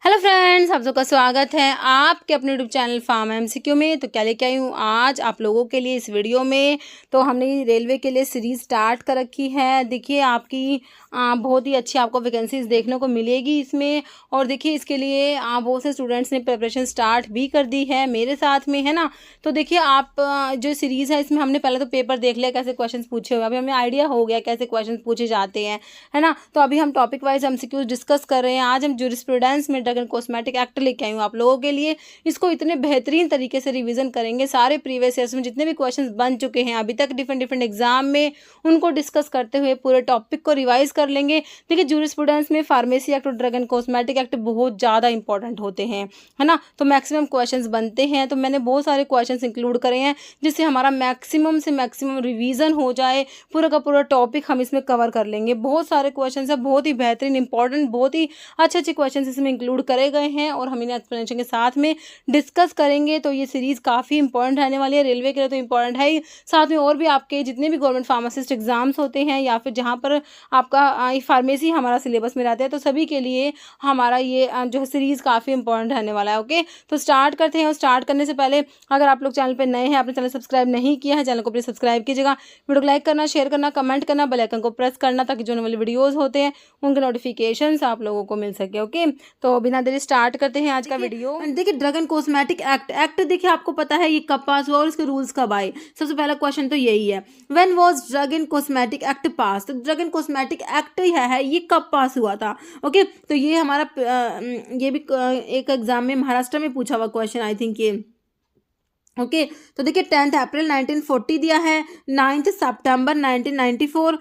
Hello friends, आप सबका स्वागत है आपके अपने यूट्यूब चैनल फार्म एमसीक्यू में। तो क्या लेके आई हूँ आज आप लोगों के लिए इस वीडियो में। तो हमने रेलवे के लिए सीरीज़ स्टार्ट कर रखी है। देखिए आपकी बहुत ही अच्छी आपको वैकेंसीज देखने को मिलेगी इसमें। और देखिए इसके लिए बहुत से स्टूडेंट्स ने प्रिपरेशन स्टार्ट भी कर दी है मेरे साथ में, है ना। तो देखिए आप जो सीरीज़ है इसमें हमने पहले तो पेपर देख लिया कैसे क्वेश्चन पूछे हुए, अभी हमें आइडिया हो गया कैसे क्वेश्चन पूछे जाते हैं, है ना। तो अभी हम टॉपिक वाइज एमसीक्यू डिस्कस कर रहे हैं। आज हम जूरिस्प्रूडेंस में ड्रग एंड कॉस्मेटिक एक्ट लेके आई हूँ आप लोगों के लिए। इसको इतने बेहतरीन तरीके से रिवीजन करेंगे, सारे प्रीवियस ईयर्स में जितने भी क्वेश्चंस बन चुके हैं अभी तक डिफरेंट डिफरेंट एग्जाम में, उनको डिस्कस करते हुए पूरे टॉपिक को रिवाइज कर लेंगे। देखिए जूरिस्प्रूडेंस में फार्मेसी एक्ट और ड्रग एंड कॉस्मेटिक एक्ट बहुत ज़्यादा इंपॉर्टेंट होते हैं, है ना। तो मैक्सिमम क्वेश्चंस बनते हैं, तो मैंने बहुत सारे क्वेश्चंस इंक्लूड करे हैं जिससे हमारा मैक्सिमम से मैक्सिमम रिवीजन हो जाए। पूरा का पूरा टॉपिक हम इसमें कवर कर लेंगे। बहुत सारे क्वेश्चंस है, बहुत ही बेहतरीन इंपॉर्टेंट, बहुत ही अच्छे अच्छे क्वेश्चंस इसमें इंक्लूड करे गए हैं और हम इन्हें एक्सप्लेनेशन के साथ में डिस्कस करेंगे। तो ये सीरीज काफ़ी इंपॉर्टेंट रहने वाली है, रेलवे के लिए तो इंपॉर्टेंट है ही, साथ में और भी आपके जितने भी गवर्नमेंट फार्मासिस्ट एग्जाम्स होते हैं या फिर जहाँ पर आपका फार्मेसी हमारा सिलेबस में रहता है, तो सभी के लिए हमारा ये जो है सीरीज़ काफ़ी इंपॉर्टेंट रहने वाला है। ओके, तो स्टार्ट करते हैं। और स्टार्ट करने से पहले अगर आप लोग चैनल पर नए हैं, आपने चैनल सब्सक्राइब नहीं किया है, चैनल को प्लीज़ सब्सक्राइब कीजिएगा, वीडियो को लाइक करना, शेयर करना, कमेंट करना, बेल आइकन को प्रेस करना ताकि जो वाले वीडियोस होते हैं उनके नोटिफिकेशंस आप लोगों को मिल सके। ओके, तो बिना देरी स्टार्ट करते हैं आज का वीडियो। देखिए ड्रग एंड कॉस्मेटिक एक्ट देखिए आपको पता है ये कब पास हुआ और इसके रूल्स कब आए। सबसे पहला क्वेश्चन तो यही है, when was drug and cosmetic act पास। तो ड्रग एंड कॉस्मेटिक एक्ट है ये कब पास हुआ था। ओके, तो ये हमारा ये भी एक एग्जाम में महाराष्ट्र में पूछा हुआ क्वेश्चन आई थिंक ये। ओके, तो देखिए 10 अप्रैल 1940 दिया है, 9 सितंबर 1994,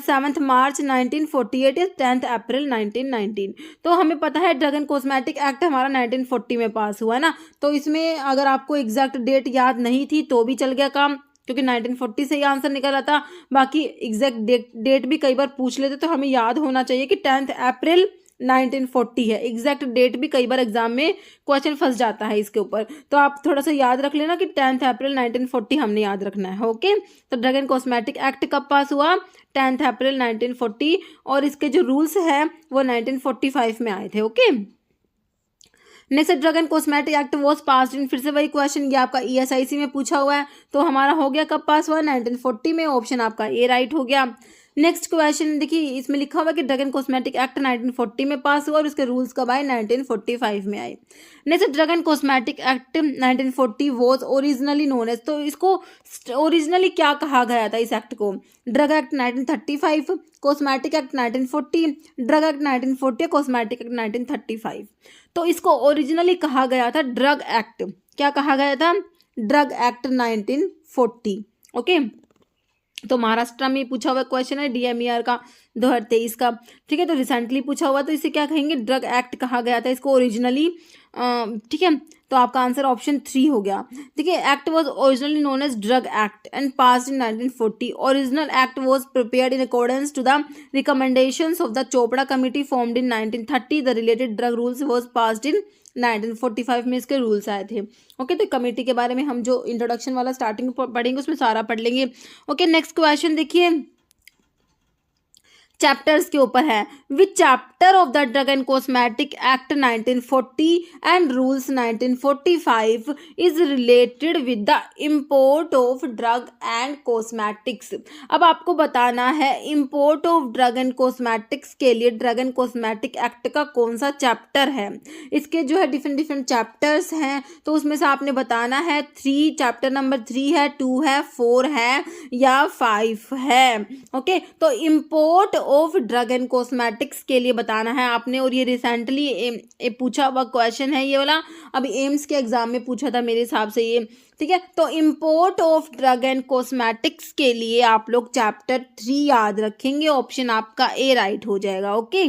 7 मार्च 1948 या 10 अप्रैल 1919। तो हमें पता है ड्रग एंड कॉस्मेटिक एक्ट हमारा 1940 में पास हुआ है ना। तो इसमें अगर आपको एग्जैक्ट डेट याद नहीं थी तो भी चल गया काम, क्योंकि 1940 से ही आंसर निकला था। बाकी एग्जैक्ट डेट भी कई बार पूछ लेते तो हमें याद होना चाहिए कि 10 अप्रैल 1940 है। एग्जैक्ट डेट भी कई बार एग्जाम में क्वेश्चन फंस जाता है इसके ऊपर, तो आप थोड़ा सा याद रख लेना कि 10 अप्रैल 1940 हमने याद रखना है। ओके, तो ड्रग एंड कॉस्मेटिक एक्ट कब पास हुआ, 10 अप्रैल 1940, और इसके जो रूल्स हैं वो 1945 में आए थे। Okay, next drug and cosmetic act was pass in, फिर से वही क्वेश्चन, ये आपका ESIC में पूछा हुआ है। तो हमारा हो गया कब पास हुआ, 1940 में। ऑप्शन आपका ए राइट हो गया। नेक्स्ट क्वेश्चन देखिए इसमें लिखा हुआ कि ड्रग एंड कॉस्मेटिक एक्ट 1940 में पास हुआ और इसके रूल्स कब आए, 1945 में आए। Next drug and cosmetic act 1940 was originally known as. तो इसको ओरिजिनली क्या कहा गया था इस एक्ट को, drug act 1935, cosmetic act 1940, drug act 1940 या कॉस्मेटिक एक्ट 1935। तो इसको ओरिजिनली कहा गया था ड्रग एक्ट। क्या कहा गया था, ड्रग एक्ट 1940। ओके, तो महाराष्ट्र में पूछा हुआ क्वेश्चन है DMER का 2023 का, ठीक है। तो रिसेंटली पूछा हुआ, तो इसे क्या कहेंगे, ड्रग एक्ट कहा गया था इसको ओरिजिनली, ठीक है। तो आपका आंसर ऑप्शन 3 हो गया। देखिए act was originally known as drug act and passed in 1940। Original act was prepared in accordance to the recommendations of the Chopra committee formed in 1930। The related drug rules was passed in 1945 में इसके rules आए थे। Okay, तो committee के बारे में हम जो इंट्रोडक्शन वाला स्टार्टिंग पढ़ेंगे उसमें सारा पढ़ लेंगे। ओके, नेक्स्ट क्वेश्चन देखिए चैप्टर्स के ऊपर है, विच chapter of the drug and cosmetic act 1940 and rules 1945 is related with the import of drug and cosmetics. अब आपको बताना है import of drug and cosmetics के लिए ड्रग एंड कॉस्मेटिक एक्ट का कौन सा चैप्टर है। इसके जो है डिफरेंट डिफरेंट चैप्टर्स हैं, तो उसमें से आपने बताना है 3, चैप्टर नंबर 3 है, 2 है, 4 है या 5 है। ओके, तो import of drug and cosmetics के लिए बताना है आपने। और ये रिसेंटली पूछा हुआ क्वेश्चन है, ये वाला अभी एम्स के एग्जाम में पूछा था मेरे हिसाब से ये, ठीक है। तो import of drug and cosmetics के लिए आप लोग चैप्टर 3 याद रखेंगे, ऑप्शन आपका ए राइट हो जाएगा। ओके,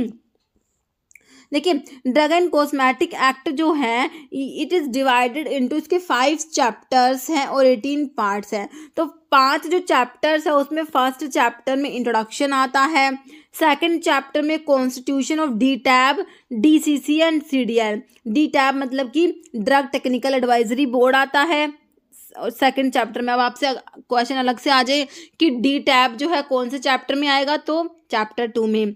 देखिए ड्रग एंड कॉस्मेटिक एक्ट जो है इट इज डिवाइडेड इनटू, इसके 5 चैप्टर्स हैं और 18 पार्ट्स हैं। तो 5 जो चैप्टर्स है उसमें फर्स्ट चैप्टर में इंट्रोडक्शन आता है, सेकंड चैप्टर में constitution of DTAB, DCC and CDR। DTAB मतलब कि ड्रग टेक्निकल एडवाइजरी बोर्ड आता है, और सेकंड चैप्टर में। अब आपसे क्वेश्चन अलग से आ जाए कि डी टैब जो है कौन से चैप्टर में आएगा, तो चैप्टर 2 में।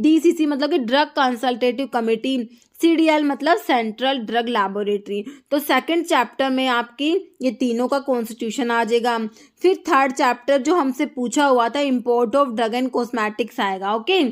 DCC मतलब कि ड्रग कंसल्टेटिव कमेटी, CDL मतलब सेंट्रल ड्रग लैबोरेटरी। तो सेकंड चैप्टर में आपकी ये तीनों का कॉन्स्टिट्यूशन आ जाएगा। फिर थर्ड चैप्टर जो हमसे पूछा हुआ था import of drug and cosmetics आएगा। ओके,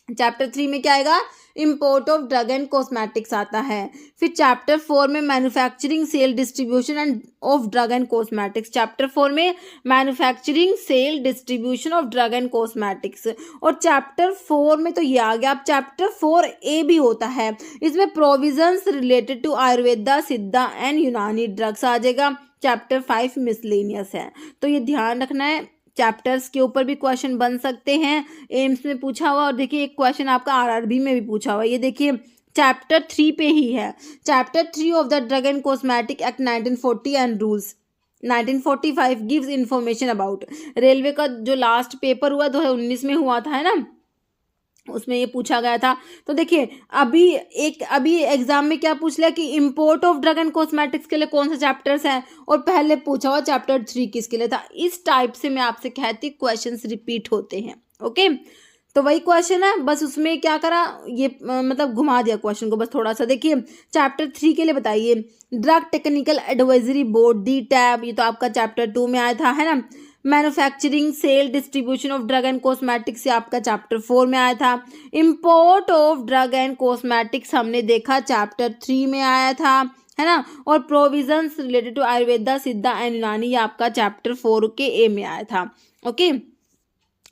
चैप्टर 3 में क्या आएगा, import of drug and cosmetics आता है। फिर चैप्टर 4 में manufacturing sale distribution and of drug and cosmetics, chapter 4 में manufacturing sale distribution of drug and cosmetics. और चैप्टर 4 में तो ये आ गया। अब चैप्टर 4A भी होता है, इसमें provisions related to Ayurveda, Siddha and Unani drugs आ जाएगा। चैप्टर 5 मिसलेनियस है, तो ये ध्यान रखना है। चैप्टर्स के ऊपर भी क्वेश्चन बन सकते हैं, एम्स में पूछा हुआ। और देखिए एक क्वेश्चन आपका RRB में भी पूछा हुआ, ये देखिए चैप्टर 3 पे ही है। Chapter 3 of the drug and cosmetic act 1940 and rules 1945 gives information about. Railway का जो लास्ट पेपर हुआ 2019 में हुआ था, है ना, उसमें ये पूछा गया था। तो देखिए अभी एग्जाम में क्या पूछ लिया कि import of drug and cosmetics के लिए कौन सा चैप्टर्स है, और पहले पूछा हुआ चैप्टर 3 किसके लिए था। इस टाइप से मैं आपसे कहती क्वेश्चंस रिपीट होते हैं। ओके, तो वही क्वेश्चन है, बस उसमें क्या करा, ये मतलब घुमा दिया क्वेश्चन को बस थोड़ा सा। देखिए चैप्टर 3 के लिए बताइए, drug technical advisory board D tab, ये तो आपका चैप्टर 2 में आया था, है ना। Manufacturing sale distribution of drug and cosmetics से आपका चैप्टर 4 में आया था। Import of drug and cosmetics हमने देखा चैप्टर 3 में आया था, है ना। और provisions related to Ayurveda, Siddha and यूनानी ये आपका चैप्टर 4 के ए में आया था। ओके,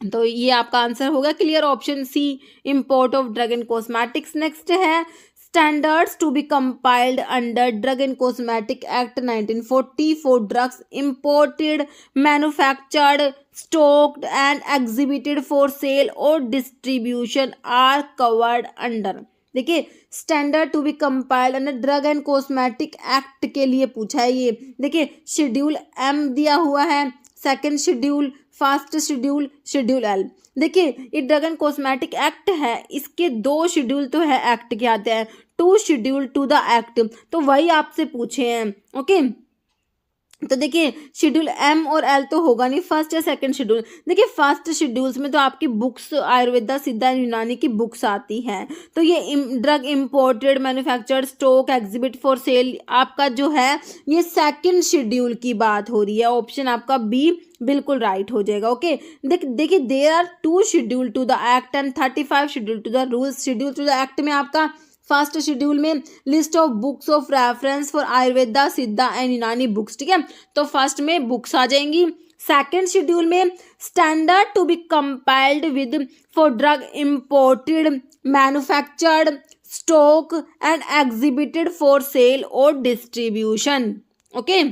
तो ये आपका आंसर होगा clear, option C, import of drug and cosmetics. Next है standards to be compiled under drug and cosmetic act 1940 for drugs imported, manufactured, stocked and exhibited for sale और डिस्ट्रीब्यूशन आर कवर्ड अंडर। देखिए standard to be compiled under drug and cosmetic act के लिए पूछा है ये। देखिए schedule M दिया हुआ है, second schedule, first schedule, schedule L। देखिए ये ड्रग एंड कॉस्मेटिक एक्ट है, इसके 2 शेड्यूल तो है एक्ट के आते हैं, 2 शेड्यूल टू द एक्ट, तो वही आपसे पूछे हैं। ओके, तो देखिए शेड्यूल M और L तो होगा नहीं, फर्स्ट या सेकंड शेड्यूल। देखिए फर्स्ट शेड्यूल्स में तो आपकी बुक्स आयुर्वेदा, सिद्धा, यूनानी की बुक्स आती हैं। तो ये drug imported, manufactured, stock, exhibit for cell आपका जो है ये सेकंड शेड्यूल की बात हो रही है। ऑप्शन आपका B बिल्कुल राइट हो जाएगा। ओके, देखिए there are 2 schedule to the act and 35 schedule to the rules. Schedule to the act में आपका फर्स्ट शेड्यूल में list of books of reference for Ayurveda, Siddha and Unani books, ठीक है, तो फर्स्ट में बुक्स आ जाएंगी। सेकेंड शेड्यूल में standard to be compiled with for drug imported, manufactured, stock and exhibited for sale और डिस्ट्रीब्यूशन। ओके,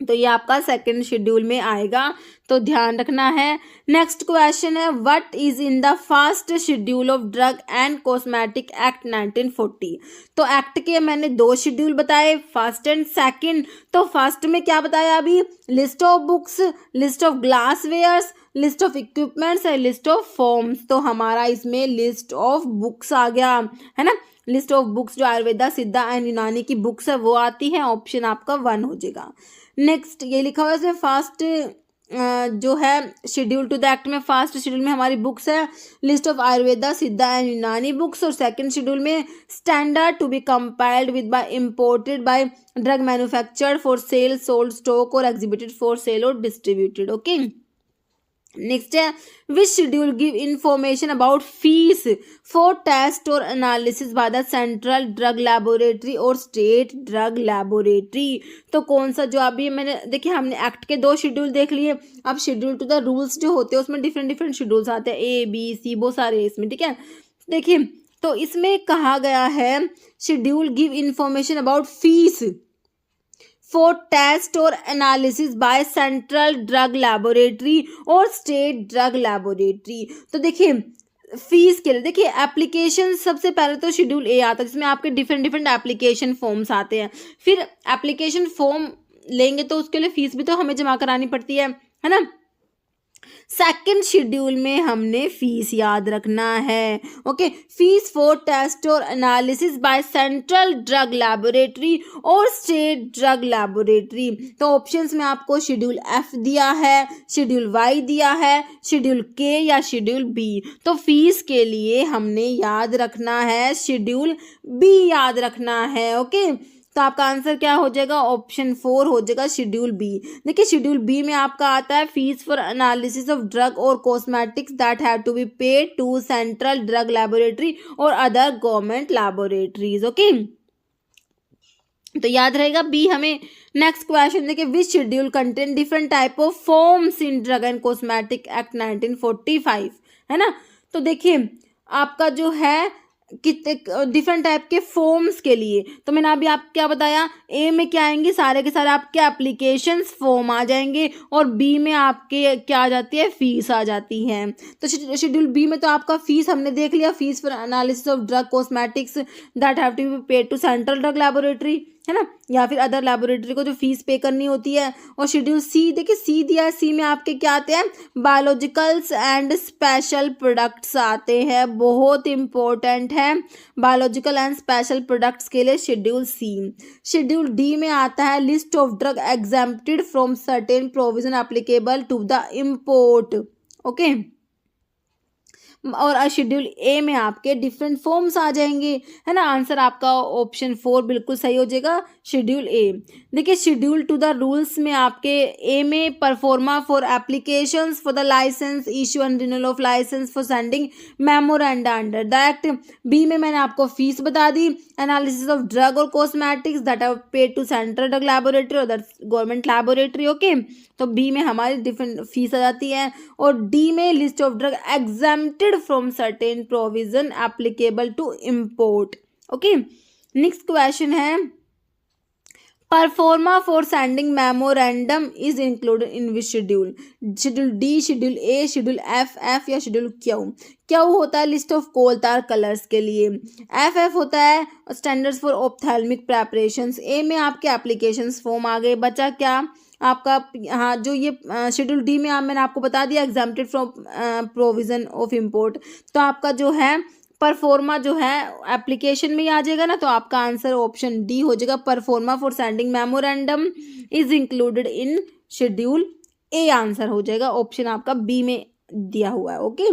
तो ये आपका सेकंड शेड्यूल में आएगा, तो ध्यान रखना है। नेक्स्ट क्वेश्चन है what is in the first schedule of drug and cosmetic act 1940। तो एक्ट के मैंने 2 शेड्यूल बताए, फर्स्ट एंड सेकंड। तो फर्स्ट में क्या बताया अभी, list of books, list of glasswares, list of equipments and list of forms. तो हमारा इसमें लिस्ट ऑफ बुक्स आ गया, है ना। लिस्ट ऑफ बुक्स जो आयुर्वेदा, सिद्धा एंड यूनानी की बुक्स है वो आती है, ऑप्शन आपका 1 हो जाएगा। नेक्स्ट ये लिखा हुआ है इसमें फर्स्ट जो है शेड्यूल टू द एक्ट में, फर्स्ट शेड्यूल में हमारी बुक्स है list of Ayurveda, Siddha and Unani books, और सेकंड शेड्यूल में standard to be compiled with by imported by drug manufactured for sale, sold, stock और एग्जिबिटेड फॉर सेल और डिस्ट्रीब्यूटेड। ओके, नेक्स्ट है which schedule give information about fees for test और analysis by the central drug laboratory और state drug laboratory. तो कौन सा जो अभी मैंने देखिए हमने एक्ट के 2 शेड्यूल देख लिए, अब शेड्यूल टू द रूल्स जो होते हैं उसमें डिफरेंट शेड्यूल्स आते हैं, A B C बहुत सारे इसमें, ठीक है। देखिए तो इसमें कहा गया है schedule give information about fees for test और analysis by central drug laboratory और स्टेट ड्रग लैबोरेटरी। तो देखिए फीस के लिए देखिए एप्लीकेशन सबसे पहले तो शेड्यूल A आता है जिसमें आपके डिफरेंट एप्लीकेशन फॉर्म्स आते हैं। फिर एप्लीकेशन फॉर्म लेंगे तो उसके लिए फीस भी तो हमें जमा करानी पड़ती है ना। सेकंड शेड्यूल में हमने फीस याद रखना है। ओके, फीस फॉर टेस्ट और analysis by central drug laboratory और स्टेट ड्रग लैबोरेटरी। तो ऑप्शंस में आपको शेड्यूल एफ दिया है, शेड्यूल वाई दिया है, शेड्यूल के या शेड्यूल बी। तो फीस के लिए हमने याद रखना है शेड्यूल बी याद रखना है। ओके, तो आपका आंसर क्या हो जाएगा, ऑप्शन 4 हो जाएगा शेड्यूल बी। देखिए शेड्यूल बी में आपका आता है fees for analysis of drug और cosmetics that have to be paid to central drug laboratory और अदर गवर्नमेंट लैबोरेटरीज। ओके, तो याद रहेगा बी हमें। नेक्स्ट क्वेश्चन देखिए, which schedule contain different type of forms in drug and cosmetic act 1945, है ना। तो देखिए आपका जो है कितने डिफरेंट टाइप के फॉर्म्स के लिए, तो मैंने अभी आप क्या बताया, ए में क्या आएंगे, सारे के सारे आपके एप्लीकेशंस फॉर्म आ जाएंगे और बी में आपके क्या आ जाती है, फीस आ जाती है। तो शेड्यूल बी में तो आपका फीस हमने देख लिया, fees for analysis of drug cosmetics that have to be paid to central drug laboratory, है ना, या फिर अदर लैबोरेटरी को जो फीस पे करनी होती है। और शेड्यूल सी देखिए, सी दिया है, सी में आपके क्या आते हैं, बायोलॉजिकल्स एंड स्पेशल प्रोडक्ट्स आते हैं, बहुत इंपॉर्टेंट है बायोलॉजिकल एंड स्पेशल प्रोडक्ट्स के लिए शेड्यूल सी। शेड्यूल डी में आता है list of drug exempted from certain provision applicable to the import. Okay, और शेड्यूल ए में आपके डिफरेंट फॉर्म्स आ जाएंगे, है ना। आंसर आपका ऑप्शन 4 बिल्कुल सही हो जाएगा, शेड्यूल ए। देखिए शेड्यूल टू द रूल्स में आपके ए में proforma for applications for the licence issue and renewal of licence for sending memoranda under the act. B में मैंने आपको फीस बता दी, एनालिसिस ऑफ ड्रग और cosmetics that are paid to central drug laboratory और government laboratory. Okay, तो B में हमारी डिफरेंट फीस आ जाती है। और डी में list of drug exempted from certain provision applicable to import. Okay, next question है, proforma for sending memorandum is included in which schedule, schedule D, schedule A, schedule F या schedule Q. Q होता है list of कोलतार colours के लिए, F होता है standards for ophthalmic preparations, ए में आपके एप्लीकेशंस फॉर्म आ गए। बचा क्या आपका, हाँ जो ये शेड्यूल डी में मैंने आपको बता दिया exempted from provision of import. तो आपका जो है परफॉर्मा जो है एप्लीकेशन में ही आ जाएगा ना, तो आपका आंसर ऑप्शन डी हो जाएगा, pro forma for sending memorandum is included in schedule A answer हो जाएगा, ऑप्शन आपका बी में दिया हुआ है। ओके,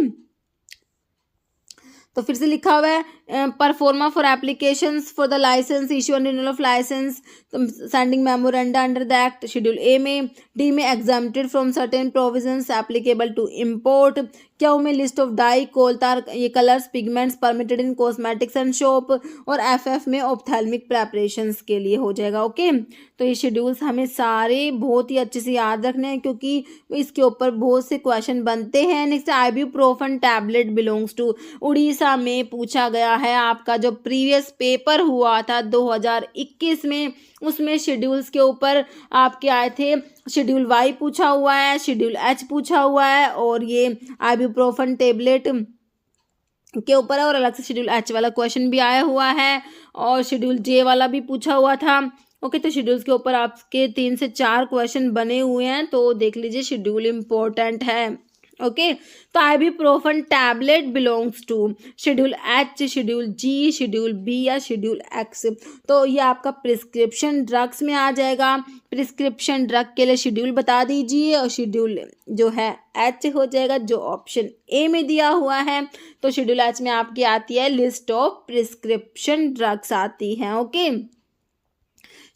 तो फिर से लिखा हुआ है proforma for applications for the licence issue and renewal of licence sending memoranda under the act schedule A में, डी में exempted from certain provisions applicable to import, Q में लिस्ट ऑफ डाई कोलतार ये colours pigments permitted in cosmetics and shop, और F में ophthalmic preparations के लिए हो जाएगा। ओके, तो ये शेड्यूल्स हमें सारे बहुत ही अच्छे से याद रखने हैं क्योंकि इसके ऊपर बहुत से क्वेश्चन बनते हैं। Next, ibuprofen tablet belongs to, Orissa में पूछा गया है। आपका जो प्रीवियस पेपर हुआ था 2021 में, उसमें शेड्यूल्स के ऊपर आपके आए थे, शेड्यूल वाई पूछा हुआ है, शेड्यूल एच पूछा हुआ है और ये आइब्यूप्रोफेन टैबलेट के ऊपर है, और अलग से शेड्यूल एच वाला क्वेश्चन भी आया हुआ है और शेड्यूल जे वाला भी पूछा हुआ था। ओके, तो शेड्यूल्स के ऊपर आपके 3 से 4 क्वेश्चन बने हुए हैं, तो देख लीजिए शेड्यूल इम्पोर्टेंट है। ओके, तो ibuprofen tablet belongs to schedule H, schedule G, schedule B या शेड्यूल एक्स। तो ये आपका प्रिस्क्रिप्शन ड्रग्स में आ जाएगा। प्रिस्क्रिप्शन ड्रग के लिए शेड्यूल बता दीजिए, और शेड्यूल जो है एच हो जाएगा जो ऑप्शन ए में दिया हुआ है। तो शेड्यूल एच में आपकी आती है लिस्ट ऑफ प्रिस्क्रिप्शन ड्रग्स आती हैं। ओके,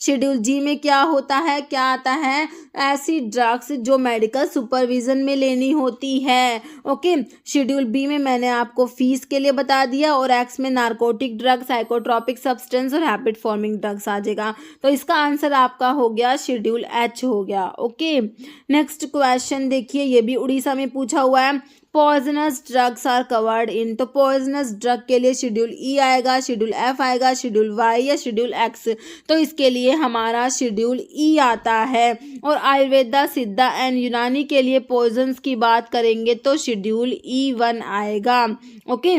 शेड्यूल जी में क्या होता है, क्या आता है, ऐसी ड्रग्स जो मेडिकल सुपरविजन में लेनी होती है। ओके, शेड्यूल बी में मैंने आपको फीस के लिए बता दिया, और एक्स में नारकोटिक ड्रग्स, साइकोट्रोपिक सब्सटेंस और हैबिट फॉर्मिंग ड्रग्स आ जाएगा। तो इसका आंसर आपका हो गया शेड्यूल एच हो गया। ओके, नेक्स्ट क्वेश्चन देखिए, ये भी उड़ीसा में पूछा हुआ है, poisonous drugs are covered in. तो पॉइजनस ड्रग के लिए शेड्यूल ई आएगा, शेड्यूल एफ आएगा, शेड्यूल वाई या शेड्यूल एक्स। तो इसके लिए हमारा शेड्यूल ई आता है। और आयुर्वेदा, सिद्धा एंड यूनानी के लिए पॉइजन्स की बात करेंगे तो शेड्यूल E1 आएगा। ओके,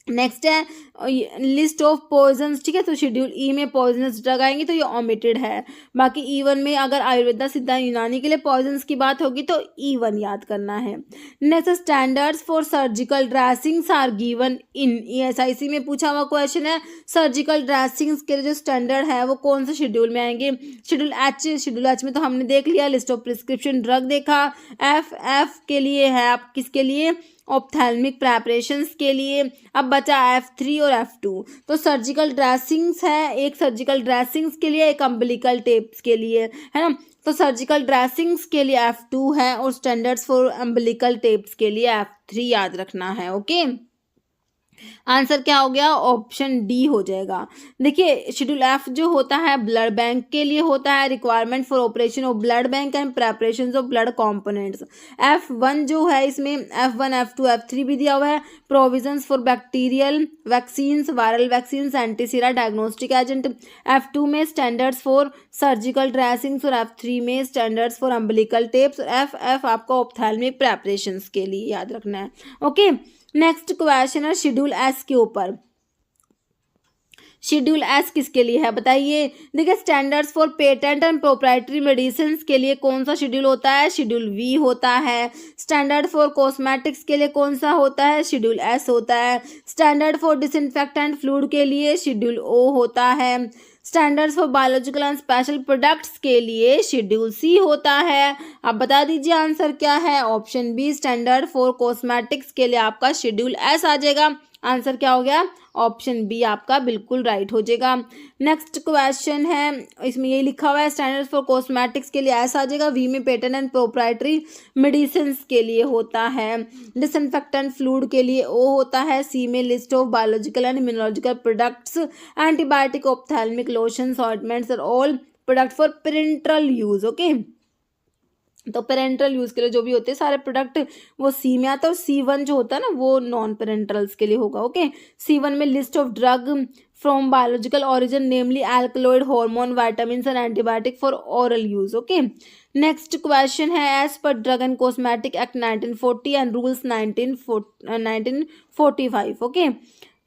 नेक्स्ट है लिस्ट ऑफ पॉइजन्स, ठीक है, तो शेड्यूल ई में पॉइजनस ड्रग आएंगे तो ये ओमिटेड है। बाकी E1 में अगर आयुर्वेदा सिद्धा यूनानी के लिए पॉइजन्स की बात होगी तो E1 याद करना है। Next, standards for surgical dressings are given in, ESIC में पूछा हुआ क्वेश्चन है। सर्जिकल ड्रेसिंग्स के लिए जो स्टैंडर्ड है वो कौन सा शेड्यूल में आएंगे? Schedule H. शेड्यूल एच में तो हमने देख लिया, लिस्ट ऑफ प्रिस्क्रिप्शन ड्रग देखा। एफ के लिए है, आप किसके लिए? ऑप्थेल्मिक प्रेपरेशंस के लिए। अब बचा F3 और F2, तो सर्जिकल ड्रेसिंग्स है, एक सर्जिकल ड्रेसिंग्स के लिए, एक अम्बिलिकल टेप्स के लिए, है ना। तो सर्जिकल ड्रेसिंग्स के लिए F2 है और स्टैंडर्ड्स फॉर अम्बिलिकल टेप्स के लिए F3 याद रखना है। ओके, आंसर क्या हो गया? ऑप्शन डी हो जाएगा। देखिए, शेड्यूल एफ जो होता है ब्लड बैंक के लिए होता है, requirement for operation of blood bank and preparation of blood components. F1 जो है इसमें F1, F2, F3 भी दिया हुआ है। Provisions for bacterial vaccines, viral vaccines, antisera diagnostic agent. F2 में स्टैंडर्ड्स फॉर सर्जिकल ड्रेसिंग्स और F3 में स्टैंडर्ड्स फॉर अम्बिलिकल टेप्स और F आपका ऑप्थेल्मिक प्रेपरेशंस के लिए याद रखना है। ओके, नेक्स्ट क्वेश्चन है शेड्यूल एस के ऊपर। शेड्यूल एस किसके लिए है बताइए? देखिए, standards for patent and proprietary medicine के लिए कौन सा शेड्यूल होता है? शेड्यूल वी होता है। स्टैंडर्ड फॉर कॉस्मेटिक्स के लिए कौन सा होता है? शेड्यूल एस होता है। स्टैंडर्ड फॉर डिसइंफेक्टेंट फ्लूइड के लिए शेड्यूल ओ होता है। Standards for biological and special products के लिए शेड्यूल सी होता है। आप बता दीजिए आंसर क्या है? Option B, standard for cosmetics के लिए आपका शेड्यूल एस आ जाएगा। आंसर क्या हो गया? ऑप्शन बी आपका बिल्कुल राइट हो जाएगा। नेक्स्ट क्वेश्चन है, इसमें ये लिखा हुआ है स्टैंडर्ड्स फॉर कॉस्मेटिक्स के लिए एस आ जाएगा। वी में पेटेंट एंड प्रोप्राइटरी मेडिसिन के लिए होता है। डिसइंफेक्टेंट फ्लूइड के लिए ओ होता है। सी में list of biological and immunological products, antibiotic, ophthalmic, lotions, ointments और all product for parental use. Okay, तो पेरेंटल यूज़ के लिए जो भी होते हैं सारे प्रोडक्ट वो सी में आता है। और C1 जो होता है ना वो नॉन पेरेंटल्स के लिए होगा। ओके, C1 में list of drug from biological origin namely alkaloid, hormone, vitamin and antibiotic for oral use. Okay, next question है, as per drug and cosmetic act 1940 and rules 1945। Okay,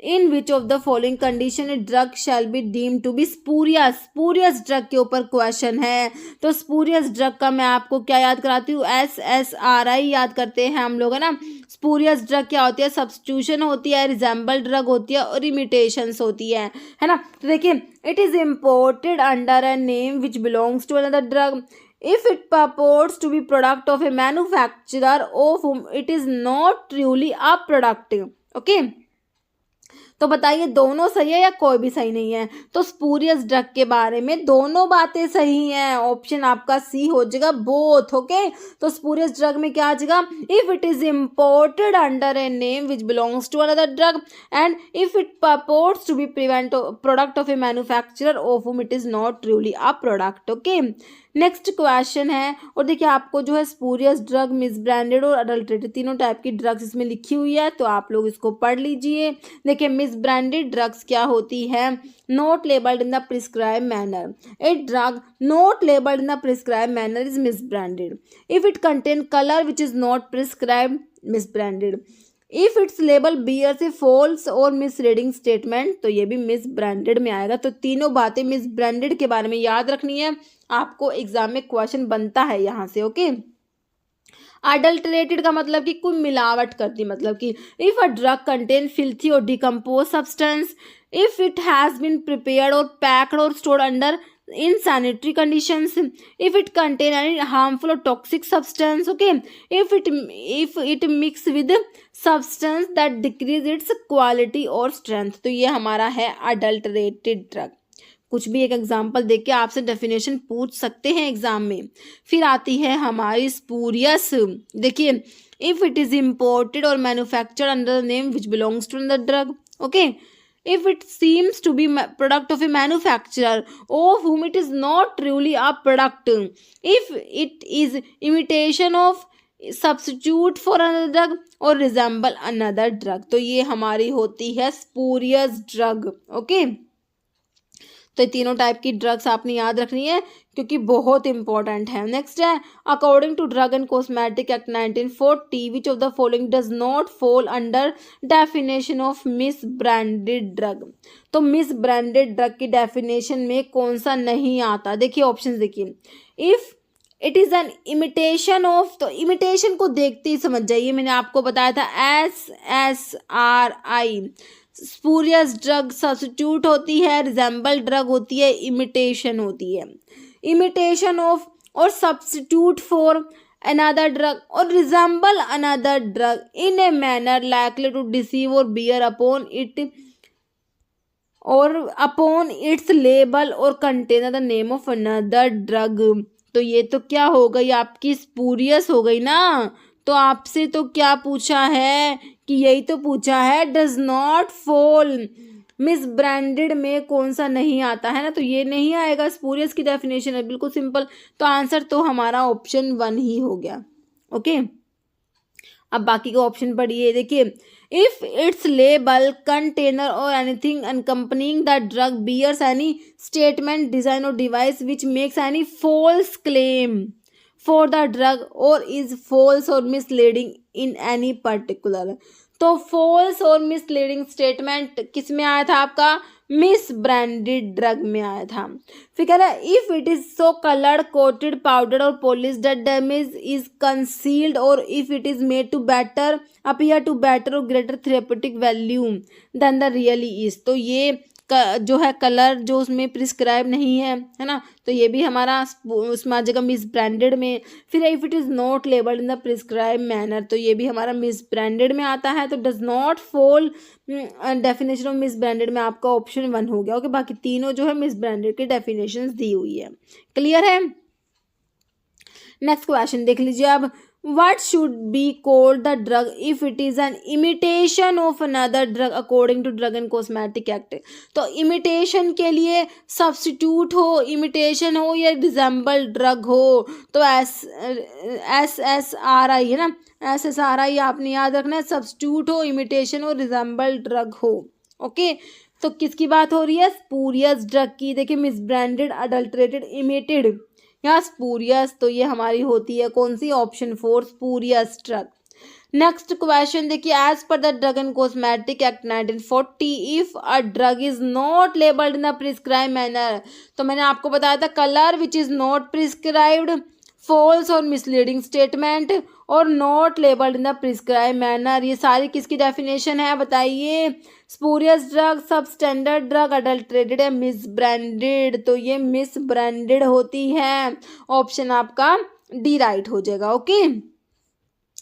in which of the following condition a drug shall be deem to be spurious. Spurious drug के ऊपर question है, तो spurious drug का मैं आपको क्या याद कराती हूँ? SSRI याद करते हैं हम लोग, है ना। स्पूरियस ड्रग क्या होती है? सब्स्टिट्यूशन होती है, रिजेंबल ड्रग होती है और इमिटेशंस होती है ना। तो देखिए, it is imported under a name which belongs to another drug if it purports to be product of a manufacturer of whom it is not truly a product। okay? तो बताइए दोनों सही है या कोई भी सही नहीं है? तो स्पूरियस ड्रग के बारे में दोनों बातें सही हैं। ऑप्शन आपका सी हो जाएगा, बोथ। ओके, तो स्पूरियस ड्रग में क्या आ जाएगा? If it is imported under a name which belongs to another drug and if it purports to be product of a manufacturer of whom it is not truly a product। Okay, next question है, और देखिए आपको जो है spurious drug, misbranded और adulterated तीनों type की drugs इसमें लिखी हुई है, तो आप लोग इसको पढ़ लीजिए। देखिए, मिसब्रांडेड ड्रग्स क्या होती है? Not labelled in the prescribe manner. A drug not labelled in the prescribe manner is misbranded. If it contain colour which is not prescribed, misbranded. If its label bears a false और misreading statement, तो ये भी miss branded में आएगा। तो तीनों बातें miss branded के बारे में याद रखनी है, आपको एग्जाम में क्वेश्चन बनता है यहाँ से। ओके, अडल्टरेटेड का मतलब कि कोई मिलावट कर दी, मतलब कि if a drug contain filthy और decompose substance, if it has been prepared और पैक्ड और stored under in sanitary conditions, if it contain any harmful or toxic substance, okay, if it mix with substance that decrease its quality or strength, तो ये हमारा है adulterated drug। कुछ भी एक example देके आपसे डेफिनेशन पूछ सकते हैं एग्जाम में। फिर आती है हमारी स्पूरियस। देखिए, इफ इट इज इम्पोर्टेड और manufactured under the name which belongs to the drug. Okay, if it seems to be product of a manufacturer of whom it is not truly a product, if it is imitation of substitute for another drug or resemble another drug, तो ये हमारी होती है spurious drug। Okay, तो ये तीनों type की drugs आपने याद रखनी है क्योंकि बहुत इंपॉर्टेंट है। नेक्स्ट है according to drug and cosmetic act 1940 which of the following does not fall under definition of misbranded drug. तो मिस ब्रांडेड ड्रग की डेफिनेशन में कौन सा नहीं आता? देखिए ऑप्शन देखिए, if it is an imitation of, तो इमिटेशन को देखते ही समझ जाइए, मैंने आपको बताया था SSRI स्पूरियस ड्रग सब्स्टिट्यूट होती है, रिजेंबल ड्रग होती है, इमिटेशन होती है। इमिटेशन ऑफ और सब्स्टिट्यूट फॉर अनदर ड्रग और resemble another drug in a manner likely to deceive और बियर अपॉन इट और अपॉन इट्स लेबल और container the name of another drug. तो ये तो क्या हो गई आपकी स्पूरियस हो गई ना। तो आपसे तो क्या पूछा है कि यही तो पूछा है does not fall, miss branded में कौन सा नहीं आता है ना, तो ये नहीं आएगा, स्पूरियस की डेफिनेशन है, बिल्कुल सिंपल। तो आंसर तो हमारा ऑप्शन 1 ही हो गया। ओके, अब बाकी का ऑप्शन पढ़िए। देखिए, इफ इट्स लेबल कंटेनर और anything accompanying the drug bears any statement design और device which makes any false claim for the drug और इज फॉल्स और मिसलीडिंग इन एनी पर्टिकुलर। तो फॉल्स और मिसलीडिंग स्टेटमेंट किस में आया था आपका? मिस ब्रांडेड ड्रग में आया था। फिर कह रहा है if it is so coloured coated powder और polish that damage is concealed और if it is made to better appear to better और greater therapeutic value than the really is. तो ये जो है कलर जो उसमें प्रिस्क्राइब नहीं है ना, तो ये भी हमारा उसमें आ जाएगा मिस ब्रांडेड में। फिर if it is not labelled in the prescribe manner, तो ये भी हमारा मिस ब्रांडेड में आता है। तो does not fall definition of miss branded में आपका ऑप्शन 1 हो गया। ओके, बाकी तीनों जो है मिस ब्रांडेड की डेफिनेशंस दी हुई है। क्लियर है? नेक्स्ट क्वेश्चन देख लीजिए अब, what should be called the drug if it is an imitation of another drug according to Drug and Cosmetic Act। तो imitation के लिए substitute हो, imitation हो या resemble drug हो, तो SSRI है ना, SSRI आपने याद रखना है, substitute हो, imitation हो, resemble drug हो। ओके, तो किसकी बात हो रही है? स्पूरियस ड्रग की। देखिए, मिसब्रांडेड, अडल्ट्रेटेड, इमिटेड या स्पूरियस, तो ये हमारी होती है कौन सी? Option 4 spurious drug. Next question देखिए, as per the drug and cosmetic act 1940 if a drug is not labelled in the prescribe manner, तो मैंने आपको बताया था colour which is not prescribed, false और मिसलीडिंग स्टेटमेंट और not labelled in the prescribe manner, ये सारी किसकी डेफिनेशन है बताइए? स्पूरियस ड्रग, सब स्टैंडर्ड ड्रग, अडल्ट्रेटेड या मिस ब्रांडेड, तो ये मिस ब्रांडेड होती है। ऑप्शन आपका डी राइट हो जाएगा। ओके,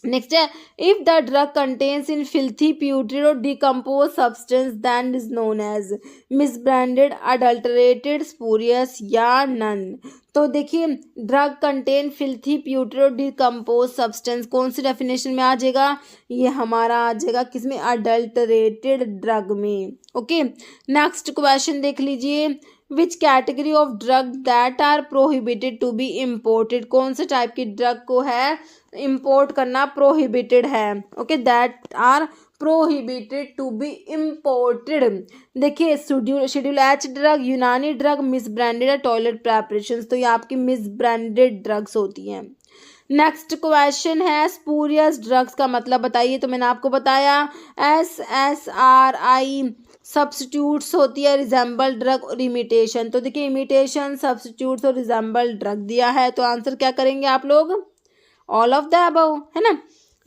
नेक्स्ट है, if the drug contains in filthy putrid और decompose substance than is known as misbranded, adulterated, spurious या नन। तो देखिए, ड्रग कंटेन फिल्थी प्यूट्रिड और डिकम्पोज सब्सटेंस कौन सी डेफिनेशन में आ जाएगा? ये हमारा आ जाएगा किसमें? अडल्टरेटेड ड्रग में। ओके, नेक्स्ट क्वेश्चन देख लीजिए, which category of drug that are prohibited to be imported, कौन से टाइप की ड्रग को है इम्पोर्ट करना प्रोहिबिटेड है? Okay, that are prohibited to be imported. देखिए, schedule H drug, Unani drug, misbranded या टॉयलेट प्रेपरेशंस, तो ये आपकी मिस ब्रांडेड ड्रग्स होती हैं। नेक्स्ट क्वेश्चन है, स्पूरियस ड्रग्स का मतलब बताइए, तो मैंने आपको बताया SSRI सब्स्टिट्यूट्स होती है, रिजेंबल ड्रग और इमिटेशन। तो देखिए, इमिटेशन, सब्स्टिट्यूट्स और रिजेंबल ड्रग दिया है, तो आंसर क्या करेंगे आप लोग? ऑल ऑफ द अबव, है ना।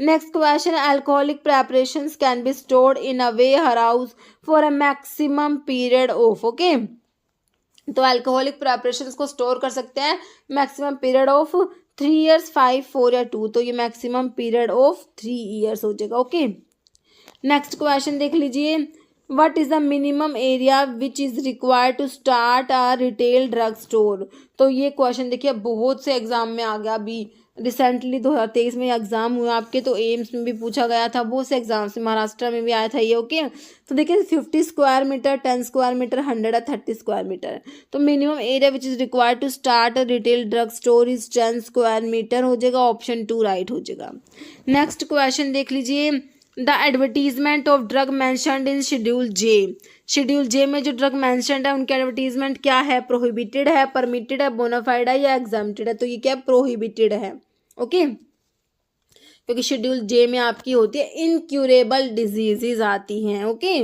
Next question, alcoholic preparations can be stored in a warehouse for a maximum period of. Okay, तो अल्कोहलिक प्रेपरेशंस को स्टोर कर सकते हैं मैक्सिमम पीरियड ऑफ 3 years, 5, 4 या 2, तो ये मैक्सिमम पीरियड ऑफ 3 years हो जाएगा। ओके, नेक्स्ट क्वेश्चन देख लीजिए, what is the minimum area which is required to start a retail drug store. तो ये क्वेश्चन देखिए बहुत से एग्जाम में आ गया, अभी रिसेंटली 2023 में एग्जाम हुआ आपके, तो एम्स में भी पूछा गया था, बहुत से एग्जाम्स में, महाराष्ट्र में भी आया था ये। ओके, तो देखिए 50 स्क्वायर मीटर, 10 स्क्वायर मीटर, 100 या 30 स्क्वायर मीटर। तो minimum area which is required to start a retail drug store is 10 square metre हो जाएगा। ऑप्शन 2 राइट हो जाएगा। नेक्स्ट क्वेश्चन देख लीजिए, the advertisement of drug mentioned in schedule J. Schedule J में जो ड्रग मैंशनड है उनकी एडवर्टीजमेंट क्या है, प्रोहिबिटेड है, परमिटेड है, बोनाफाइड है या एग्जाम्प्टेड है। तो ये क्या है, प्रोहिबिटेड है। ओके, क्योंकि शेड्यूल जे में आपकी होती है इनक्यूरेबल डिजीजेज आती हैं। ओके,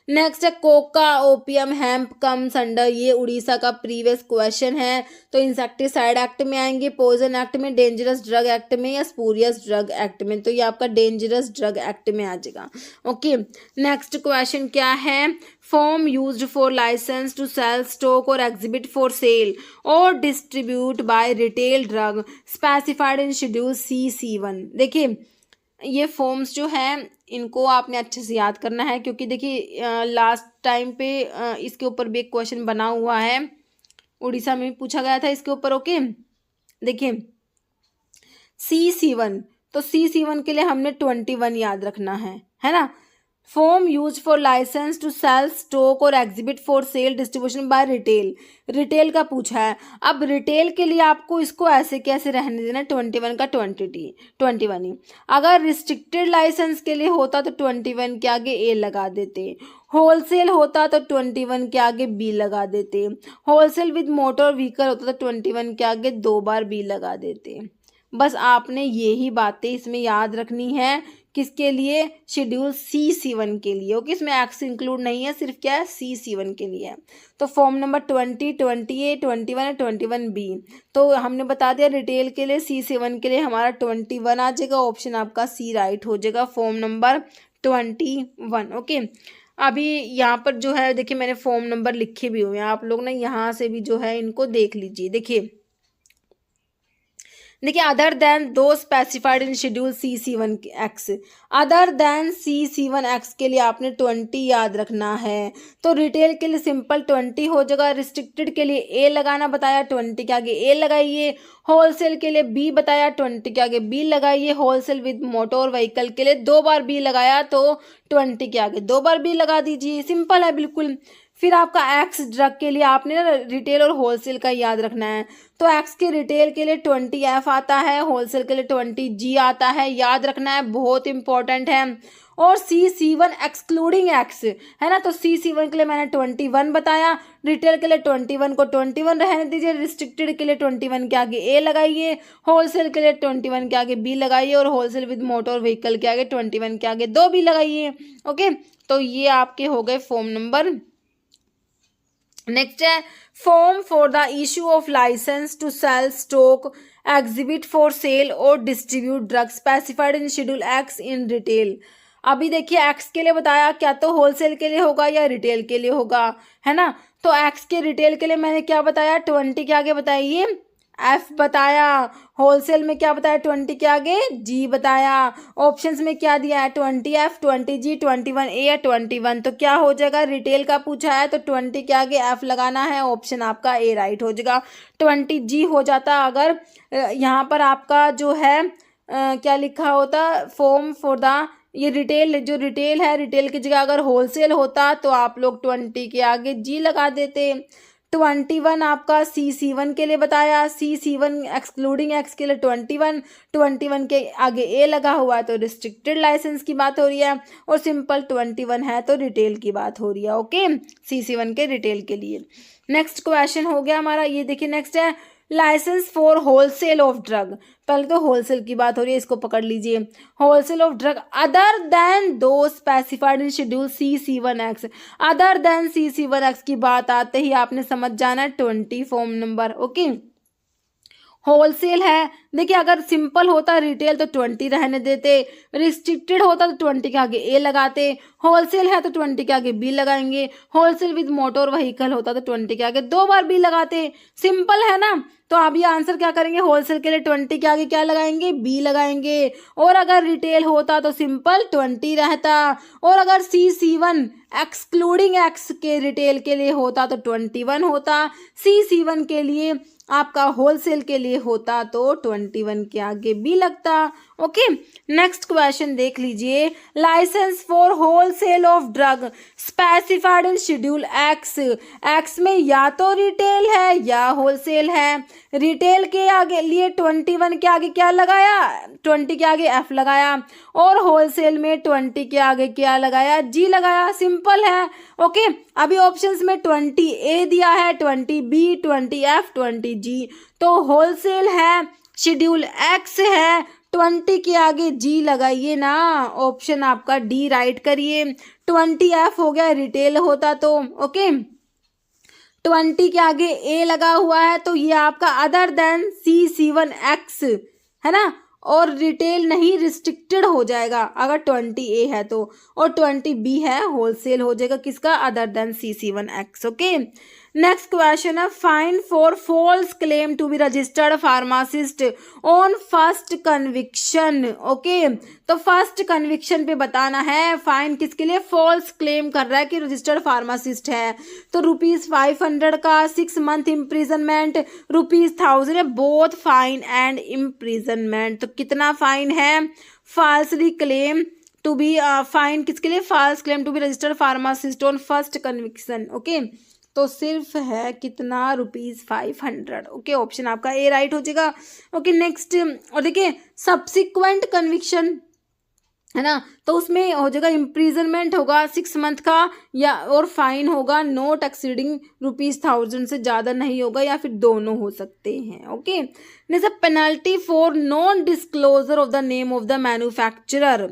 नेक्स्ट है Coca, opium, hemp comes under, ये उड़ीसा का प्रीवियस क्वेश्चन है। तो इंसेक्टिसाइड एक्ट में आएंगे, पॉइजन एक्ट में, डेंजरस ड्रग एक्ट में या स्पूरियस ड्रग एक्ट में। तो ये आपका डेंजरस ड्रग एक्ट में आ जाएगा। ओके, नेक्स्ट क्वेश्चन क्या है, form used for licence to cell, stock और एग्जिबिट फॉर सेल और distribute by retail drug specified in schedule C1। देखिए ये फॉर्म्स जो हैं इनको आपने अच्छे से याद करना है, क्योंकि देखिए लास्ट टाइम पे इसके ऊपर भी एक क्वेश्चन बना हुआ है, उड़ीसा में भी पूछा गया था इसके ऊपर। ओके, देखिए C1, तो C1 के लिए हमने 21 याद रखना है ना। Form use for licence to cell, stock और exhibit for sale, distribution by retail, retail का पूछा है। अब रिटेल के लिए आपको इसको ऐसे कैसे रहने देना, 21 का 21 ही। अगर रिस्ट्रिक्टेड लाइसेंस के लिए होता तो 21 के आगे ए लगा देते, होलसेल होता तो 21 के आगे बी लगा देते, होलसेल विद मोटर व्हीकल होता तो 21 के आगे 2 बार बी लगा देते। बस आपने यही बातें इसमें याद रखनी है, किसके लिए, शेड्यूल C1 के लिए। ओके, इसमें एक्स इंक्लूड नहीं है, सिर्फ क्या है C1 के लिए है। तो फॉर्म नंबर 20, 20A, 21 है, 21B। तो हमने बता दिया रिटेल के लिए C1 के लिए हमारा 21 आ जाएगा, ऑप्शन आपका C राइट हो जाएगा, फॉर्म नंबर 21। ओके, अभी यहाँ पर जो है देखिए मैंने फॉर्म नंबर लिखे भी हुए हैं, आप लोग ना यहाँ से भी जो है इनको देख लीजिए। देखिए other than those specified in schedule C1X, other than C1X के लिए आपने 20 याद रखना है। तो रिटेल के लिए सिंपल 20 हो जाएगा, रिस्ट्रिक्टेड के लिए ए लगाना बताया, 20 के आगे ए लगाइए, होलसेल के लिए बी बताया, 20 के आगे बी लगाइए, होलसेल विद मोटर व्हीकल के लिए 2 बार बी लगाया तो 20 के आगे 2 बार बी लगा दीजिए, सिंपल है बिल्कुल। फिर आपका एक्स ड्रग के लिए आपने ना रिटेल और होलसेल का याद रखना है। तो एक्स के रिटेल के लिए 20F आता है, होलसेल के लिए 20G आता है, याद रखना है, बहुत इंपॉर्टेंट है। और C1 एक्सक्लूडिंग एक्स है ना, तो C1 के लिए मैंने 21 बताया, रिटेल के लिए 21 को 21 रहने दीजिए, रिस्ट्रिक्टेड के लिए 21 के आगे ए लगाइए, होलसेल के लिए 21 के आगे बी लगाइए और होलसेल विद मोटर व्हीकल के आगे 21 के आगे 2 बी लगाइए। ओके, तो ये आपके हो गए फॉर्म नंबर। नेक्स्ट है form for the issue of licence to cell, stock, exhibit for sale और distribute drug specified in schedule X in retail. अभी देखिए एक्स के लिए बताया, क्या तो होलसेल के लिए होगा या रिटेल के लिए होगा, है ना। तो एक्स के रिटेल के लिए मैंने क्या बताया, 20 के आगे बताइए एफ बताया, होलसेल में क्या बताया 20 के आगे जी बताया, ऑप्शंस में क्या दिया है 20F, 20G, 21A या 21। तो क्या हो जाएगा, रिटेल का पूछा है तो 20 के आगे एफ लगाना है, ऑप्शन आपका ए राइट हो जाएगा। 20G हो जाता अगर यहाँ पर आपका जो है क्या लिखा होता, फॉर्म फॉर द, ये रिटेल, जो रिटेल है रिटेल की जगह अगर होलसेल होता तो आप लोग 20 के आगे जी लगा देते। 21 आपका C1 के लिए बताया, C1 एक्सक्लूडिंग एक्स के लिए 21 के आगे ए लगा हुआ है तो रिस्ट्रिक्टेड लाइसेंस की बात हो रही है, और सिंपल 21 है तो रिटेल की बात हो रही है। ओके, C1 के रिटेल के लिए। नेक्स्ट क्वेश्चन हो गया हमारा, ये देखिए नेक्स्ट है licence for wholesale of drug. पहले तो होलसेल की बात हो रही है, इसको पकड़ लीजिए, wholesale of drug other than those specified in schedule C1X। Other than C1X की बात आते ही आपने समझ जाना है 20 फॉर्म नंबर। ओके, होलसेल है, देखिए अगर सिंपल होता रिटेल तो 20 रहने देते, रिस्ट्रिक्टेड होता तो 20 के आगे ए लगाते, होलसेल है तो 20 के आगे बी लगाएंगे, होलसेल विद मोटर व्हीकल होता तो 20 के आगे 2 बार बी लगाते, सिंपल है ना। तो आप ये आंसर क्या करेंगे, होलसेल के लिए 20 के आगे क्या लगाएंगे, बी लगाएंगे, और अगर रिटेल होता तो सिंपल 20 रहता, और अगर C1 एक्सक्लूडिंग एक्स के रिटेल के लिए होता तो 21 होता, C1 के लिए आपका होलसेल के लिए होता तो 21 के आगे बी लगता। ओके। नेक्स्ट क्वेश्चन देख लीजिए, licence for wholesale of drug specified in schedule X. X में या तो रिटेल है या होलसेल है। रिटेल के आगे लिए 21 के आगे क्या लगाया, 20 के आगे एफ लगाया, और होलसेल में 20 के आगे क्या लगाया, जी लगाया। सिंपल है। ओके, अभी ऑप्शंस में 20A दिया है, 20B, 20F, 20G। तो होलसेल है, शेड्यूल एक्स है, 20 के आगे जी लगाइए ना। ऑप्शन आपका डी राइट करिए। 20F हो गया, रिटेल होता तो। ओके, 20 के आगे ए लगा हुआ है तो ये आपका अदर देन C7X है ना, और रिटेल नहीं, रिस्ट्रिक्टेड हो जाएगा अगर 20A है तो, और 20B है, होलसेल हो जाएगा किसका, other than C7X। Okay. Next question है, fine for false claim to be registered pharmacist on first conviction. Okay, तो फर्स्ट कन्विक्शन पे बताना है फाइन किसके लिए, फॉल्स क्लेम कर रहा है कि रजिस्टर्ड फार्मासिस्ट है, तो ₹500 का, 6 मंथ इम्प्रिजनमेंट, ₹1000 है, बोथ फाइन एंड इम्प्रिजनमेंट। तो कितना फाइन है, falsely claim to be fine किसके लिए, false claim to be registered pharmacist on first conviction. Okay, तो सिर्फ है कितना, ₹500। ओके, ऑप्शन आपका ए राइट हो जाएगा। ओके, नेक्स्ट, और देखिए सब्सिक्वेंट कन्विक्शन है ना, तो उसमें हो जाएगा इम्प्रिजनमेंट होगा 6 मंथ का, या और फाइन होगा नॉट एक्सीडिंग ₹1000 से ज़्यादा नहीं होगा, या फिर दोनों हो सकते हैं। Okay, next penalty for non disclosure of the name of the manufacturer,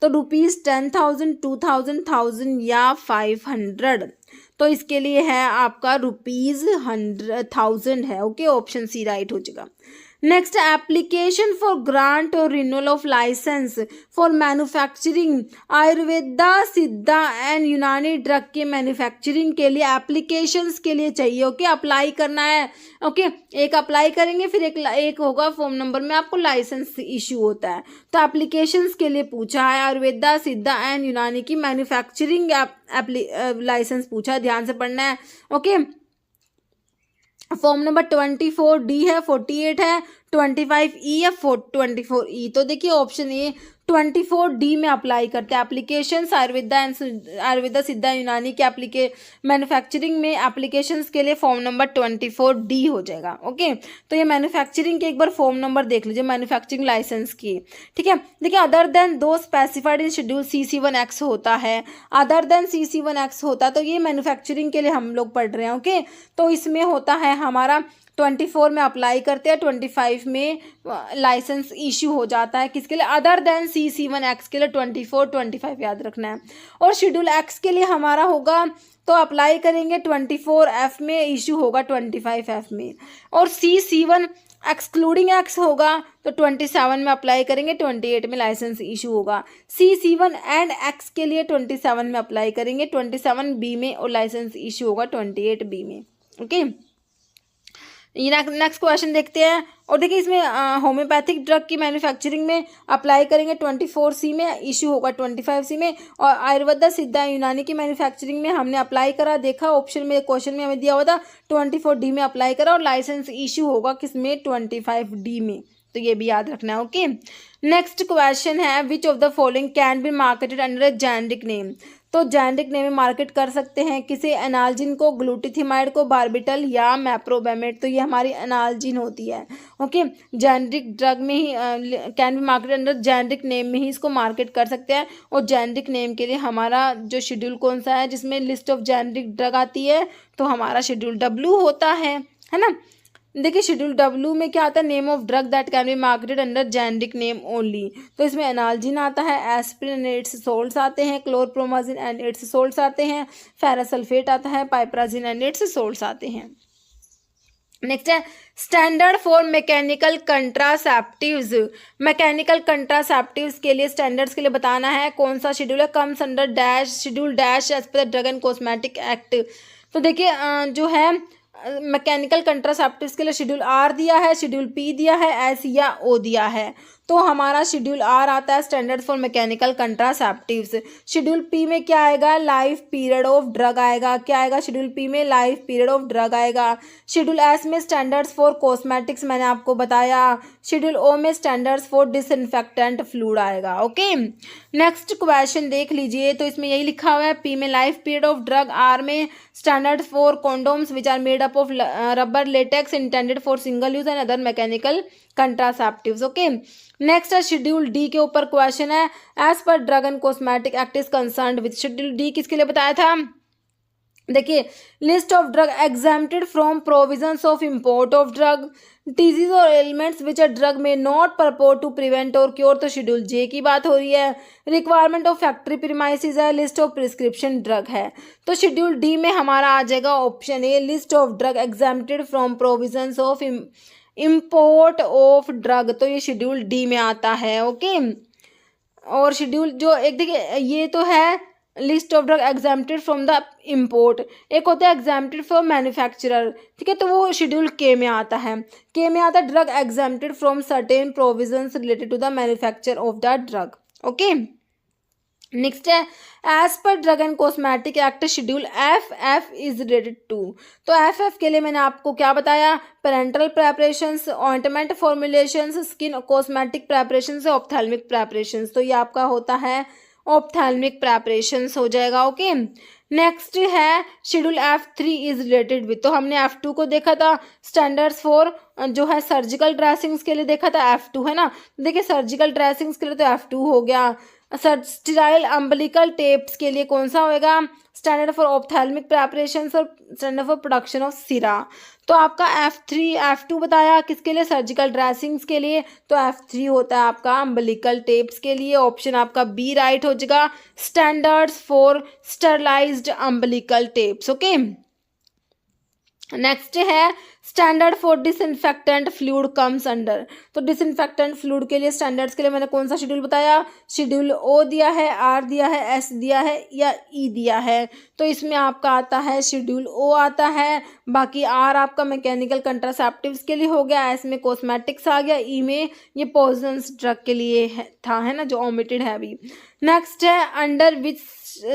तो ₹10,000, 2,000, 1,000 या 500। तो इसके लिए है आपका ₹100,000 है। ओके, ऑप्शन सी राइट हो जाएगा। नेक्स्ट, एप्लीकेशन फॉर ग्रांट और renewal of licence for manufacturing Ayurveda, Siddha and यूनानी ड्रग के मैन्युफैक्चरिंग के लिए एप्लीकेशंस के लिए चाहिए। ओके, अप्लाई करना है। ओके, एक अप्लाई करेंगे, फिर एक होगा फॉर्म नंबर में आपको लाइसेंस इशू होता है। तो एप्लीकेशंस के लिए पूछा है, आयुर्वेदा, सिद्धा एंड यूनानी की मैन्युफैक्चरिंग लाइसेंस पूछा है, ध्यान से पढ़ना है। ओके, फॉर्म नंबर 24D है, 48 है, 25E या 24E। तो देखिए ऑप्शन ए 24D में अप्लाई करते हैं एप्लीकेशन, आयुर्वेदा सिद्धा यूनानी के मैन्युफैक्चरिंग में एप्लीकेशंस के लिए फॉर्म नंबर 24D हो जाएगा। ओके, तो ये मैन्युफैक्चरिंग के एक बार फॉर्म नंबर देख लीजिए, मैन्युफैक्चरिंग लाइसेंस की। ठीक है, देखिए other than those specified in schedule C7X होता है, अदर देन C7X होता है, तो ये मैन्युफैक्चरिंग के लिए हम लोग पढ़ रहे हैं। ओके, तो इसमें होता है हमारा 24 में अप्लाई करते हैं, 25 में लाइसेंस इशू हो जाता है किसके लिए, अदर देन C7X के लिए 24, 25 याद रखना है। और शेड्यूल एक्स के लिए हमारा होगा तो अप्लाई करेंगे 24F में, इशू होगा 25F में, और C7 एक्सक्लूडिंग एक्स होगा तो 27 में अप्लाई करेंगे, 28 में लाइसेंस इशू होगा। C7 एंड एक्स के लिए 27 में अप्लाई करेंगे, 27B में, और लाइसेंस इशू होगा 28B में। ओके, ये नेक्स्ट क्वेश्चन देखते हैं। और देखिए इसमें होम्योपैथिक ड्रग की मैन्युफैक्चरिंग में अप्लाई करेंगे 24C में, इशू होगा 25C में, और आयुर्वेदा सिद्धा यूनानी की मैन्युफैक्चरिंग में हमने अप्लाई करा, देखा ऑप्शन में, क्वेश्चन में हमें दिया हुआ था 24D में अप्लाई करा, और लाइसेंस इशू होगा किसमें, 25D में। तो ये भी याद रखना है। ओके, नेक्स्ट क्वेश्चन है, which of the following can be marketed under A generic name. तो जेनेरिक नेम में मार्केट कर सकते हैं किसे, एनाल्जिन को, ग्लूटाथियोनाइड को, बार्बिटल या मैप्रोबेमेट। तो ये हमारी एनाल्जिन होती है। ओके, जेनेरिक ड्रग में he can be market under generic name में ही इसको मार्केट कर सकते हैं। और जेनेरिक नेम के लिए हमारा जो शेड्यूल कौन सा है जिसमें लिस्ट ऑफ जेनेरिक ड्रग आती है, तो हमारा शेड्यूल W होता है ना। देखिए शेड्यूल W में क्या आता है, name of drug that can be marketed under generic name only. तो इसमें एनाल्जिन आता है, एस्पिरिन एंड इट्स सोल्ट्स आते हैं, क्लोरप्रोमाजिन एंड इट्स सोल्ट्स आते हैं, फेरासल्फेट आता है, पाइपराजिन एंड इट्स सोल्ट्स आते हैं। नेक्स्ट है standard for mechanical कंट्रासेप्टिव्स। Mechanical contraceptives के लिए स्टैंडर्ड्स के लिए बताना है कौन सा शेड्यूल है, comes under dash schedule dash as per the drug and cosmetic act. तो देखिए जो है मैकेनिकल कंट्रासेप्टिव्स के लिए शेड्यूल R दिया है, शेड्यूल P दिया है, S या O दिया है। तो हमारा शेड्यूल आर आता है standard for mechanical contraceptives. Schedule P में क्या आएगा, लाइफ पीरियड ऑफ ड्रग आएगा। क्या आएगा शेड्यूल पी में, लाइफ पीरियड ऑफ ड्रग आएगा। शेड्यूल एस में स्टैंडर्ड्स फॉर कॉस्मेटिक्स मैंने आपको बताया। शेड्यूल ओ में स्टैंडर्ड्स फॉर डिसइंफेक्टेंट फ्लूइड आएगा। ओके, नेक्स्ट क्वेश्चन देख लीजिए, तो इसमें यही लिखा हुआ है, पी में life period of drug, R में standards for condoms which are made up of rubber latex intended for single use and other mechanical contraceptives. Okay, next है शेड्यूल डी के ऊपर क्वेश्चन है, as per drug and cosmetic act is concerned with. Schedule D किसके लिए बताया था, देखिए, list of drug exempted from provisions of import of drug, disease और एलिमेंट्स विच अ ड्रग में नॉट परपोर्ट टू प्रिवेंट और cure, तो schedule जे की बात हो रही है। रिक्वायरमेंट ऑफ फैक्ट्री प्रीमाइसिस है, लिस्ट ऑफ प्रिस्क्रिप्शन ड्रग है। तो शेड्यूल डी में हमारा आ जाएगा option A, list of drug exempted from provisions of import of drug, तो ये शेड्यूल डी में आता है। ओके, और शेड्यूल जो एक देखिए, ये तो है list of drug exempted from the import, एक होता है एग्जेम्प्टेड फ्रॉम मैन्युफैक्चरर, ठीक है, तो वो शेड्यूल के में आता है। के में आता है drug exempted from certain provisions related to the manufacture of the drug. Okay, next है, as per drug and cosmetic act schedule F is related to, तो एफ के लिए मैंने आपको क्या बताया, parental preparations, ointment formulations, skin cosmetic preparations, ophthalmic preparations, तो ये आपका होता है ऑप्थेल्मिक प्रेपरेशंस हो जाएगा। ओके, नेक्स्ट है schedule F3 is related with, तो हमने F2 को देखा था, स्टैंडर्ड्स फॉर जो है सर्जिकल ड्रेसिंग्स के लिए देखा था, F2 है ना। देखिए सर्जिकल ड्रेसिंग्स के लिए तो F2 हो गया। स्टेराइल अम्बिलिकल टेप्स के लिए कौन सा होएगा, स्टैंडर्ड फॉर ऑप्थेल्मिक प्रेपरेशंस और स्टैंडर्ड फॉर प्रोडक्शन ऑफ सिरा, तो आपका F3 F2 बताया किसके लिए, सर्जिकल ड्रेसिंग्स के लिए, तो F3 होता है आपका अम्बिलिकल टेप्स के लिए। ऑप्शन आपका बी राइट हो जाएगा, standards for sterilized umbilical tapes. Okay, next है standard for disinfectant fluid comes under, तो डिसइंफेक्टेंट फ्लूइड के लिए स्टैंडर्ड्स के लिए मैंने कौन सा शेड्यूल बताया, शेड्यूल ओ दिया है, आर दिया है, एस दिया है या ई दिया है, तो इसमें आपका आता है शेड्यूल ओ आता है। बाकी आर आपका मैकेनिकल कंट्रासेप्टिव्स के लिए हो गया, एस में कॉस्मेटिक्स आ गया, ई में ये पॉइजनस ड्रग के लिए था, है ना, जो ओमिटेड है अभी। नेक्स्ट है under which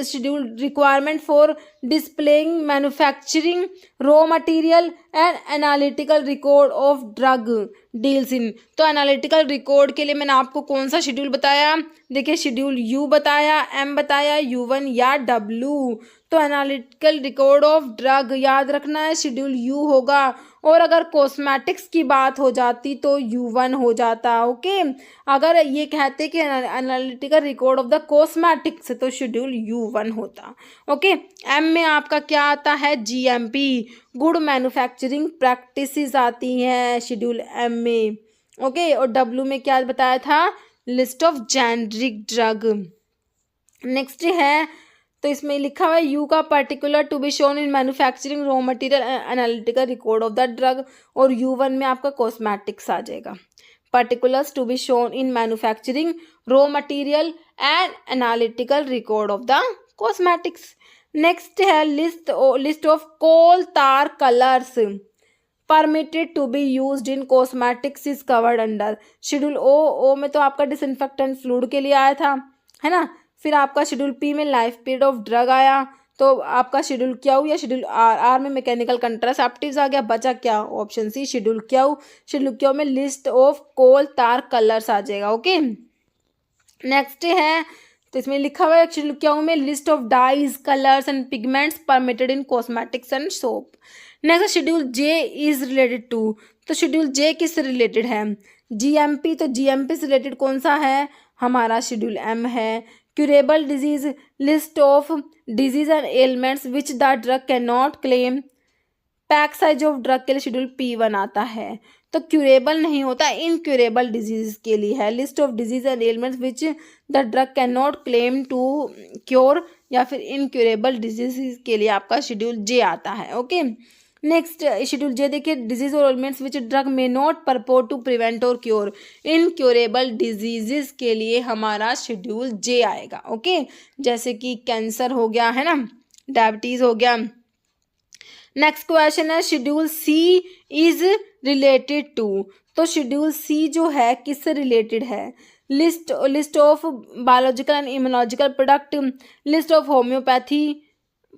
schedule requirement for displaying manufacturing raw material and analytical record of drug deals in, तो एनालिटिकल रिकॉर्ड के लिए मैंने आपको कौन सा शेड्यूल बताया, देखिए शेड्यूल यू बताया, एम बताया, U1 या W, तो एनालिटिकल रिकॉर्ड ऑफ ड्रग याद रखना है शेड्यूल यू होगा, और अगर कॉस्मेटिक्स की बात हो जाती तो U1 हो जाता। ओके, अगर ये कहते कि analytical record of the cosmetics तो शेड्यूल U1 होता। ओके, एम में आपका क्या आता है, GMP, गुड मैन्युफैक्चरिंग प्रैक्टिसेस आती हैं शेड्यूल एम में। ओके, और W में क्या बताया था, list of generic drug. Next है, तो इसमें लिखा हुआ है यू का particular to be shown in manufacturing raw material analytical record of the drug, और U1 में आपका कॉस्मेटिक्स आ जाएगा, particulars to be shown in manufacturing raw material and analytical record of the cosmetics. Next है list of coal tar colours permitted to be used in cosmetics is covered under schedule O में तो आपका disinfectant fluid के लिए आया था, है ना। फिर आपका शेड्यूल पी में लाइफ पीरियड ऑफ ड्रग आया, तो आपका शेड्यूल क्यू या शेड्यूल आर में मैकेनिकल कंट्रासेप्टिव्स आ गया, बचा क्या, ऑप्शन सी शेड्यूल क्यू में list of coal tar colours आ जाएगा। ओके, नेक्स्ट है, तो इसमें लिखा हुआ है शेड्यूल क्यू में list of dyes colours and pigments permitted in cosmetics and soap. Next schedule J is related to, तो शेड्यूल जे किससे रिलेटेड है, GMP, तो GMP से रिलेटेड कौन सा है, हमारा शेड्यूल एम है। Curable disease, list of disease and elements which the drug can not claim, pack size of drug के लिए शेड्यूल P1 आता है, तो क्यूरेबल नहीं होता, इनक्यूरेबल डिजीज के लिए है, list of disease and elements which the drug can not claim to cure, या फिर इनक्यूरेबल डिजीज के लिए आपका शेड्यूल जे आता है। ओके, नेक्स्ट शेड्यूल जे देखिए, डिजीज और एलिमेंट्स विच ड्रग में नॉट परपोर्ट टू प्रिवेंट और क्योर, इनक्योरेबल डिजीजेस के लिए हमारा शेड्यूल जे आएगा। ओके, जैसे कि कैंसर हो गया, है ना, डायबिटीज हो गया। नेक्स्ट क्वेश्चन है schedule C is related to, तो शेड्यूल सी जो है किससे रिलेटेड है? List of biological and immunological product, list of homeopathy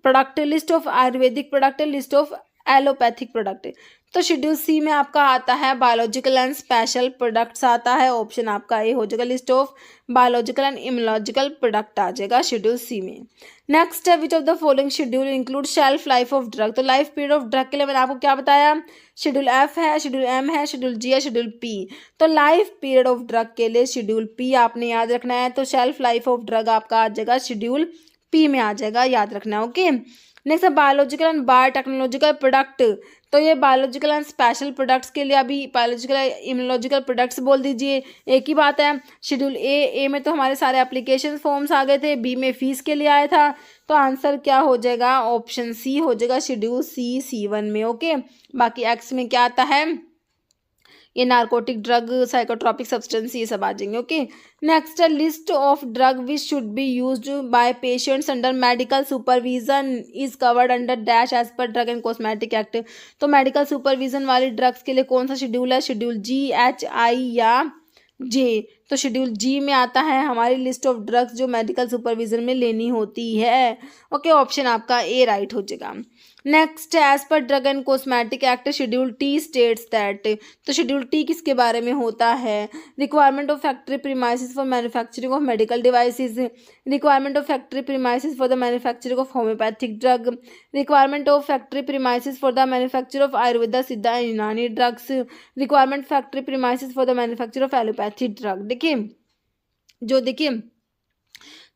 product, list of Ayurvedic product, list of allopathic product. तो शेड्यूल सी में आपका आता है बायोलॉजिकल एंड स्पेशल प्रोडक्ट्स आता है, ऑप्शन आपका ए हो जाएगा, list of biological and immunological product आ जाएगा शेड्यूल सी में। नेक्स्ट है which of the following schedule include shelf life of drug. तो लाइफ पीरियड ऑफ ड्रग के लिए मैंने आपको क्या बताया? शेड्यूल एफ है, शेड्यूल एम है, शेड्यूल जी है, शेड्यूल पी। तो लाइफ पीरियड ऑफ ड्रग के लिए शेड्यूल पी आपने याद रखना है, तो शेल्फ लाइफ ऑफ ड्रग आपका आ जाएगा शेड्यूल पी में आ जाएगा, याद रखना है। ओके, नेक्स्ट है बायोलॉजिकल एंड बायोटेक्नोलॉजिकल प्रोडक्ट। तो ये बायोलॉजिकल एंड स्पेशल प्रोडक्ट्स के लिए अभी बायोलॉजिकल इम्यूनोलॉजिकल प्रोडक्ट्स बोल दीजिए, एक ही बात है। शेड्यूल ए में तो हमारे सारे एप्लीकेशन फॉर्म्स आ गए थे, बी में फीस के लिए आया था, तो आंसर क्या हो जाएगा? ऑप्शन सी हो जाएगा, शेड्यूल सी C1 में। ओके, बाकी एक्स में क्या आता है? ये नार्कोटिक ड्रग, साइकोट्रॉपिक सब्सटेंस, ये सब आ जाएंगे। ओके, नेक्स्ट है list of drug which should be used by patients under medical supervision is covered under dash as per drug and cosmetic act. तो मेडिकल सुपरविजन वाली ड्रग्स के लिए कौन सा शेड्यूल है? शेड्यूल जी, एच, आई या जे? तो शेड्यूल जी में आता है हमारी लिस्ट ऑफ ड्रग्स जो मेडिकल सुपरविजन में लेनी होती है। ओके, ऑप्शन आपका ए राइट हो जाएगा। Next, as per drug and cosmetic act schedule T states that. तो शेड्यूल टी किसके बारे में होता है? Requirement of factory premises for manufacturing of medical devices, requirement of factory premises for the manufacturing of homeopathic drug, requirement of factory premises for the manufacture of Ayurveda, Siddha and Unani drugs, requirement factory premises for the manufacture of allopathy drug. देखिए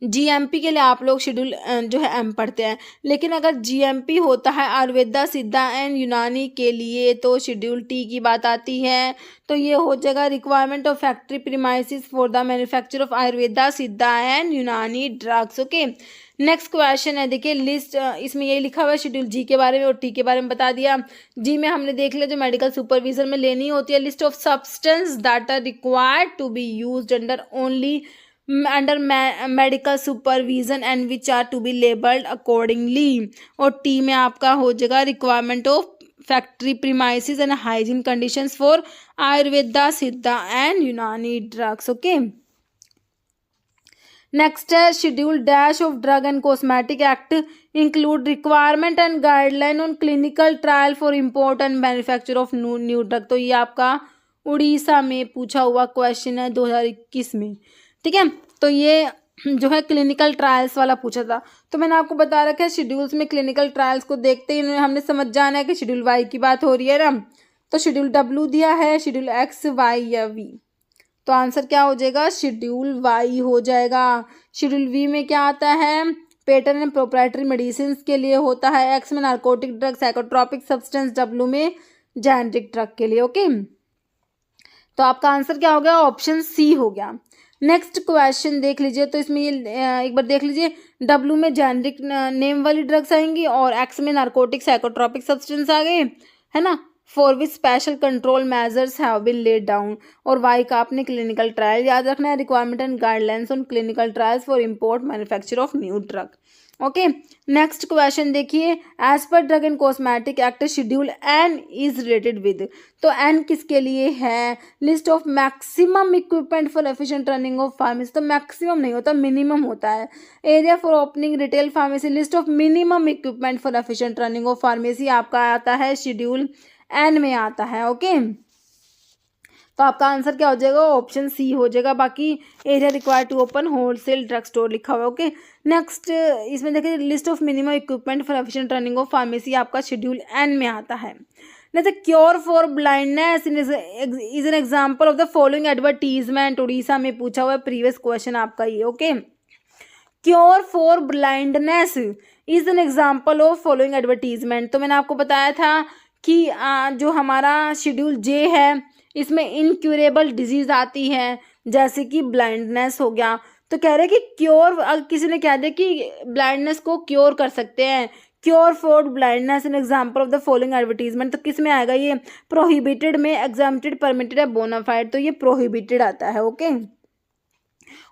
GMP के लिए आप लोग schedule जो है M पढ़ते हैं, लेकिन अगर जीएमपी होता है आयुर्वेदा, सिद्धा एंड यूनानी के लिए, तो शेड्यूल टी की बात आती है। तो ये हो जाएगा requirement of factory premises for the manufacture of Ayurveda, Siddha and Unani drugs. Okay, next question है, देखिए लिस्ट, इसमें यही लिखा हुआ है शेड्यूल जी के बारे में और टी के बारे में बता दिया। जी में हमने देख लिया जो मेडिकल सुपरविजन में लेनी होती है, list of substance that are required to be used under only under medical supervision and which are to be labelled accordingly. और टी में आपका हो जाएगा requirement of factory premises and hygiene conditions for Ayurveda, Siddha and Unani drugs. Okay, next है schedule dash of drug and cosmetic act include requirement and guideline on clinical trial for import and manufacture of new drug. तो ये आपका उड़ीसा में पूछा हुआ question है 2021 में, ठीक है। तो ये जो है क्लिनिकल ट्रायल्स वाला पूछा था, तो मैंने आपको बता रखा है शेड्यूल्स में क्लिनिकल ट्रायल्स को देखते ही हमने समझ जाना है कि शेड्यूल वाई की बात हो रही है ना। तो शेड्यूल डब्ल्यू दिया है, शेड्यूल एक्स, वाई या वी, तो आंसर क्या हो जाएगा? शेड्यूल वाई हो जाएगा। शेड्यूल वी में क्या आता है? पेटेंट एंड प्रोप्राइटरी मेडिसिन के लिए होता है, एक्स में narcotic drug, psychotropic substance, W में जेनेरिक ड्रग के लिए। ओके, तो आपका आंसर क्या हो गया? ऑप्शन सी हो गया। नेक्स्ट क्वेश्चन देख लीजिए, तो इसमें ये एक बार देख लीजिए, डब्ल्यू में जेनेरिक नेम वाली ड्रग्स आएंगी और एक्स में नार्कोटिक साइकोट्रॉपिक सब्सटेंस आ गए, है ना, for which special control measures have been laid down. और वाई का आपने क्लिनिकल ट्रायल याद रखना है, requirement and guidelines on clinical trials for import manufacture of new drug. Okay, next question देखिए, as per drug and cosmetic act schedule N is related with. तो N किसके लिए है? List of maximum equipment for efficient running of pharmacy. तो maximum नहीं होता, minimum होता है। Area for opening retail pharmacy, list of minimum equipment for efficient running of pharmacy आपका आता है शेड्यूल एन में आता है। ओके, तो आपका आंसर क्या हो जाएगा? ऑप्शन सी हो जाएगा। बाकी area required to open wholesale drug store लिखा हुआ है। ओके, नेक्स्ट इसमें देखिए list of minimum equipment for efficient running of pharmacy आपका शेड्यूल एन में आता है। Next, cure for blindness is an example of the following advertisement. Orissa में पूछा हुआ है, प्रीवियस क्वेश्चन आपका ये। Okay, cure for blindness is an example of following advertisement. तो मैंने आपको बताया था कि जो हमारा शेड्यूल जे है इसमें इनक्यूरेबल डिजीज आती है, जैसे कि ब्लाइंडनेस हो गया। तो कह रहे हैं कि क्योर, किसी ने कह दिया कि ब्लाइंडनेस को क्योर कर सकते हैं, cure for blindness N example of the following advertisement. तो किस में आएगा ये? प्रोहिबिटेड में, एग्जाम्प्टेड, परमिटेड या बोनाफाइड। तो ये प्रोहिबिटेड आता है। ओके,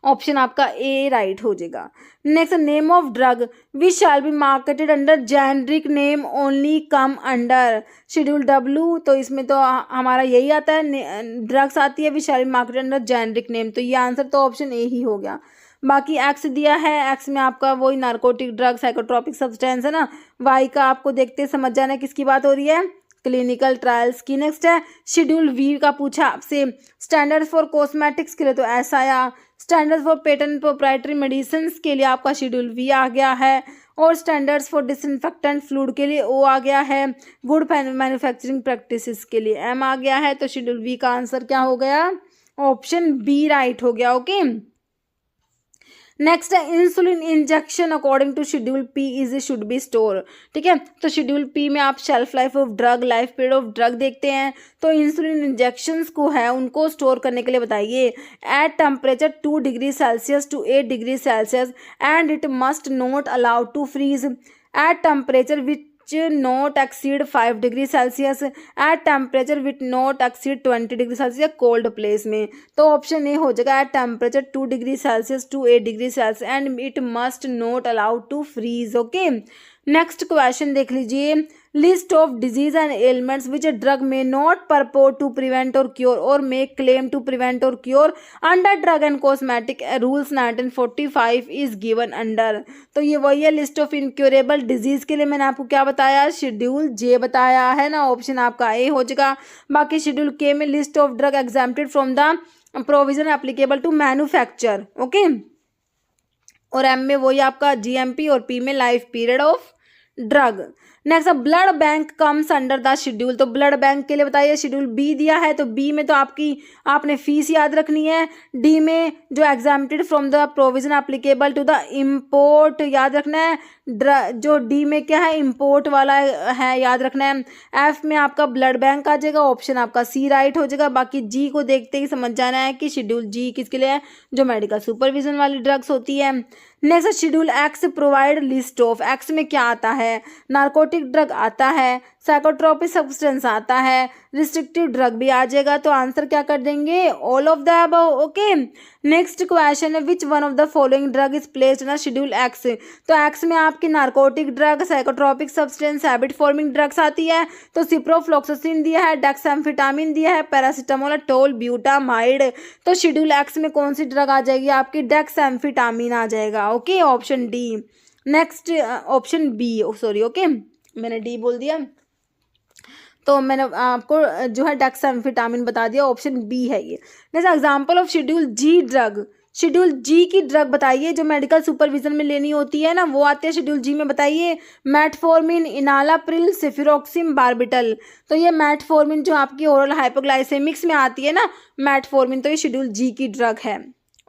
ऑप्शन आपका ए राइट हो जाएगा। Next, name of drug which shall be marketed under generic name only come under schedule W. तो इसमें तो हमारा यही आता है, ड्रग्स आती है which shall be marketed under generic name, तो ये आंसर तो ऑप्शन ए ही हो गया। बाकी एक्स दिया है, एक्स में आपका वही नार्कोटिक ड्रग साइकोट्रोपिक सब्सटेंस है ना। वाई का आपको देखते समझ जाना है किसकी बात हो रही है, क्लिनिकल ट्रायल्स की। नेक्स्ट है शेड्यूल वी का पूछा आपसे, स्टैंडर्ड फॉर कॉस्मेटिक्स के लिए तो ऐसा आया, standard for patent proprietary medicine के लिए आपका शेड्यूल वी आ गया है, और स्टैंडर्ड्स फॉर डिसइंफेक्टेंट फ्लूइड के लिए ओ आ गया है, गुड मैन्युफैक्चरिंग प्रैक्टिसेस के लिए एम आ गया है। तो शेड्यूल वी का आंसर क्या हो गया, ऑप्शन बी राइट हो गया। ओके, नेक्स्ट है insulin injection according to schedule P is should be store. ठीक है, तो शेड्यूल पी में आप shelf life of drug, life period of drug देखते हैं, तो इंसुलिन इंजेक्शंस को है उनको स्टोर करने के लिए बताइए at temperature 2 degree Celsius to 8 degree Celsius and it must not allowed to freeze at temperature which not exceed 5 degree Celsius at temperature which not exceed 20 degree Celsius cold place में। तो option A हो जाएगा at temperature 2 degree Celsius to 8 degree Celsius and it must not allowed to freeze. Okay, next question देख लीजिए, list of disease and elements which a drug may not purport to prevent और cure और may claim to prevent और cure under drug and cosmetic rules 1945 is given under. तो ये वही है list of incurable disease के लिए मैंने आपको क्या बताया, शेड्यूल जे बताया है ना, ऑप्शन आपका ए हो जाएगा। बाकी शेड्यूल के में list of drug exempted from the provision applicable to manufacture. Okay, और एम में वही आपका जीएमपी और पी में life period of drug. Next, blood bank comes under the schedule. तो ब्लड बैंक के लिए बताइए, शेड्यूल बी दिया है, तो बी में तो आपने फीस याद रखनी है। डी में जो exempted from the provision applicable to the import याद रखना है, जो डी में क्या है इम्पोर्ट वाला है याद रखना है। एफ में आपका ब्लड बैंक आ जाएगा, ऑप्शन आपका सी राइट हो जाएगा। बाकी जी को देखते ही समझ जाना है कि शेड्यूल जी किसके लिए है, जो मेडिकल सुपरविजन वाली ड्रग्स होती है। Next, schedule x provide list of, x में क्या आता है, नार्कोटिक ड्रग आता है, साइकोट्रोपिक सब्सटेंस आता है, रिस्ट्रिक्टिव ड्रग भी आ जाएगा। तो आंसर क्या कर देंगे, all of the above. Okay, next question है which one of the following drug is placed in schedule X. तो एक्स में आपकी narcotic drug, psychotropic substance, habit forming drugs आती है, तो सिप्रोफ्लॉक्सासिन दिया है, डेक्सामेफेटामिन दिया है, पैरासीटामोल, टोल, ब्यूटामाइड। तो शेड्यूल एक्स में कौन सी ड्रग आ जाएगी, आपकी डेक्सामेफेटामिन आ जाएगा। Okay, option D. Next option B, sorry okay मैंने डी बोल दिया, तो मैंने आपको जो है डेक्सामेफेटामिन बता दिया, ऑप्शन बी है ये। Next, example of schedule G drug, schedule G की ड्रग बताइए जो मेडिकल सुपरविजन में लेनी होती है ना, वो आते हैं शेड्यूल जी में। बताइए, मेटफॉर्मिन, इनालाप्रिल, सेफिरोक्सिम, बार्बिटल। तो ये मेटफॉर्मिन जो आपकी ओरल हाइपोग्लाइसेमिक्स में आती है ना, मेटफॉर्मिन, तो ये शेड्यूल जी की ड्रग है।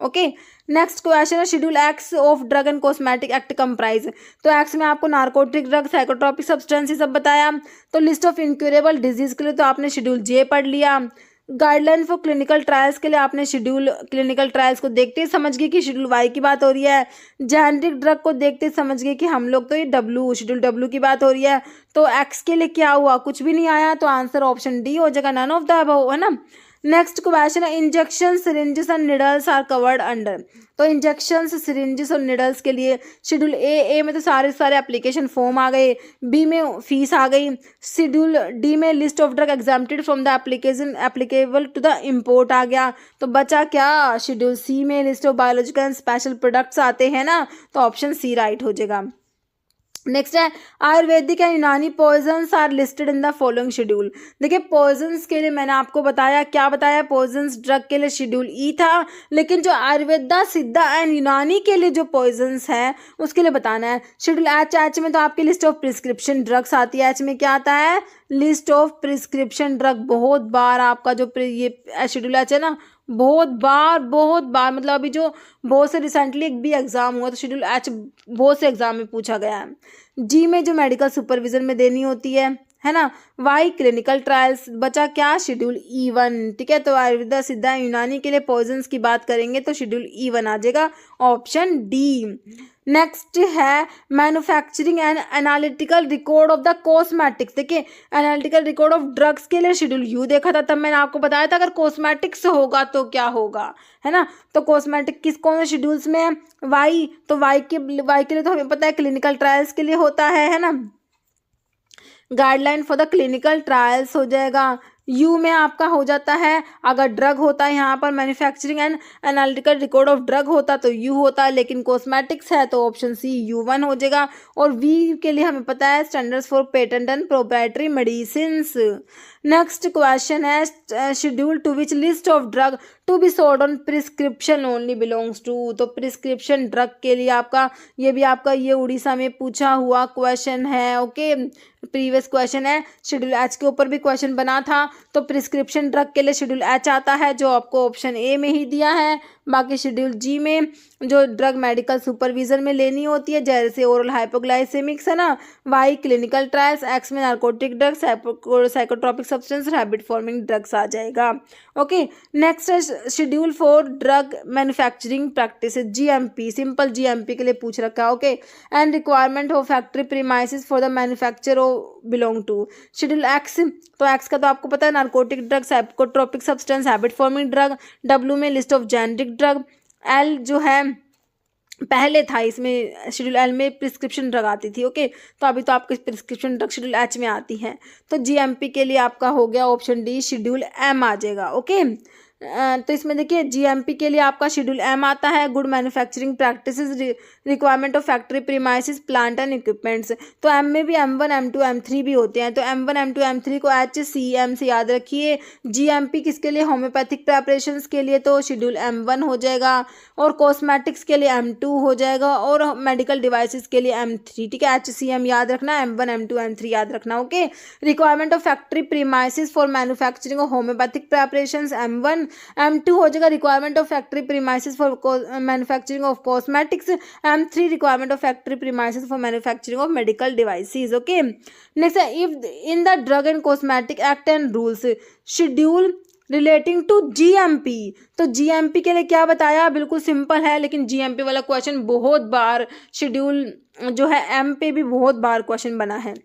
ओके, नेक्स्ट क्वेश्चन है schedule x of drug and cosmetic act comprise. तो एक्स में आपको नार्कोटिक ड्रग, साइकोट्रोपिक सब्सटेंस ये सब बताया। तो लिस्ट ऑफ इनक्यूरेबल डिजीज के लिए तो आपने शेड्यूल जे पढ़ लिया। गाइडलाइन फॉर क्लिनिकल ट्रायल्स के लिए आपने शेड्यूल क्लिनिकल ट्रायल्स को देखते ही समझ गए कि शेड्यूल वाई की बात हो रही है। जेनेरिक ड्रग को देखते ही समझ गए कि हम लोग तो ये डब्ल्यू शेड्यूल डब्ल्यू की बात हो रही है। तो एक्स के लिए क्या हुआ, कुछ भी नहीं आया, तो आंसर ऑप्शन डी हो जाएगा, नन ऑफ द अबव, है ना। नेक्स्ट क्वेश्चन है injection, syringes and needles are covered under. तो इंजेक्शन, सिरिंजेस और निडल्स के लिए शेड्यूल ए में तो सारे एप्लीकेशन फॉर्म आ गए, बी में फीस आ गई, शेड्यूल डी में list of drug exempted from the application applicable to the import आ गया। तो बचा क्या, शेड्यूल सी में list of biological and special products आते हैं ना, तो ऑप्शन सी राइट हो जाएगा। नेक्स्ट है Ayurvedic and Unani poisons are listed in the following schedule. देखिए, पॉइजन्स के लिए मैंने आपको बताया, क्या बताया, पॉइजन्स ड्रग के लिए शेड्यूल ई था, लेकिन जो आयुर्वेदा, सिद्धा एंड यूनानी के लिए जो पॉइजन्स है उसके लिए बताना है। शेड्यूल एच में तो आपकी लिस्ट ऑफ प्रिस्क्रिप्शन ड्रग्स आती है। एच में क्या आता है, लिस्ट ऑफ प्रिस्क्रिप्शन ड्रग। बहुत बार आपका जो ये शेड्यूल एच है ना, बहुत बार मतलब अभी जो बहुत से रिसेंटली एक भी एग्जाम हुआ तो शेड्यूल एच बहुत से एग्जाम में पूछा गया है। जी में जो मेडिकल सुपरविजन में देनी होती है ना। Y clinical trials. बचा क्या, शेड्यूल E1। ठीक है, तो आयुर्वेदा, सिद्धा, यूनानी के लिए पॉइजन्स की बात करेंगे तो शेड्यूल E1 आ जाएगा, ऑप्शन डी। नेक्स्ट है manufacturing and analytical record of the cosmetics. देखिए एनालिटिकल रिकॉर्ड ऑफ ड्रग्स के लिए शेड्यूल यू देखा था, तब मैंने आपको बताया था अगर कॉस्मेटिक्स होगा तो क्या होगा, है ना। तो कॉस्मेटिक किस कौन से शेड्यूल्स में है, वाई, तो वाई के लिए तो हमें पता है क्लिनिकल ट्रायल्स के लिए होता है ना। Guideline for the clinical trials हो जाएगा। यू में आपका हो जाता है अगर ड्रग होता है यहाँ पर manufacturing and analytical record of drug होता तो यू होता है, लेकिन कॉस्मेटिक्स है तो ऑप्शन सी U1 हो जाएगा। और वी के लिए हमें पता है standards for patent and proprietary medicines. Next question है schedule to which list of drug to be sold on prescription only belongs to. तो प्रिस्क्रिप्शन ड्रग के लिए आपका ये उड़ीसा में पूछा हुआ क्वेश्चन है। ओके, प्रीवियस क्वेश्चन है, शेड्यूल एच के ऊपर भी क्वेश्चन बना था। तो प्रिस्क्रिप्शन ड्रग के लिए शेड्यूल एच आता है जो आपको ऑप्शन ए में ही दिया है। बाकी शेड्यूल जी में जो ड्रग मेडिकल सुपरविजन में लेनी होती है जैसे ओरल हाइपोग्लाइसेमिक्स है ना, वाई क्लिनिकल ट्रायल्स, एक्स में narcotic drugs, psychotropic substance, habit forming drugs आ जाएगा। ओके, नेक्स्ट है schedule for drug manufacturing practice GMP, simple GMP के लिए पूछ रखा है। Okay, and requirement of factory premises for the manufacture belong to. Schedule X, तो एक्स का तो आपको पता है narcotic drug, psychotropic substance, habit forming drug. W में list of generic drug. L जो है पहले था, इसमें शेड्यूल एल में प्रिस्क्रिप्शन ड्रग आती थी। ओके, तो अभी तो आपकी प्रिस्क्रिप्शन ड्रग शेड्यूल एच में आती है। तो GMP के लिए आपका हो गया ऑप्शन डी, शेड्यूल एम आ जाएगा। ओके, तो इसमें देखिए GMP के लिए आपका शेड्यूल एम आता है, good manufacturing practices, requirement of factory premises, plant and equipments. तो एम में भी M1 M2 M3 भी होते हैं। तो M1 M2 M3 को HCM से याद रखिए। GMP किसके लिए, होम्योपैथिक प्रेपरेशंस के लिए तो शेड्यूल M1 हो जाएगा, और कॉस्मेटिक्स के लिए M2 हो जाएगा, और मेडिकल डिवाइसेस के लिए M3। ठीक है, HCM याद रखना, M1 M2 M3 याद रखना। Okay, requirement of factory premises for manufacturing of homoeopathic preparations M1। M2 हो जाएगा requirement of factory premises for manufacturing of cosmetics. M3 requirement of factory premises for manufacturing of medical devices. Okay, next है if in the drug and cosmetic act and rules schedule relating to GMP। तो GMP के लिए क्या बताया, बिल्कुल simple है, लेकिन GMP वाला क्वेश्चन बहुत बार शेड्यूल जो है M पे भी बहुत बार क्वेश्चन बना है।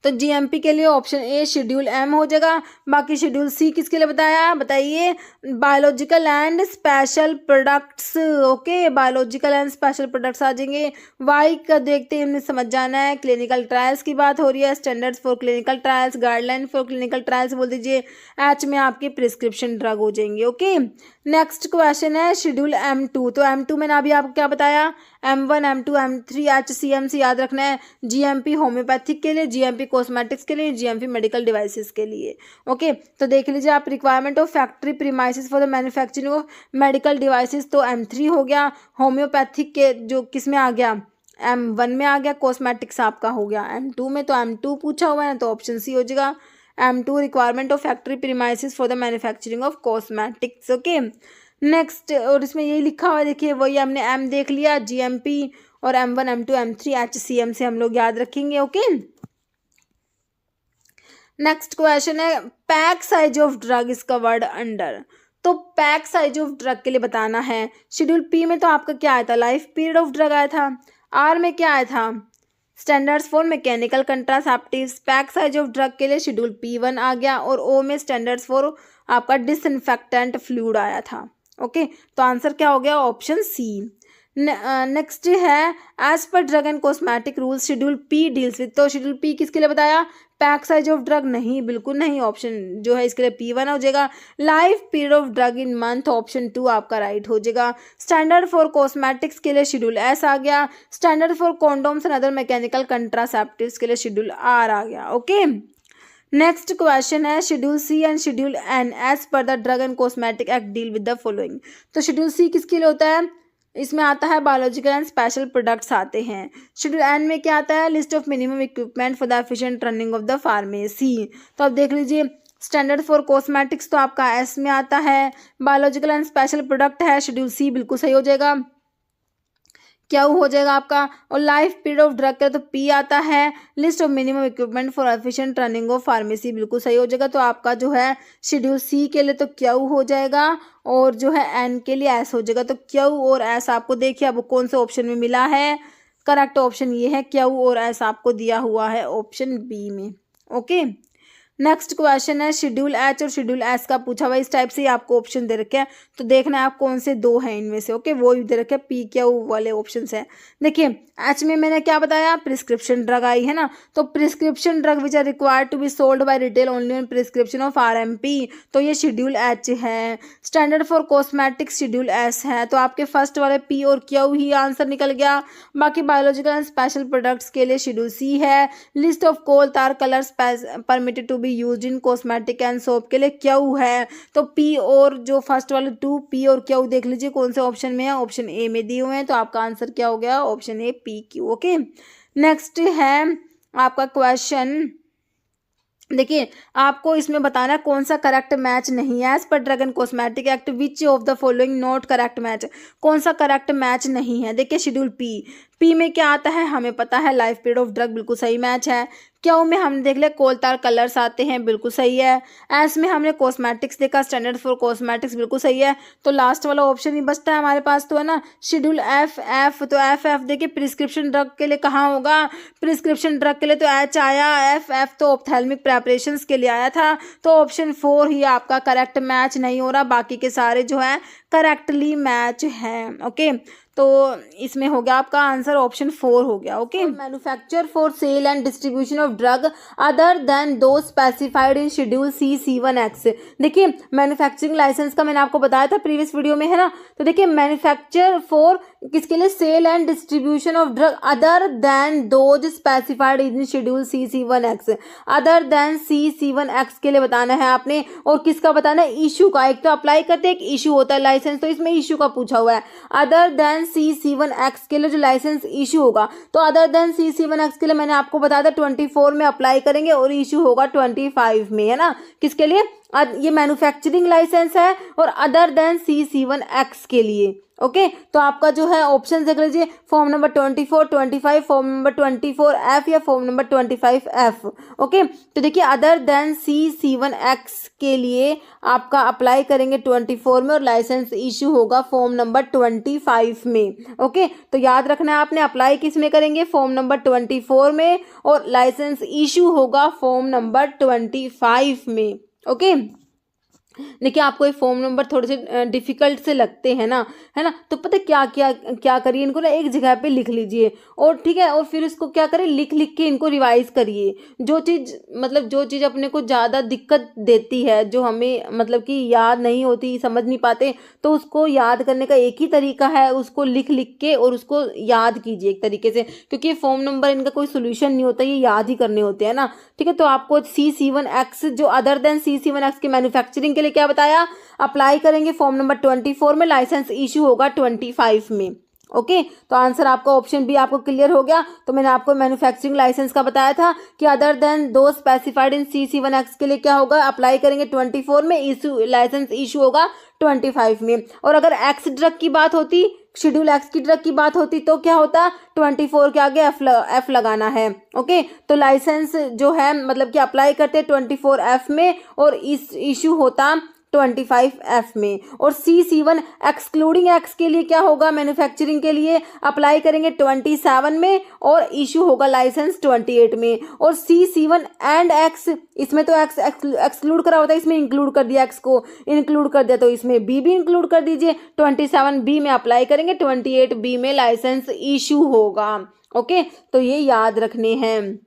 तो GMP के लिए ऑप्शन ए शेड्यूल एम हो जाएगा। बाकी शेड्यूल सी किसके लिए बताया, बताइए, biological and special products. Okay, biological and special products आ जाएंगे। वाई का देखते हैं, समझ जाना है, क्लिनिकल ट्रायल्स की बात हो रही है, standards for clinical trials, guideline for clinical trials बोल दीजिए। एच में आपकी प्रिस्क्रिप्शन ड्रग हो जाएंगे। ओके, नेक्स्ट क्वेश्चन है शेड्यूल M2। तो M2 मैंने अभी आपको क्या बताया, M1 M2 M3 HCM से याद रखना है। GMP होम्योपैथिक के लिए, GMP कॉस्मेटिक्स के लिए, GMP मेडिकल डिवाइसेस के लिए। ओके, तो देख लीजिए आप, requirement of factory premises for the manufacturing of medical devices तो M3 हो गया। होम्योपैथिक के जो किस में आ गया, M1 में आ गया। कॉस्मेटिक्स आपका हो गया M2 में, तो M2 पूछा हुआ है तो ऑप्शन सी हो जाएगा M2, requirement of factory premises for the manufacturing of cosmetics. Okay, next, और इसमें यही लिखा हुआ है, देखिए वही हमने M देख लिया, GMP और M1 M2 M3 HCM से हम लोग याद रखेंगे। ओके, नेक्स्ट क्वेश्चन है pack size of drug is covered under. तो पैक साइज ऑफ ड्रग के लिए बताना है। शेड्यूल पी में तो आपका क्या आया था, लाइफ पीरियड ऑफ ड्रग आया था। आर में क्या आया था, standards for mechanical contraceptives. Pack size of drug के लिए शेड्यूल P1 आ गया, और ओ में स्टैंडर्ड्स फॉर आपका डिसइंफेक्टेंट फ्लूइड आया था। ओके, तो आंसर क्या हो गया, ऑप्शन सी। नेक्स्ट है as per drug and cosmetic rules schedule P deals with. तो शेड्यूल पी किसके लिए बताया, पैक साइज ऑफ ड्रग नहीं, बिल्कुल नहीं, ऑप्शन जो है इसके लिए P1 हो जाएगा। Life period of drug in month, option 2 आपका राइट हो जाएगा। स्टैंडर्ड फॉर कॉस्मेटिक्स के लिए शेड्यूल एस आ गया। Standard for condoms and other mechanical contraceptives के लिए शेड्यूल आर आ गया। ओके, नेक्स्ट क्वेश्चन है schedule C and schedule N as per the drug and cosmetic act deal with the following. तो शेड्यूल सी किसके लिए होता है, इसमें आता है बायोलॉजिकल एंड स्पेशल प्रोडक्ट्स आते हैं। शेड्यूल एन में क्या आता है, list of minimum equipment for the efficient running of the pharmacy. तो अब देख लीजिए, स्टैंडर्ड फॉर कॉस्मेटिक्स तो आपका एस में आता है। बायोलॉजिकल एंड स्पेशल प्रोडक्ट है शेड्यूल सी, बिल्कुल सही हो जाएगा। क्या हो जाएगा आपका। और लाइफ पीरियड ऑफ ड्रग का तो पी आता है। List of minimum equipment for efficient running of pharmacy बिल्कुल सही हो जाएगा। तो आपका जो है शेड्यूल सी के लिए तो क्यू हो जाएगा और जो है एन के लिए एस हो जाएगा। तो क्यू और एस आपको देखिए अब कौन से ऑप्शन में मिला है। करेक्ट ऑप्शन ये है, क्यू और एस आपको दिया हुआ है ऑप्शन बी में। ओके, नेक्स्ट क्वेश्चन है शेड्यूल एच और शेड्यूल एस का पूछा हुआ। इस टाइप से ही आपको ऑप्शन दे रखे हैं, तो देखना है आप कौन से दो हैं इनमें से। ओके, वो ही दे रखे हैं, पी क्यू वाले ऑप्शन है। देखिए एच में मैंने क्या बताया, प्रिस्क्रिप्शन ड्रग आई है ना, तो prescription drug which are required to be sold by retail only on prescription of RMP, तो ये शेड्यूल एच है। Standard for cosmetics schedule S है। तो आपके फर्स्ट वाले पी और क्यू ही आंसर निकल गया। बाकी बायोलॉजिकल एंड स्पेशल प्रोडक्ट्स के लिए शेड्यूल सी है। List of coal tar colours permitted to be used in cosmetic and soap के लिए क्यू है। तो पी और जो फर्स्ट वाले टू पी और क्यू देख लीजिए कौन से ऑप्शन में है, ऑप्शन ए में दिए हुए हैं। तो आपका आंसर क्या हो गया, option A P Q. Okay, next है आपका क्वेश्चन। देखिए आपको इसमें बताना कौन सा करेक्ट मैच नहीं है। As per drug and cosmetic act which of the following not correct match, कौन सा करेक्ट मैच नहीं है। देखिए शेड्यूल पी में क्या आता है हमें पता है, लाइफ पीरियड ऑफ ड्रग बिल्कुल सही मैच है। क्यू में हमने देख लिया कोलतार कलर्स आते हैं, बिल्कुल सही है। एस में हमने कॉस्मेटिक्स देखा, स्टैंडर्ड फॉर कॉस्मेटिक्स बिल्कुल सही है। तो लास्ट वाला ऑप्शन ही बचता है हमारे पास, तो है ना शेड्यूल एफ। तो एफ देखिए प्रिस्क्रिप्शन ड्रग के लिए कहाँ होगा, प्रिस्क्रिप्शन ड्रग के लिए तो एच आया, एफ तो ऑप्थेल्मिक प्रेपरेशंस के लिए आया था। तो ऑप्शन 4 ही आपका करेक्ट मैच नहीं हो रहा, बाकी के सारे जो है करेक्टली मैच हैं। ओके, तो इसमें हो गया आपका आंसर ऑप्शन 4 हो गया। Okay, manufacture for cell and distribution of drug other than those specified in schedule C1X। देखिए मैन्युफैक्चरिंग लाइसेंस का मैंने आपको बताया था प्रीवियस वीडियो में, है ना। तो देखिए मैन्युफैक्चर फॉर किसके लिए, sale and distribution of drug other than those specified in schedule C1X। Other than C1X के लिए बताना है आपने, और किसका बताना है, इशू का। एक तो अप्लाई करते हैं, एक इशू होता है लाइसेंस, तो इसमें इशू का पूछा हुआ है। अदर देन C1X के लिए जो लाइसेंस इशू होगा, तो अदर देन C1X के लिए मैंने आपको बताया था 24 में अप्लाई करेंगे और इशू होगा 25 में, है ना। किसके लिए, ये मैन्युफैक्चरिंग लाइसेंस है और अदर देन C1X के लिए। ओके, तो आपका जो है ऑप्शन देख लीजिए, form number 24, 25, form number 24F या फॉर्म नंबर 25F। ओके, तो देखिए अदर देन C1X के लिए आपका अप्लाई करेंगे 24 में और लाइसेंस इशू होगा फॉर्म नंबर 25 में। ओके, तो याद रखना है आपने, अप्लाई किस में करेंगे, फॉर्म नंबर 24 में, और लाइसेंस इशू होगा फॉर्म नंबर 25 में। ओके, देखिए आपको ये फॉर्म नंबर थोड़े से डिफिकल्ट से लगते हैं ना, है ना। तो पता क्या करिए, इनको ना एक जगह पे लिख लीजिए, और ठीक है, और फिर इसको क्या करें, लिख के इनको रिवाइज करिए। जो चीज़ अपने को ज़्यादा दिक्कत देती है, जो हमें मतलब कि याद नहीं होती, समझ नहीं पाते, तो उसको याद करने का एक ही तरीका है, उसको लिख के और उसको याद कीजिए एक तरीके से, क्योंकि फॉर्म नंबर इनका कोई सोल्यूशन नहीं होता, ये याद ही करने होते हैं ना। ठीक है, तो आपको C1X जो अदर देन C1X की मैन्युफैक्चरिंग के क्या बताया, अप्लाई करेंगे फॉर्म नंबर 24 में, लाइसेंस इशू होगा 25 में। ओके, तो आंसर आपका ऑप्शन बी आपको क्लियर हो गया। तो मैंने आपको मैन्युफैक्चरिंग लाइसेंस का बताया था कि other than those specified in C1X के लिए क्या होगा, अप्लाई करेंगे 24 में, इशू लाइसेंस इशू होगा 25 में। और अगर एक्स ड्रग की बात होती, शेड्यूल एक्स की ड्रग की बात होती, तो क्या होता, 24 के आगे एफ लगाना है। ओके, तो लाइसेंस जो है मतलब कि अप्लाई करते 24F में और इस इशू होता 25F में। और C1 एक्सक्लूडिंग एक्स के लिए क्या होगा, मैन्युफैक्चरिंग के लिए अप्लाई करेंगे 27 में और इशू होगा लाइसेंस 28 में। और C1 एंड एक्स, इसमें तो एक्स एक्सक्लूड करा होता है, इसमें इंक्लूड कर दिया, एक्स को इंक्लूड कर दिया, तो इसमें बी भी इंक्लूड कर दीजिए। 27B में अप्लाई करेंगे, 28B में लाइसेंस इशू होगा। ओके, तो ये याद रखने हैं।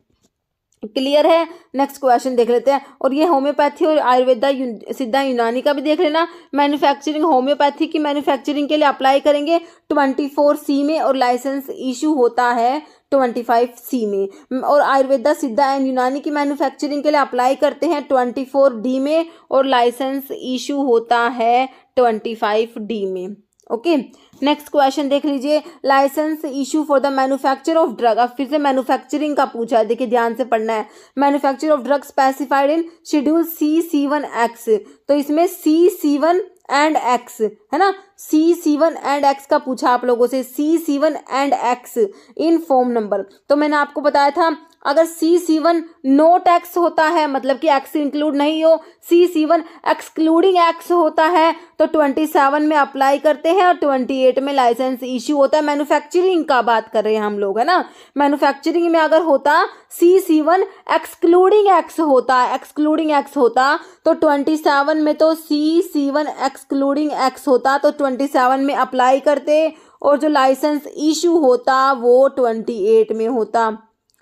क्लियर है, नेक्स्ट क्वेश्चन देख लेते हैं। और ये होम्योपैथी और आयुर्वेदा सिद्धा यूनानी का भी देख लेना। मैन्युफैक्चरिंग, होम्योपैथी की मैन्युफैक्चरिंग के लिए अप्लाई करेंगे 24C में और लाइसेंस इशू होता है 25C में। और आयुर्वेदा सिद्धा एंड यूनानी की मैन्युफैक्चरिंग के लिए अप्लाई करते हैं 24D में और लाइसेंस इशू होता है 25D में। ओके, नेक्स्ट क्वेश्चन देख लीजिए, licence issue for the manufacture of drug. अब फिर से मैन्युफैक्चरिंग का पूछा है, देखिए ध्यान से पढ़ना है। Manufacture of drug specified in schedule C1X, तो इसमें C1 एंड एक्स, है ना, C7 एंड एक्स का पूछा आप लोगों से, C7 and x in form number. तो मैंने आपको बताया था अगर C7 नोट एक्स होता है मतलब कि एक्स इंक्लूड नहीं हो, C7 एक्सक्लूडिंग एक्स होता है तो 27 में अप्लाई करते हैं और 28 में लाइसेंस इश्यू होता है। मैन्युफैक्चरिंग का बात कर रहे हैं हम लोग, है ना। मैन्युफैक्चरिंग में अगर होता C7 एक्सक्लूडिंग एक्स होता, एक्सक्लूडिंग एक्स होता तो 27 में तो C7 एक्सक्लूडिंग एक्स होता तो 27 में अप्लाई करते और जो लाइसेंस इशू होता वो 28 में होता,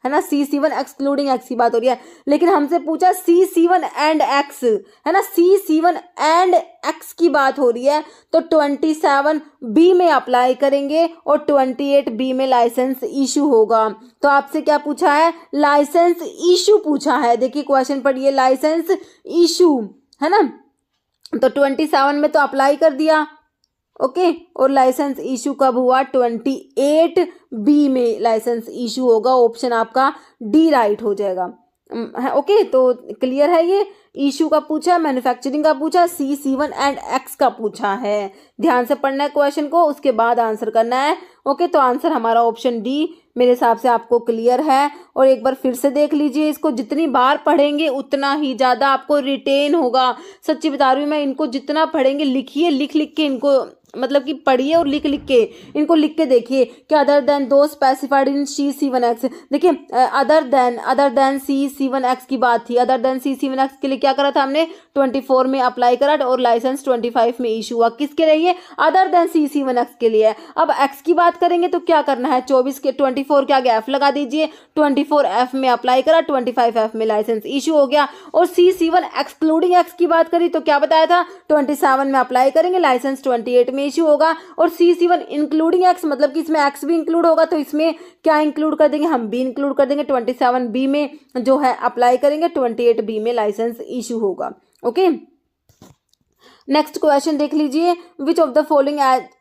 है ना। C7 एक्सक्लूडिंग एक्स की बात हो रही है, लेकिन हमसे पूछा C7 एंड एक्स, है ना, C7 एंड एक्स की बात हो रही है तो 27 बी में अप्लाई करेंगे और 28 बी में लाइसेंस इशू होगा। तो आपसे क्या पूछा है, लाइसेंस इशू पूछा है। देखिए क्वेश्चन पढ़िए, लाइसेंस इशू, है ना, तो 27 में तो अप्लाई कर दिया, ओके, और लाइसेंस इशू कब हुआ, 28 बी में लाइसेंस इशू होगा। ऑप्शन आपका डी राइट हो जाएगा। ओके, तो क्लियर है, ये इशू का पूछा है, मैन्युफैक्चरिंग का पूछा, C7 एंड एक्स का पूछा है। ध्यान से पढ़ना है क्वेश्चन को, उसके बाद आंसर करना है। ओके, तो आंसर हमारा ऑप्शन डी मेरे हिसाब से आपको क्लियर है। और एक बार फिर से देख लीजिए, इसको जितनी बार पढ़ेंगे उतना ही ज़्यादा आपको रिटेन होगा। सच्ची बता रही हूँ मैं, इनको जितना पढ़ेंगे, लिखिए, लिख लिख के इनको, मतलब कि पढ़िए और लिख लिख के इनको लिख के देखिए कि other than those specified in C7 x. देखिए अदर देन C7 एक्स की बात थी, अदर देन C7 एक्स के लिए क्या करा था हमने, 24 में अप्लाई करा और लाइसेंस 25 में इशू हुआ। किसके लिए, अदर देन C7 एक्स के लिए। अब एक्स की बात करेंगे तो क्या करना है, 24 के 24 के आगे F लगा दीजिए, 24F में अप्लाई करा, 25F में लाइसेंस इशू हो गया। और C7 एक्सक्लूडिंग एक्स की बात करी तो क्या बताया था, 27 में अप्लाई करेंगे, लाइसेंस 28 में इशू होगा। और C7 इंक्लूडिंग एक्स मतलब कि इसमें एक्स भी इंक्लूड होगा, तो इसमें क्या इंक्लूड कर देंगे, हम बी इंक्लूड कर देंगे, 27 बी में जो है अप्लाई करेंगे, 28 बी में लाइसेंस इशू होगा। ओके, नेक्स्ट क्वेश्चन देख लीजिए, which of the following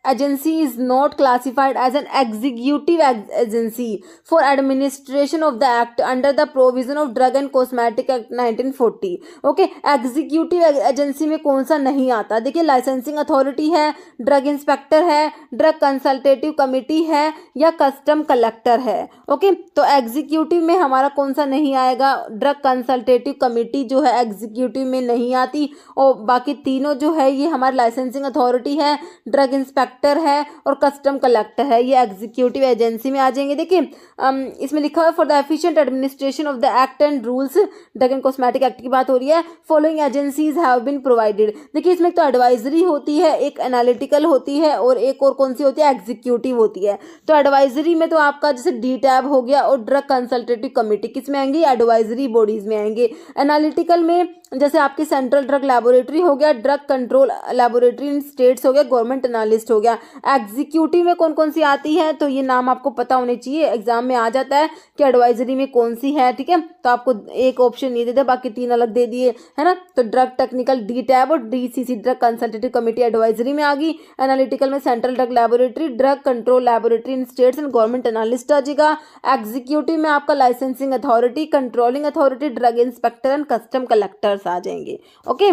agency is not classified as an executive agency for administration of the act under the provision of drug and cosmetic act 1940। Okay, executive agency में कौन सा नहीं आता, देखिए licensing authority है, drug inspector है, drug consultative committee है या कस्टम कलेक्टर है। ओके, तो एग्जीक्यूटिव में हमारा कौन सा नहीं आएगा, ड्रग कंसल्टेटिव कमिटी जो है एग्जीक्यूटिव में नहीं आती, और बाकी तीनों जो है ये हमारी लाइसेंसिंग अथॉरिटी है, ड्रग इंस्पेक्टर है और कस्टम कलेक्टर है, ये एग्जीक्यूटिव एजेंसी में आ जाएंगे। देखिए इसमें लिखा है for the efficient administration of the act and rules, drug and cosmetic act की बात हो रही है, following agencies have been provided. देखिए इसमें एक तो एडवाइजरी होती है, एक एनालिटिकल होती है और एक और कौन सी होती है, एग्जीक्यूटिव होती है। तो एडवाइजरी में तो आपका जैसे डी टैब हो गया और ड्रग कंसल्टेटिव कमेटी किस में आएंगी, एडवाइजरी बॉडीज में आएंगे। एनालिटिकल में जैसे आपकी सेंट्रल ड्रग लैबोरेटरी हो गया, drug control laboratory in states हो गया, गवर्नमेंट एनालिस्ट हो गया। एग्जीक्यूटिव में कौन कौन सी आती है, तो ये नाम आपको पता होने चाहिए, एग्जाम में आ जाता है कि एडवाइजरी में कौन सी है, ठीक है। तो आपको एक ऑप्शन ये दे दिया, बाकी तीन अलग दे दिए, है ना। तो ड्रग टेक्निकल डी टैब और DCC drug consultative committee advisory में आ गई। एनालिटिकल में central drug laboratory, drug control laboratory in states and government analyst आ जाएगा। एग्जीक्यूटिव में आपका licensing authority, controlling authority, drug inspector and custom collectors आ जाएंगे। ओके,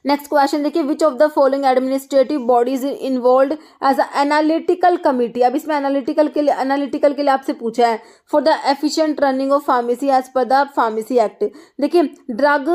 नेक्स्ट क्वेश्चन देखिए, which of the following administrative bodies involve as analytical committee. अब इसमें analytical के लिए आपसे पूछा है for the efficient running of pharmacy as per the pharmacy act. देखिए ड्रग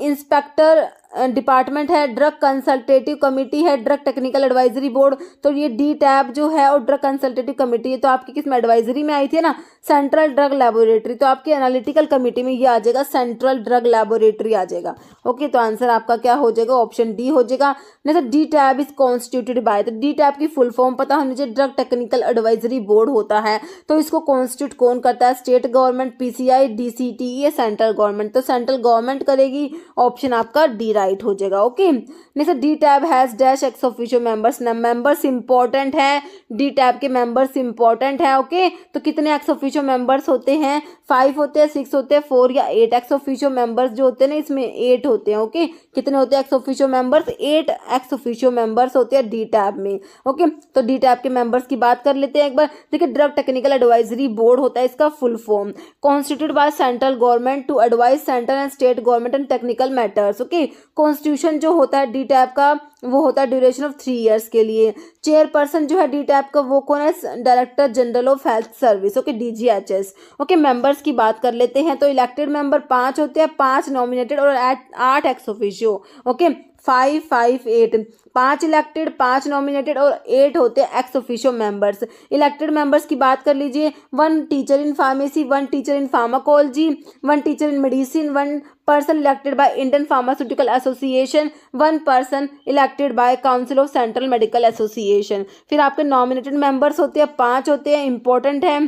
इंस्पेक्टर डिपार्टमेंट है, ड्रग कंसल्टेटिव कमेटी है, ड्रग टेक्निकल एडवाइजरी बोर्ड, तो ये डी टैब जो है और ड्रग कंसल्टेटिव कमेटी है, तो आपकी किस में एडवाइजरी में आई थी ना, सेंट्रल ड्रग लैबोरेटरी, तो आपकी एनालिटिकल कमेटी में ये आ जाएगा, सेंट्रल ड्रग लैबोरेटरी आ जाएगा। ओके, तो आंसर आपका क्या हो जाएगा, ऑप्शन डी हो जाएगा। नहीं तो D tab is constituted by, तो डी टैब की फुल फॉर्म पता होनी चाहिए, ड्रग टेक्निकल एडवाइजरी बोर्ड होता है, तो इसको कॉन्स्टिट्यूट कौन करता है, state government, PCI, DCTE, central government, तो सेंट्रल गवर्नमेंट करेगी, ऑप्शन आपका डी राइट हो जाएगा। Okay, next D tab has dash x officio members, members important है, डी टैब के मेंबर्स इंपॉर्टेंट है। ओके, तो कितने एक्स ऑफिशियो मेंबर्स होते हैं, 5 होते हैं, 6 होते हैं, 4 या 8 एक्स ऑफिशियो मेंबर्स जो होते हैं ना, इसमें 8 होते हैं। ओके, कितने होते हैं x officio members, 8 x officio members होते हैं डी टैब में। ओके, तो डी टैब के मेंबर्स की बात कर लेते हैं एक बार। देखिए ड्रग टेक्निकल एडवाइजरी बोर्ड होता है, इसका full form constituted by central government to advise central and state government and technical matters. Okay, constitution जो होता है डी टैप का वो होता है ड्यूरेशन ऑफ 3 ईयर्स के लिए। चेयरपर्सन जो है डी टैप का वो कौन है, director general of health service, okay, DGHS। Okay, members की बात कर लेते हैं तो इलेक्टेड मेंबर 5 होते हैं, 5 नॉमिनेटेड और 8 ex officio. Okay, 5 5 8, 5 elected, 5 nominated और 8 होते हैं x officio members. Elected members की बात कर लीजिए, 1 teacher in pharmacy, 1 teacher in pharmacology, 1 teacher in medicine, 1 person elected by Indian Pharmaceutical Association, 1 person elected by Council of Central Medical Association। फिर आपके nominated members होते हैं 5 होते हैं, इंपॉर्टेंट है।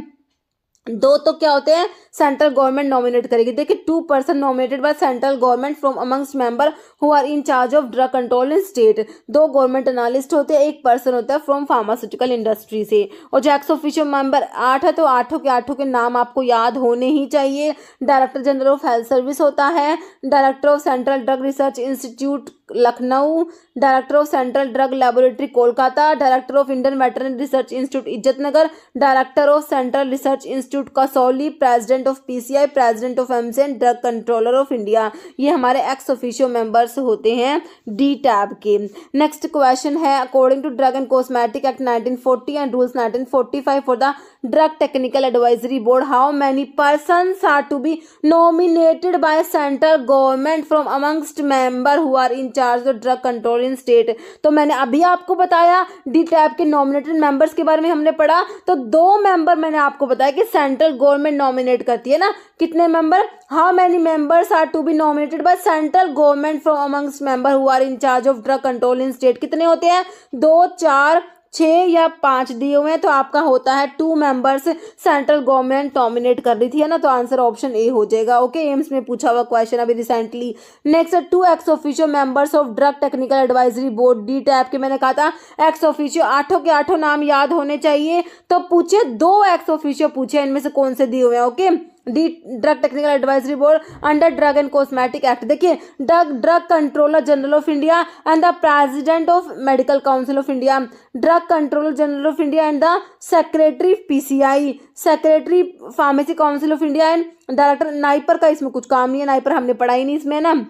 2 तो क्या होते हैं, सेंट्रल गवर्नमेंट नॉमिनेट करेगी। देखिए 2 person nominated by central government from amongst member who are in charge of drug control in state. 2 government analyst होते हैं, 1 पर्सन होता है फ्रॉम फार्मास्यूटिकल इंडस्ट्री से। और जो एक्स ऑफिशियल मेंबर 8 है तो 8 के नाम आपको याद होने ही चाहिए। Director general of health service होता है, director of central drug research institute Lucknow, director of central drug laboratory Kolkata, director of Indian veterinary research institute Izatnagar, director of central research institute Kasauli, president of PCI, president of एमसेन, drug controller of India. ये हमारे ex officio members होते हैं DTAB के। Next question है, according to drug and cosmetic act 1940 and rules 1945 for the drug technical advisory board, how many persons are to be nominated by central government from amongst member who are in charge of drug control in state. तो मैंने अभी आपको बताया DTAB के nominated members के बारे में हमने पढ़ा, तो 2 मेंबर मैंने आपको बताया कि सेंट्रल गवर्नमेंट नॉमिनेट करती है ना। कितने member, how many members are to be nominated by central government from amongst member who are in charge of drug control in state. कितने होते हैं, 2 4 6 या 5 दिए हुए हैं, तो आपका होता है 2 मेंबर्स सेंट्रल गवर्नमेंट नॉमिनेट कर रही थी, है ना। तो आंसर ऑप्शन ए हो जाएगा। ओके, एम्स में पूछा हुआ क्वेश्चन अभी recently. Next 2 x officio members of drug technical advisory board D tap के, मैंने कहा था एक्स ऑफिशियो 8 के 8 नाम याद होने चाहिए। तो पूछे 2 एक्स ऑफिशियो पूछे, इनमें से कौन से दिए हुए हैं। Okay, the drug technical advisory board under drug and cosmetic act. देखिए drug controller general of India and the president of medical council of India, drug controller general of India and the secretary PCI, secretary pharmacy council of India and director. NIPER का इसमें कुछ काम नहीं है, NIPER हमने पढ़ा ही नहीं इसमें ना।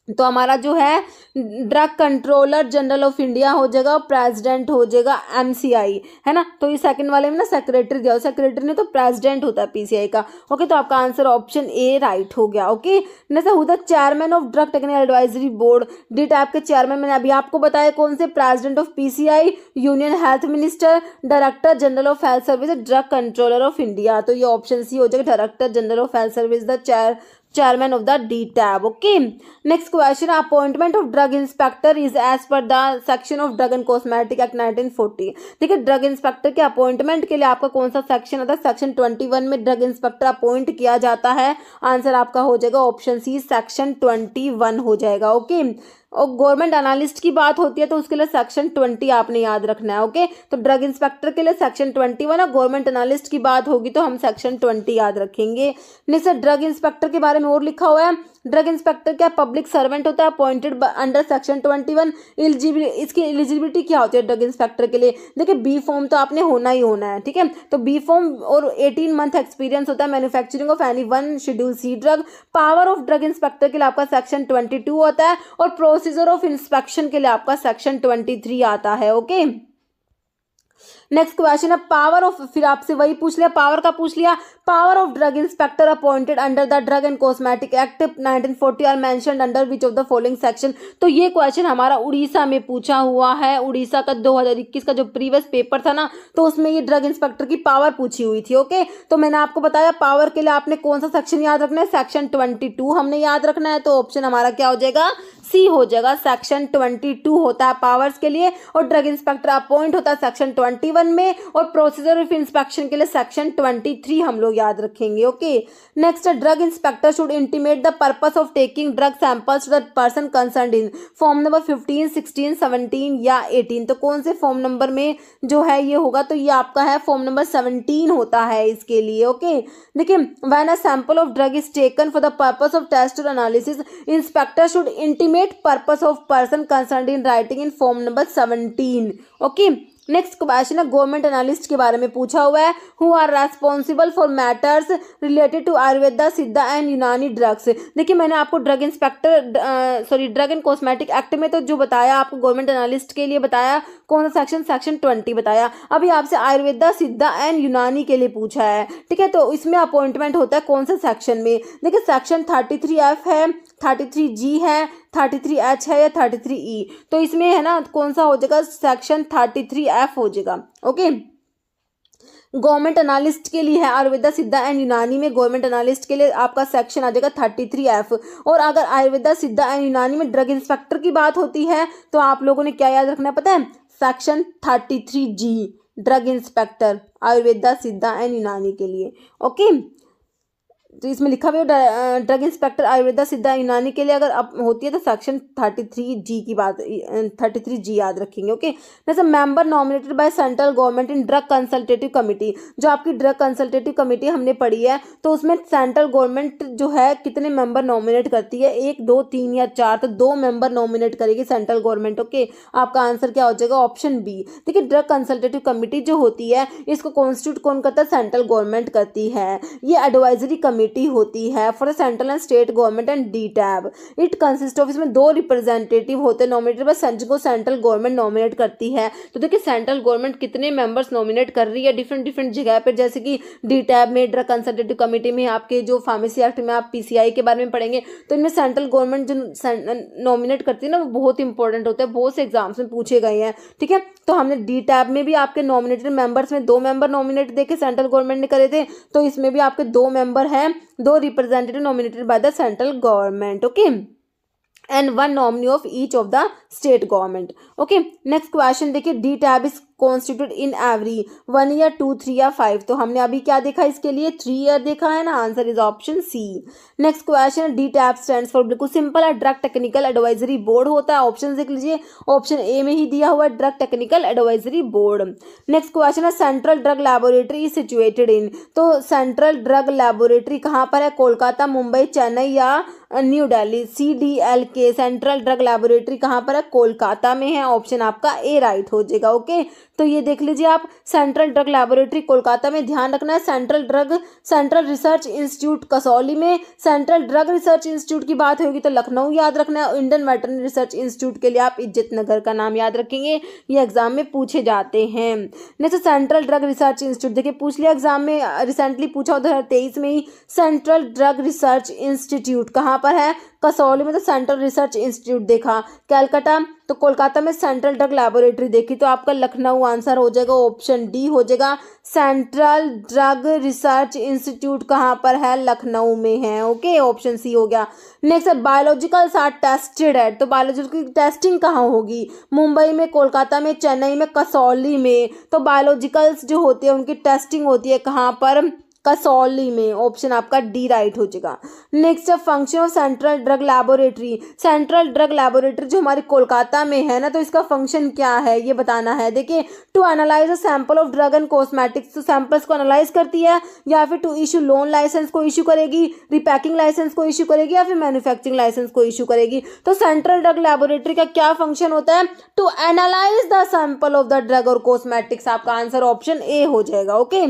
तो हमारा जो है drug controller general of India हो जाएगा, प्रेसिडेंट हो जाएगा MCI, है ना। तो ये सेकंड वाले में ना सेक्रेटरी दिया, सेक्रेटरी ने तो प्रेसिडेंट होता है PCI का। ओके, तो आपका आंसर ऑप्शन ए राइट हो गया। Okay, next who the chairman of drug technical advisory board D tap के चेयरमैन मैंने अभी आपको बताया कौन से, president of PCI, union health minister, director general of health service, drug controller of India. तो ये ऑप्शन सी हो जाएगा, director general of health service the chairman of the DTAB. Okay, next question, appointment of drug inspector is as per the section of drug and cosmetic act 1940। देखिए drug inspector के appointment के लिए आपका कौन सा section होता है, section 21 में ड्रग इंस्पेक्टर अपॉइंट किया जाता है। आंसर आपका हो जाएगा ऑप्शन सी, सेक्शन 21 हो जाएगा। ओके, और गवर्नमेंट एनालिस्ट की बात होती है तो उसके लिए सेक्शन 20 आपने याद रखना है। ओके, तो ड्रग इंस्पेक्टर के लिए सेक्शन 21 और गवर्नमेंट एनालिस्ट की बात होगी तो हम सेक्शन 20 याद रखेंगे। नेक्स्ट ड्रग इंस्पेक्टर के बारे में और लिखा हुआ है, ड्रग इंस्पेक्टर क्या पब्लिक सर्वेंट होता है अपॉइंटेड अंडर सेक्शन 21। इसकी एलिजिबिलिटी क्या होती है ड्रग इंस्पेक्टर के लिए, देखिए बी फॉर्म तो आपने होना ही होना है, ठीक है। तो बी फॉर्म और 18 मंथ एक्सपीरियंस होता है manufacturing of any 1 schedule C drug. Power of drug inspector के लिए आपका सेक्शन 22 होता है और प्रोसीजर ऑफ इंस्पेक्शन के लिए आपका सेक्शन 23 आता है। ओके, नेक्स्ट क्वेश्चन है पावर ऑफ, फिर आपसे वही पूछ लिया, पावर का पूछ लिया, power of drug inspector appointed under the drug and cosmetic act 1940 are mentioned under which of the following section. तो ये क्वेश्चन हमारा उड़ीसा में पूछा हुआ है, उड़ीसा का 2021 का जो प्रीवियस पेपर था ना, तो उसमें ये ड्रग इंस्पेक्टर की पावर पूछी हुई थी। ओके, तो मैंने आपको बताया पावर के लिए आपने कौन सा सेक्शन याद रखना है, सेक्शन 22 हमने याद रखना है। तो ऑप्शन हमारा क्या हो जाएगा, सी हो जाएगा, सेक्शन 22 होता है पावर्स के लिए और ड्रग इंस्पेक्टर अपॉइंट होता है सेक्शन 21 में और प्रोसीजर ऑफ इंस्पेक्शन के लिए सेक्शन 23 हम लोग याद रखेंगे। Okay, next drug inspector should intimate the purpose of taking drug samples to the person concerned in form number 15, 16, 17 या 18। तो कौन से फॉर्म नंबर में जो है ये होगा, तो ये आपका है फॉर्म नंबर 17 होता है इसके लिए। ओके, देखिए when a sample of drug is taken for the purpose of test और analysis inspector should intimate purpose of person concerned in writing in form number 17। Okay, next question है गवर्नमेंट एनालिस्ट के बारे में पूछा हुआ है। Who are responsible for matters related to Ayurveda, Siddha and Unani drugs. देखिए मैंने आपको ड्रग एंड कॉस्मेटिक एक्ट में तो जो बताया आपको गवर्नमेंट एनालिस्ट के लिए बताया कौन सा सेक्शन, सेक्शन 20 बताया। अभी आपसे आयुर्वेदा, सिद्धा एंड यूनानी के लिए पूछा है, ठीक है। तो इसमें अपॉइंटमेंट होता है कौन सा सेक्शन में। देखिए सेक्शन 33F है, 33G है, 33H है या 33E। तो इसमें है ना कौन सा हो जाएगा, सेक्शन 33F हो जाएगा। ओके, गवर्नमेंट एनालिस्ट के लिए है आयुर्वेदा, सिद्धा एंड यूनानी में गवर्नमेंट एनालिस्ट के लिए आपका सेक्शन आ जाएगा 33F। और अगर आयुर्वेदा, सिद्धा एंड यूनानी में ड्रग इंस्पेक्टर की बात होती है तो आप लोगों ने क्या याद रखना है पता है, section 33G drug inspector Ayurveda, Siddha and यूनानी के लिए। ओके, तो इसमें लिखा हुआ ड्रग इंस्पेक्टर आयुर्वेदा, सिद्धा, यूनानी के लिए अगर अब होती है तो सेक्शन 33G की बात, 33G याद रखेंगे। ओके, जैसे member nominated by central government in drug consultative committee, जो आपकी ड्रग कंसल्टेटिव कमेटी हमने पढ़ी है तो उसमें सेंट्रल गवर्नमेंट जो है कितने मेंबर नॉमिनेट करती है, 1, 2, 3 या 4, तो 2 मेंबर नॉमिनेट करेगी सेंट्रल गवर्नमेंट। ओके, आपका आंसर क्या हो जाएगा, ऑप्शन बी। देखिए ड्रग कंसल्टेटिव कमेटी जो होती है इसको कॉन्स्टिट्यूट कौन करता है, सेंट्रल गवर्नमेंट करती है। ये एडवाइजरी कमेटी होती है for the central and state government and DTAB. It consist of, इसमें 2 रिप्रेजेंटेटिव होते हैं नॉमिनेटेड बाय, जिनको सेंट्रल गवर्नमेंट नॉमिनेट करती है। तो देखिए सेंट्रल गवर्नमेंट कितने मेंबर्स नॉमिनेट कर रही है डिफरेंट डिफरेंट जगह पे, जैसे कि डीटैब में, ड्रग कंसल्टेटिव कमेटी में, आपके जो फार्मेसी एक्ट में आप PCI के बारे में पढ़ेंगे। तो इनमें सेंट्रल गवर्नमेंट जो नॉमिनेट करती है ना वो बहुत इंपॉर्टेंट होता है, बहुत से एग्जाम्स में पूछे गए हैं, ठीक है। तो हमने डीटैब में भी आपके नॉमिनेटेड मेंबर्स में 2 मेंबर नॉमिनेट देखे सेंट्रल गवर्नमेंट ने करे थे, तो इसमें भी आपके 2 मेंबर हैं, 2 representative nominated by the central government. Okay, and 1 nominee of each of the state government. Okay, next question देखिए, DTAB is constitute in every 1 year, 2, 3 या 5। तो हमने अभी क्या देखा इसके लिए, 3 ईयर देखा है ना, answer is option C. Next question, DTAB stands for, बिल्कुल सिंपल है, ड्रग टेक्निकल एडवाइजरी बोर्ड होता है। ऑप्शन देख लीजिए, ऑप्शन ए में ही दिया हुआ है drug technical advisory board. Next question है, central drug laboratory is situated in. तो सेंट्रल ड्रग लैबोरेटरी कहाँ पर है, कोलकाता, मुंबई, चेन्नई या new Delhi. CDLK central drug laboratory कहाँ पर है, कोलकाता में है। ऑप्शन आपका ए राइट हो जाएगा। ओके, तो ये देख लीजिए आप, सेंट्रल ड्रग लैबोरेटरी कोलकाता में, ध्यान रखना है। सेंट्रल रिसर्च इंस्टीट्यूट कसौली में। सेंट्रल ड्रग रिसर्च इंस्टीट्यूट की बात होगी तो लखनऊ याद रखना है। इंडियन वेटरनरी रिसर्च इंस्टीट्यूट के लिए आप इज्जत नगर का नाम याद रखेंगे, ये एग्जाम में पूछे जाते हैं। Next central drug research institute, देखिए पूछ लिया एग्जाम में, रिसेंटली पूछा 2023 में ही। सेंट्रल ड्रग रिसर्च इंस्टीट्यूट कहाँ पर है, कसौली में तो सेंट्रल रिसर्च इंस्टीट्यूट देखा। कलकत्ता तो कोलकाता में सेंट्रल ड्रग लैबोरेटरी देखी, तो आपका लखनऊ आंसर हो जाएगा, ऑप्शन डी हो जाएगा। सेंट्रल ड्रग रिसर्च इंस्टीट्यूट कहाँ पर है, लखनऊ में है। ओके, ऑप्शन सी हो गया। नेक्स्ट है, बायोलॉजिकल्स आर टेस्टेड एट। तो बायोलॉजिकल टेस्टिंग कहाँ होगी, मुंबई में, कोलकाता में, चेन्नई में, कसौली में। तो बायोलॉजिकल्स जो होती है उनकी टेस्टिंग होती है कहाँ पर, कसौली में। ऑप्शन आपका डी राइट हो जाएगा। नेक्स्ट है, function of central drug laboratory. Central drug laboratory जो हमारी कोलकाता में है ना, तो इसका फंक्शन क्या है ये बताना है। देखिए, to analyze a sample of drug and cosmetics, तो सैंपल्स को एनालाइज करती है, या फिर टू इशू लोन लाइसेंस को इशू करेगी, रिपैकिंग लाइसेंस को इशू करेगी, या फिर मैन्युफैक्चरिंग लाइसेंस को इशू करेगी। तो सेंट्रल ड्रग लैबोरेटरी का क्या फंक्शन होता है, to analyze the sample of the drug और कॉस्मेटिक्स। आपका आंसर ऑप्शन ए हो जाएगा। ओके,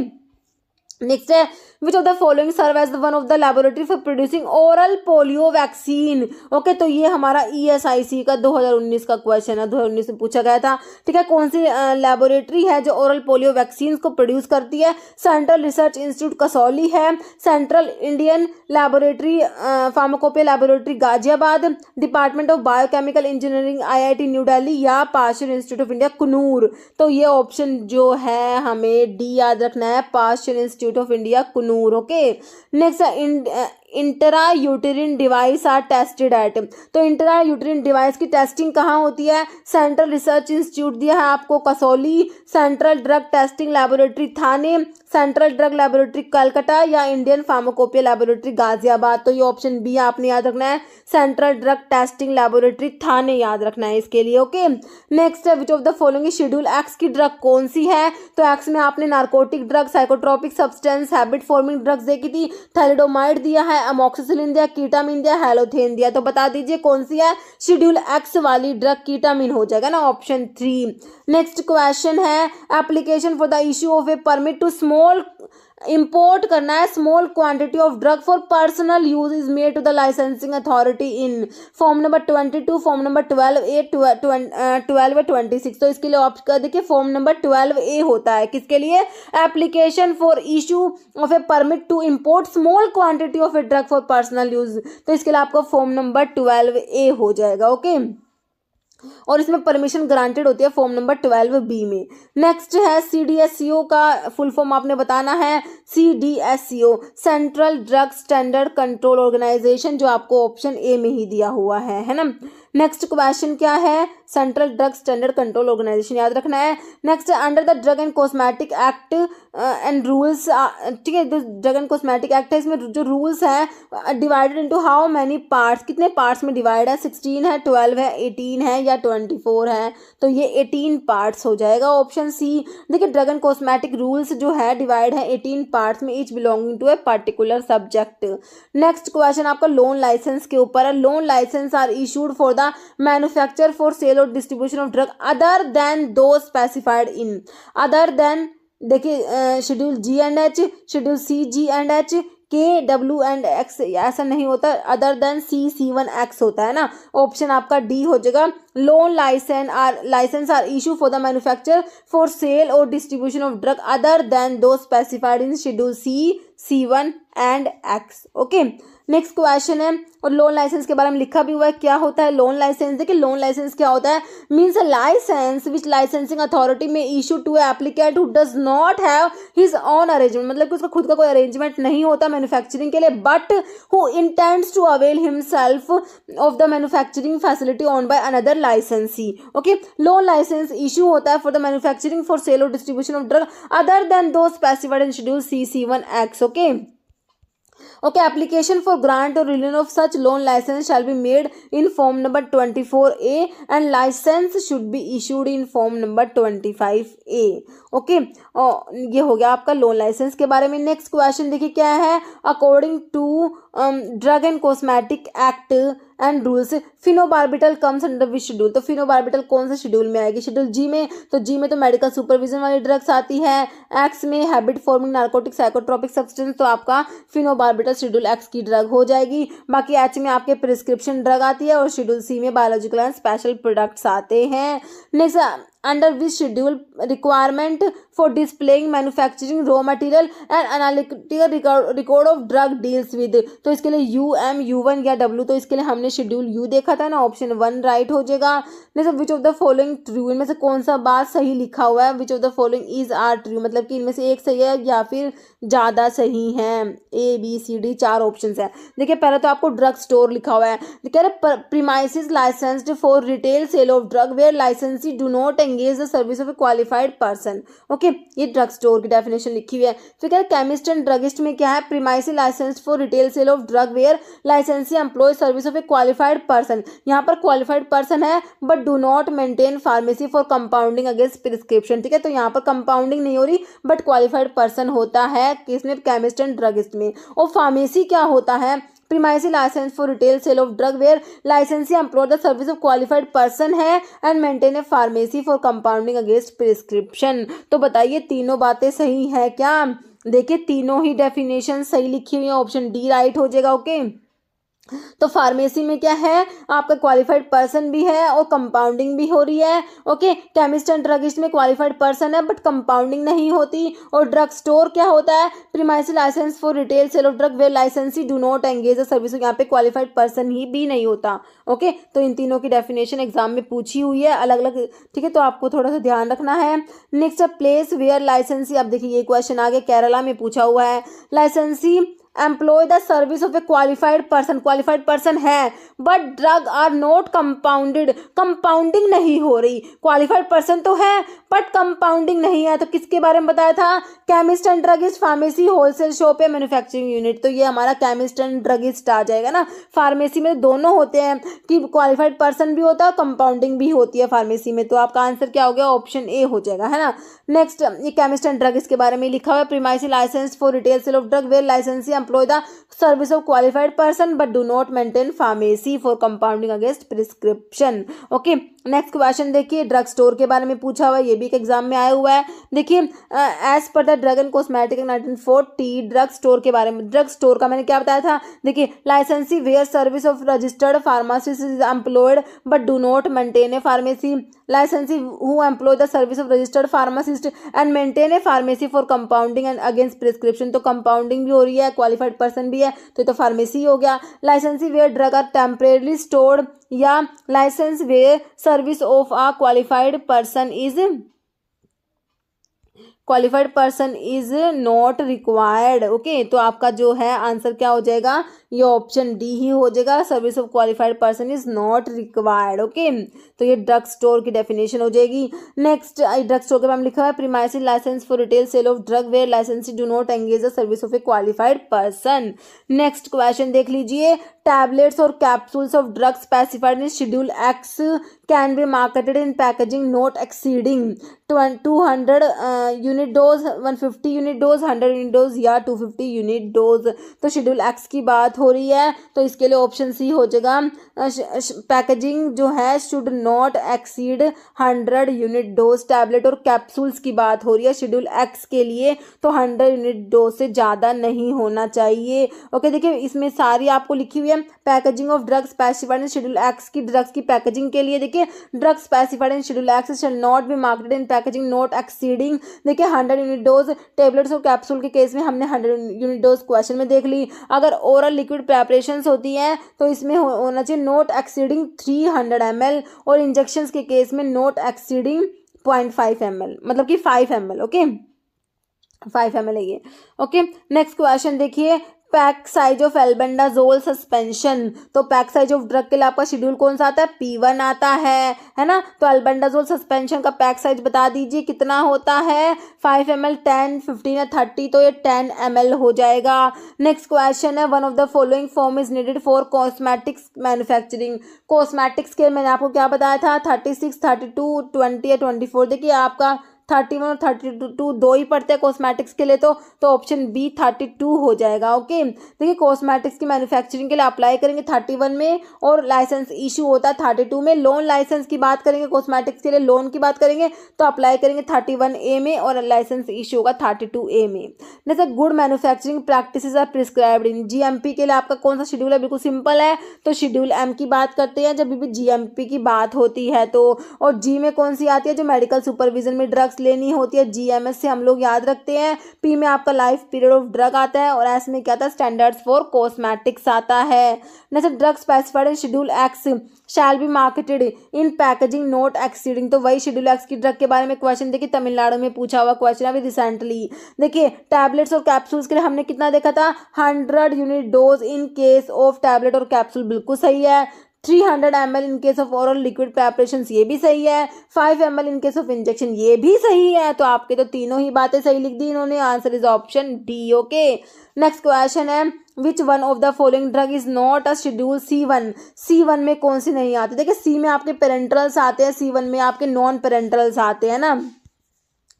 नेक्स्ट है, which of the following serve as one of the laboratory for producing oral polio vaccine. Okay, तो ये हमारा ESIC का 2019 का क्वेश्चन है, 2019 में पूछा गया था, ठीक है। कौन सी लैबोरेटरी है जो ओरल पोलियो वैक्सीन को प्रोड्यूस करती है, सेंट्रल रिसर्च इंस्टीट्यूट कसौली है, central Indian laboratory pharmacopoeia laboratory Ghaziabad, department of biochemical engineering IIT new Delhi, या Pasteur institute of India Coonoor. तो ये ऑप्शन जो है हमें डी याद रखना है, Pasteur institute of India Coonoor. Okay, next intra uterine device are tested at. तो इंट्रा यूटेरिन डिवाइस की टेस्टिंग कहाँ होती है, सेंट्रल रिसर्च इंस्टीट्यूट दिया है आपको Kasauli, central drug testing laboratory Thane, central drug laboratory Calcutta, या इंडियन फार्माकोपिया लैबोरेटरी गाजियाबाद। तो ये ऑप्शन बी आपने याद रखना है, सेंट्रल ड्रग टेस्टिंग लैबोरेटरी थाने याद रखना है इसके लिए। ओके, नेक्स्ट है, which of the following schedule X की ड्रग कौन सी है। तो एक्स में आपने narcotic drug, psychotropic substance, habit forming drugs देखी थी, थैलिडोमाइड दिया है, अमोक्सिसिलिन दिया, कीटामिन दिया, हैलोथेन दिया। तो बता दीजिए कौन सी है, शेड्यूल एक्स वाली ड्रग कीटामिन हो जाएगा ना, ऑप्शन 3। नेक्स्ट क्वेश्चन है, application for the issue of a permit to small, import करना है small quantity of drug for personal use is made to the licensing authority in form number 22, form number 12A, 12 या 26। तो इसके लिए option कर देखिए, form number 12A होता है। किसके लिए, application for issue of a permit to import small quantity of a drug for personal use. तो इसके लिए आपका फॉर्म नंबर 12A हो जाएगा। ओके, और इसमें परमिशन ग्रांटेड होती है फॉर्म नंबर 12B में। नेक्स्ट है CDSCO का फुल फॉर्म आपने बताना है, CDSCO central drug standard control organization, जो आपको ऑप्शन ए में ही दिया हुआ है ना। नेक्स्ट क्वेश्चन क्या है, central drug standard control organization याद रखना है। Next under the drug and cosmetic act and rules, ठीक है, ड्रग एंड कॉस्मेटिक एक्ट है, इसमें जो रूल्स है divided into how many parts, कितने पार्ट्स में डिवाइड है, 16 है, 12 है, 18 है या 24 है। तो ये 18 पार्ट्स हो जाएगा, ऑप्शन सी। देखिए ड्रग एंड कॉस्मेटिक रूल्स जो है डिवाइड है 18 पार्ट्स में, each belonging to a particular subject. Next question आपका लोन लाइसेंस के ऊपर है। Loan licence are issued for the manufacture for sale और distribution of drug other than those specified in, other than देखिए schedule G and H, schedule C, G and H, K, W and X ऐसा नहीं होता, other than C1X होता है ना। Option आपका D हो जाएगा। Loan licence are issue for the manufacture for sale और distribution of drug other than those specified in schedule C, C1 and X। Okay, next question है, और लोन लाइसेंस के बारे में लिखा भी हुआ है, क्या होता है लोन लाइसेंस। देखिए लोन लाइसेंस क्या होता है, means a licence which licensing authority में issue to applicant who does not have his own arrangement, मतलब कि उसका खुद का कोई अरेंजमेंट नहीं होता मैन्युफैक्चरिंग के लिए, but who intends to avail himself of the manufacturing facility owned by another licensee. Okay, loan licence issue होता है for the manufacturing for sale और distribution of drug other than those specified in schedule C, C1X। Okay, okay, application for grant or renewal of such loan license shall be made in form number 24A and license should be issued in form number 25A। Okay, ये हो गया आपका loan licence के बारे में। Next question देखिए क्या है, according to drug and cosmetic act and rules phenobarbital comes under which schedule. तो फिनोबार्बिटल कौन सा शेड्यूल में आएगी, शेड्यूल G में। तो G में तो मेडिकल सुपरविजन वाली ड्रग्स आती है, X में habit forming narcotic psychotropic substance, तो आपका फिनोबार्बिटल शेड्यूल X की ड्रग हो जाएगी। बाकी H में आपके प्रिस्क्रिप्शन ड्रग आती है और शेड्यूल C में बायोलॉजिकल एंड स्पेशल प्रोडक्ट्स आते हैं। Next under which schedule requirement for displaying manufacturing raw material and analytical record of drug deals with. तो इसके लिए U, M, U1 या W, तो इसके लिए हमने शेड्यूल U देखा था ना, ऑप्शन 1 राइट हो जाएगा। जैसे which of the following true, इनमें से कौन सा बात सही लिखा हुआ है, which of the following is are true, मतलब कि इनमें से एक सही है या फिर ज़्यादा सही है। A, B, C, D 4 option है। देखिए पहले तो आपको ड्रग स्टोर लिखा हुआ है, कह रहे premises licensed for retail sale of drug where licensee do not engage the service of a qualified person. Okay, ये ड्रग स्टोर की डेफिनेशन लिखी हुई है। फिर कह रहे केमिस्ट एंड ड्रगिस्ट में क्या है, premises licensed for retail sale of drug where licensee employ service of a qualified person. यहाँ पर क्वालिफाइड पर्सन है but do not maintain pharmacy for compounding against prescription. ठीक है, तो यहाँ पर कंपाउंडिंग नहीं हो रही बट क्वालिफाइड पर्सन होता है किसमें, केमिस्ट एंड ड्रगिस्ट में। और फार्मेसी क्या होता है, premises licence for retail sale of drug where licensee employ the service of qualified person है and maintain a pharmacy for compounding against prescription. तो बताइए तीनों बातें सही है क्या। देखिए तीनों ही डेफिनेशन सही लिखी हुई है, ऑप्शन D राइट हो जाएगा। ओके, तो फार्मेसी में क्या है, आपका क्वालिफाइड पर्सन भी है और कंपाउंडिंग भी हो रही है। ओके, केमिस्ट एंड ड्रगिस्ट में क्वालिफाइड पर्सन है बट कंपाउंडिंग नहीं होती। और ड्रग स्टोर क्या होता है, premises licence for retail sale of drug where licensee do not engage the service, यहाँ पे क्वालिफाइड पर्सन ही भी नहीं होता। ओके, तो इन तीनों की डेफिनेशन एग्जाम में पूछी हुई है अलग अलग। ठीक है, तो आपको थोड़ा सा ध्यान रखना है। नेक्स्ट प्लेस वेयर लाइसेंसी, अब देखिए ये क्वेश्चन आगे केरला में पूछा हुआ है। Licensee employ the service of a qualified person है but drug are not compounded, compounding नहीं हो रही। क्वालिफाइड पर्सन तो है बट कंपाउंडिंग नहीं है। तो किसके बारे में बताया था, chemist and druggist, pharmacy, wholesale shop या मैन्युफैक्चरिंग यूनिट। तो ये हमारा केमिस्ट एंड ड्रगिस्ट आ जाएगा ना। फार्मेसी में दोनों होते हैं कि क्वालिफाइड पर्सन भी होता है, कंपाउंडिंग भी होती है फार्मेसी में। तो आपका आंसर क्या हो गया, ऑप्शन A हो जाएगा, है ना। नेक्स्ट ये केमिस्ट एंड ड्रगिस्ट के बारे में लिखा हुआ है, premises licence for retail sale of drug where licensee employ the service of qualified person but do not maintain pharmacy for compounding against prescription. Okay, next question देखिए, drug store के बारे में पूछा हुआ है, ये भी एक एग्जाम में आया हुआ है। देखिए, as per the drug and cosmetic 1940, drug store के बारे में, ड्रग स्टोर का मैंने क्या बताया था, देखिए licensee where service of registered pharmacist is employed but do not maintain a pharmacy, licensee who employ the service of registered pharmacist and maintain a pharmacy for compounding and against prescription, तो compounding भी हो रही है, qualified person भी है, तो ये तो फार्मेसी हो गया। Licensee where drug are temporary stored या licence where service of a qualified person is not required. Okay, तो आपका जो है आंसर क्या हो जाएगा, ये ऑप्शन डी ही हो जाएगा, service of qualified person is not required. Okay, तो ये ड्रग स्टोर की डेफिनेशन हो जाएगी। नेक्स्ट, ड्रग स्टोर के बारे में लिखा हुआ है, premises licence for retail sale of drug where licensee do not engage the service of a qualified person. Next question देख लीजिए, टैबलेट्स और capsules of drug specified in schedule X can be marketed in packaging not exceeding 200 unit dose, 150 unit dose, 100 unit dose या 250 unit dose. तो schedule X की बात हो रही है, तो इसके लिए ऑप्शन सी हो जाएगा, पैकेजिंग जो है should not exceed 100 unit dose. Tablet और कैप्सूल्स की बात हो रही है शेड्यूल एक्स के लिए, तो 100 यूनिट डोज से ज़्यादा नहीं होना चाहिए। ओके, देखिए इसमें सारी आपको लिखी हुई है, packaging of drug specified in schedule X की, ड्रग्स की पैकेजिंग के लिए देखिए, drug specified in schedule x shall not be marketed in packaging not exceeding, देखिए 100 यूनिट डोज। टेबलेट्स और कैप्सूल के केस में हमने 100 यूनिट डोज क्वेश्चन में देख ली। अगर ओरल लिक्विड प्रेपरेशंस होती हैं तो इसमें होना चाहिए नॉट एक्सीडिंग 300 ml, और इंजेक्शंस के केस में नॉट एक्सीडिंग 0.5 ml, मतलब कि 5 ml। ओके, 5 ml है ये। ओके, नेक्स्ट क्वेश्चन देखिए, pack size of albendazole suspension, तो पैक साइज ऑफ ड्रग के लिए आपका शेड्यूल कौन सा आता है, P1 आता है ना। तो एल्बेंडाजोल सस्पेंशन का पैक साइज बता दीजिए कितना होता है, 5 ml, 10, 15 या 30, तो ये 10 ml हो जाएगा। नेक्स्ट क्वेश्चन है, one of the following form is needed for cosmetics manufacturing. Cosmetics के मैंने आपको क्या बताया था, 36, 32, 20 या 24। देखिए आपका 31 और 32 दो ही पड़ते हैं कॉस्मेटिक्स के लिए, तो ऑप्शन बी 32 हो जाएगा। ओके, देखिए कॉस्मेटिक्स की मैन्युफैक्चरिंग के लिए अप्लाई करेंगे 31 में, और लाइसेंस इशू होता है 32 में। लोन लाइसेंस की बात करेंगे, कॉस्मेटिक्स के लिए लोन की बात करेंगे तो अप्लाई करेंगे 31A में, और लाइसेंस इशू होगा 32A में। जैसे good manufacturing practices are prescribed in GMP के लिए आपका कौन सा शेड्यूल है, बिल्कुल सिंपल है, तो शेड्यूल M की बात करते हैं जब भी GMP की बात होती है तो। और G में कौन सी आती है, जो मेडिकल सुपरविजन में ड्रग्स लेनी होती है, GMS से हम लोग याद रखते हैं। P में आपका लाइफ पीरियड ऑफ ड्रग आता है, और S में क्या आता है, स्टैंडर्ड्स फॉर कॉस्मेटिक्स आता है। जैसे drug specified in schedule x shell be marketed in packaging not exceeding, तो वही शेड्यूल एक्स की ड्रग के बारे में क्वेश्चन देखिए तमिलनाडु में पूछा हुआ क्वेश्चन अभी रिसेंटली। देखिए टैबलेट्स और कैप्सूल्स के लिए हमने कितना देखा था, 100 unit dose in case of tablet और कैप्सूल, बिल्कुल सही है। 300 ml in case of oral liquid preparations, ये भी सही है। 5 ml in case of injection, ये भी सही है। तो आपके तो तीनों ही बातें सही लिख दी इन्होंने, answer is option D. Okay, next question है, which one of the following drug is not a schedule C1। C1 में कौन सी नहीं आती, देखिए C में आपके पेरेंट्रल्स आते हैं, C1 में आपके नॉन पेरेंट्रल्स आते हैं ना।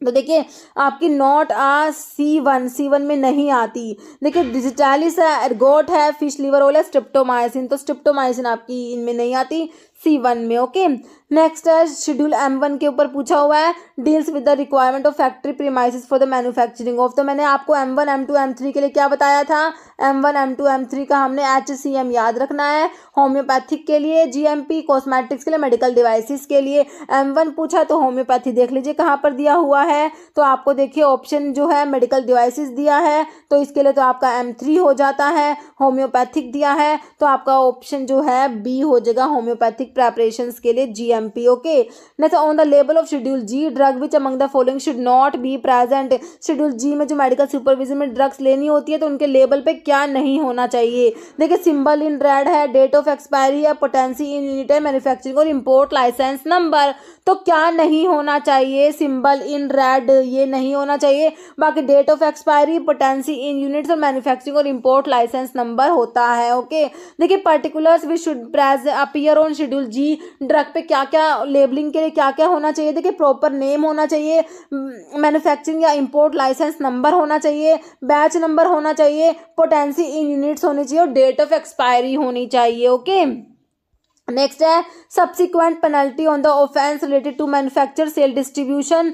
तो देखिए आपकी नॉट आ C1 में नहीं आती। देखिए डिजिटालिस है, एर्गोट है, फिश लीवर ऑयल है, स्ट्रिप्टोमाइसिन, तो स्ट्रिप्टोमाइसिन आपकी इनमें नहीं आती C1 में। ओके, नेक्स्ट है शेड्यूल M1 के ऊपर पूछा हुआ है, deals with the requirement of factory premises for the manufacturing of, तो मैंने आपको M1, M2, M3 के लिए क्या बताया था, M1, M2, M3 का हमने HCM याद रखना है। होम्योपैथिक के लिए GMP, कॉस्मेटिक्स के लिए, मेडिकल डिवाइसेस के लिए। M1 पूछा तो होम्योपैथी देख लीजिए कहाँ पर दिया हुआ है, तो आपको देखिए ऑप्शन जो है मेडिकल डिवाइसेस दिया है, तो इसके लिए तो आपका M3 हो जाता है। होम्योपैथिक दिया है तो आपका ऑप्शन जो है बी हो जाएगा, होम्योपैथिक प्रेपरेशंस के लिए GMP। Okay, next on the label of schedule G drug which among the following should not be present. Schedule G में जो मेडिकल सुपरविजन में ड्रग्स लेनी होती है तो उनके लेबल पे क्या नहीं होना चाहिए। देखिए सिंबल इन रेड है, डेट ऑफ एक्सपायरी है, पोटेंसी इन यूनिट है, मैन्युफैक्चरिंग और इंपोर्ट लाइसेंस नंबर। तो क्या नहीं होना चाहिए, सिंबल इन रेड ये नहीं होना चाहिए। बाकी date of expiry, potency in units और मैन्युफैक्चरिंग और इंपोर्ट लाइसेंस नंबर होता है। ओके, देखिए particulars which should appear on schedule G, drug पे क्या क्या लेबलिंग के लिए क्या क्या होना चाहिए। देखिए प्रॉपर नेम होना चाहिए, मैन्युफैक्चरिंग या इंपोर्ट लाइसेंस नंबर होना चाहिए, बैच नंबर होना चाहिए, पोटेंसी इन यूनिट्स होनी चाहिए और डेट ऑफ एक्सपायरी होनी चाहिए। ओके, नेक्स्ट है subsequent penalty on the offence related to manufacture, sale, distribution,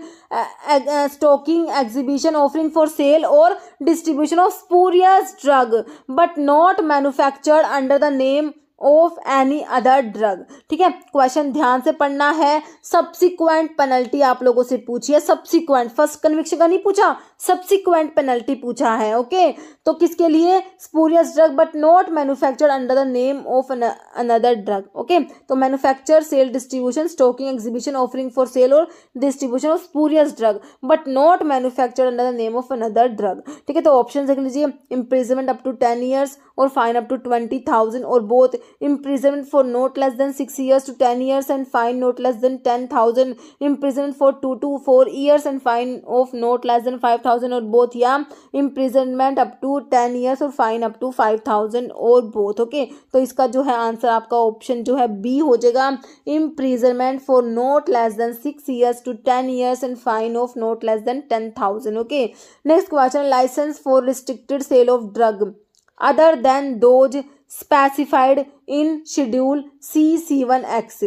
stocking, exhibition, offering for sale और distribution of spurious drug but not manufactured under the name of any other drug. ठीक है, question ध्यान से पढ़ना है। Subsequent penalty आप लोगों से पूछी है, सब्सिक्वेंट, फर्स्ट कन्विक्शन का नहीं पूछा, सब्सिक्वेंट पेनल्टी पूछा है। ओके, तो किसके लिए, spurious drug but not manufactured under the name of another drug. Okay, तो manufacture, sale, distribution, stocking, exhibition, offering for sale और distribution of spurious drug but not manufactured under the name of another drug. ठीक है, तो option देख लीजिए, imprisonment up to 10 years और fine up to 20,000 और both, imprisonment for not less than 6 years to 10 years and fine not less than 10,000, imprisonment for 2 to 4 years and fine of not less than 5,000 और both, या imprisonment up to 10 years और fine up to 5,000 और both। Okay, तो इसका जो है answer आपका option जो है बी हो जाएगा, imprisonment for not less than 6 years to 10 years and fine of not less than 10,000। Okay, next question, license for restricted sale of drug other than those specified in schedule C1X।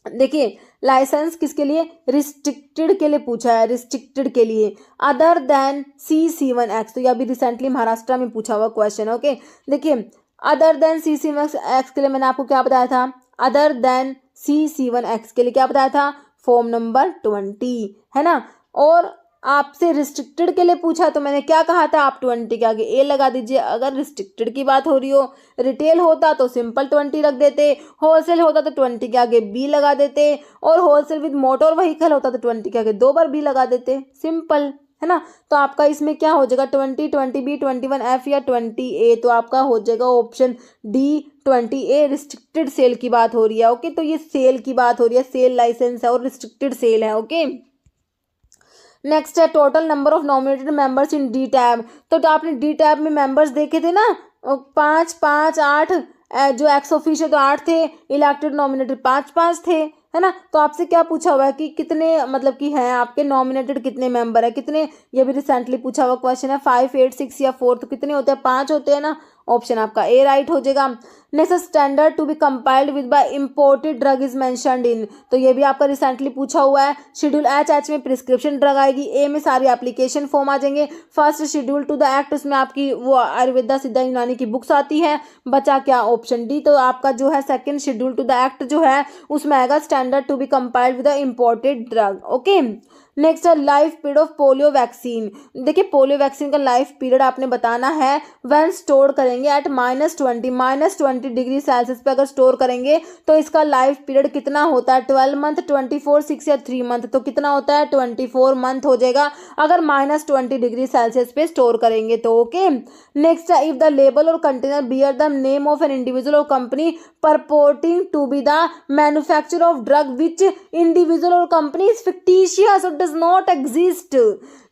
देखिए licence किसके लिए, restricted के लिए पूछा है, restricted के लिए, other than C1X, तो यह अभी रिसेंटली महाराष्ट्र में पूछा हुआ क्वेश्चन है। ओके, देखिए अदर देन C1X के लिए मैंने आपको क्या बताया था, अदर देन C1X के लिए क्या बताया था, फॉर्म नंबर 20 है ना। और आपसे रिस्ट्रिक्टेड के लिए पूछा तो मैंने क्या कहा था, आप 20 के आगे ए लगा दीजिए अगर रिस्ट्रिक्टेड की बात हो रही हो। रिटेल होता तो सिंपल 20 रख देते, होलसेल होता तो 20 के आगे बी लगा देते, और होलसेल विद मोटर व्हीकल होता तो 20 के आगे 2 बार बी लगा देते, सिंपल है ना। तो आपका इसमें क्या हो जाएगा, 20, 20B, 21F या 20A, तो आपका हो जाएगा option D 20A, restricted cell की बात हो रही है। ओके, तो ये सेल की बात हो रही है, सेल लाइसेंस है और रिस्ट्रिक्टेड सेल है। ओके, नेक्स्ट है total number of nominated members in D tab. तो आपने डी टैब में मेंबर्स देखे थे ना, 5, 5, 8, जो एक्स ऑफिशियल तो 8 थे, इलेक्टेड नॉमिनेटेड 5 थे, है ना। तो आपसे क्या पूछा हुआ है कि कितने मतलब कि हैं आपके नॉमिनेटेड, कितने मेंबर है, कितने, ये भी रिसेंटली पूछा हुआ क्वेश्चन है। 5, 8, 6 या 4, तो कितने होते हैं, 5 होते हैं ना, ऑप्शन आपका ए राइट हो जाएगा। Next standard to be compiled with by imported drug is mentioned in, तो ये भी आपका रिसेंटली पूछा हुआ है। शेड्यूल एच में प्रिस्क्रिप्शन ड्रग आएगी, ए में सारी एप्लीकेशन फॉर्म आ जाएंगे। First schedule to the act, उसमें आपकी वो आयुर्वेदा सिद्धा यूनानी की बुक्स आती है। बचा क्या, ऑप्शन डी, तो आपका जो है second schedule to the act जो है उसमें आएगा standard to be compiled with the imported drug. Okay, next है life period of polio vaccine. देखिए पोलियो वैक्सीन का लाइफ पीरियड आपने बताना है, व्हेन स्टोर करेंगे एट -20 डिग्री सेल्सियस पे अगर स्टोर करेंगे तो इसका लाइफ पीरियड कितना होता है, 12 मंथ, 24, 6 या 3 मंथ, तो कितना होता है 24 मंथ हो जाएगा अगर -20 डिग्री सेल्सियस पे स्टोर करेंगे तो। ओके, नेक्स्ट है इफ द लेबल और container bear the name of an individual और company purporting to be the manufacturer of drug which individual or company is fictitious or does not exist,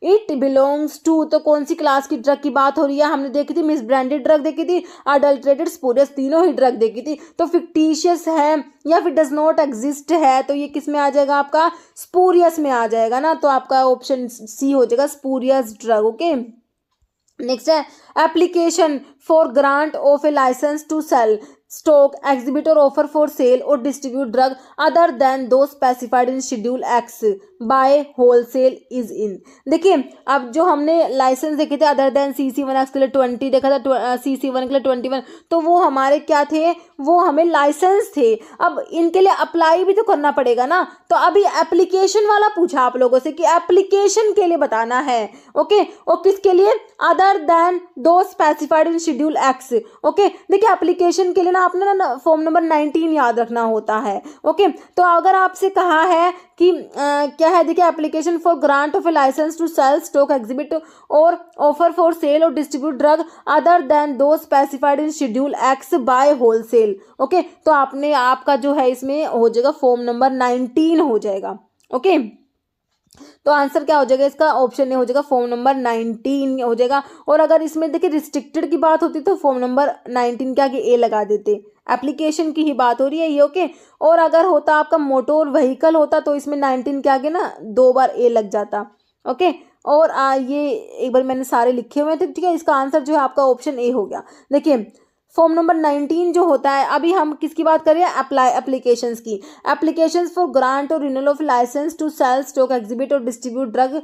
it belongs to, तो कौन सी class की drug की बात हो रही है, हमने देखी थी मिस ब्रांडेड ड्रग देखी थी, अडल्ट्रेटेड, स्पूरियस, तीनों ही ड्रग देखी थी। तो फिक्टिशियस है या फिर डज नॉट एग्जिस्ट है, तो ये किस में आ जाएगा आपका, स्पूरियस में आ जाएगा ना, तो आपका ऑप्शन सी हो जाएगा स्पूरियस ड्रग। ओके, नेक्स्ट है application for grant of a licence to cell, stock, exhibit और ऑफर फॉर सेल और distribute drug other than those specified in schedule X by wholesale is in. देखिए अब जो हमने licence देखे थे other than CC1X के लिए 20 देखा था, CC1 के लिए 21, तो वो हमारे क्या थे, वो हमें लाइसेंस थे। अब इनके लिए अप्लाई भी तो करना पड़ेगा ना, तो अभी एप्लीकेशन वाला पूछा आप लोगों से कि एप्लीकेशन के लिए बताना है। ओके, और किसके लिए, other than those specified in schedule X. Okay, देखिए एप्लीकेशन के लिए ना आपने ना फॉर्म नंबर 19 याद रखना होता है। ओके, तो अगर आपसे कहा है कि क्या है, देखिए application for grant of a licence to cell, stock, exhibit और ऑफर फॉर सेल और distribute drug other than those specified in schedule X by wholesale. Okay, तो आपने आपका जो है इसमें हो जाएगा फॉर्म नंबर 19 हो जाएगा। ओके, तो आंसर क्या हो जाएगा इसका, ऑप्शन ए हो जाएगा, फॉर्म नंबर 19 हो जाएगा। और अगर इसमें देखिए रिस्ट्रिक्टेड की बात होती तो फॉर्म नंबर 19 के आगे ए लगा देते, एप्लीकेशन की ही बात हो रही है ये, ओके। और अगर होता आपका मोटर व्हीकल होता तो इसमें 19 के आगे ना 2 बार ए लग जाता, ओके। और ये एक बार मैंने सारे लिखे हुए थे, ठीक है। इसका आंसर जो है आपका ऑप्शन ए हो गया। देखिए फॉर्म नंबर 19 जो होता है, अभी हम किसकी बात कर रहे हैं, एप्लीकेशंस की। एप्लीकेशंस फॉर ग्रांट और renewal of licence to cell, stock, exhibit और distribute drug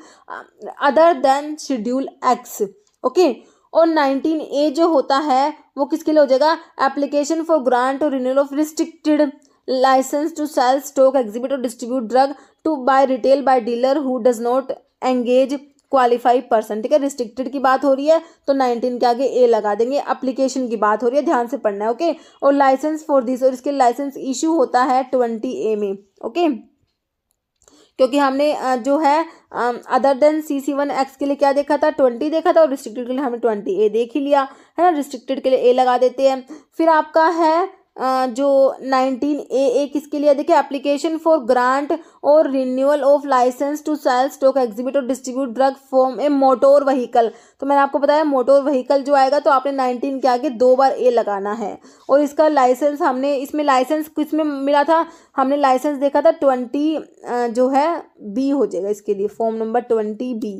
other than schedule X, okay. और 19A जो होता है वो किसके लिए हो जाएगा, एप्लीकेशन फॉर ग्रांट और renewal of restricted licence to cell, stock, exhibit और distribute drug to by retail by dealer who does not engage qualified person, ठीक है। रिस्ट्रिक्टेड की बात हो रही है तो 19 के आगे ए लगा देंगे। एप्लीकेशन की बात हो रही है, ध्यान से पढ़ना है, ओके। और लाइसेंस फॉर दिस, और इसके लाइसेंस इशू होता है 20A में, ओके। क्योंकि हमने जो है अदर देन CC1X के लिए क्या देखा था, 20 देखा था, और रिस्ट्रिक्टेड के लिए हमने 20A देख ही लिया है ना। रिस्ट्रिक्टेड के लिए ए लगा देते हैं। फिर आपका है जो 19AA किसके लिए, देखिए एप्लीकेशन फॉर ग्रांट और renewal of licence to cell, stock, exhibit और distribute drug form A motor vehicle. तो मैंने आपको बताया मोटर व्हीकल जो आएगा तो आपने 19 के आगे 2 बार ए लगाना है। और इसका लाइसेंस हमने, इसमें लाइसेंस किसमें मिला था, हमने लाइसेंस देखा था 20 जो है बी हो जाएगा इसके लिए, फॉर्म नंबर 20B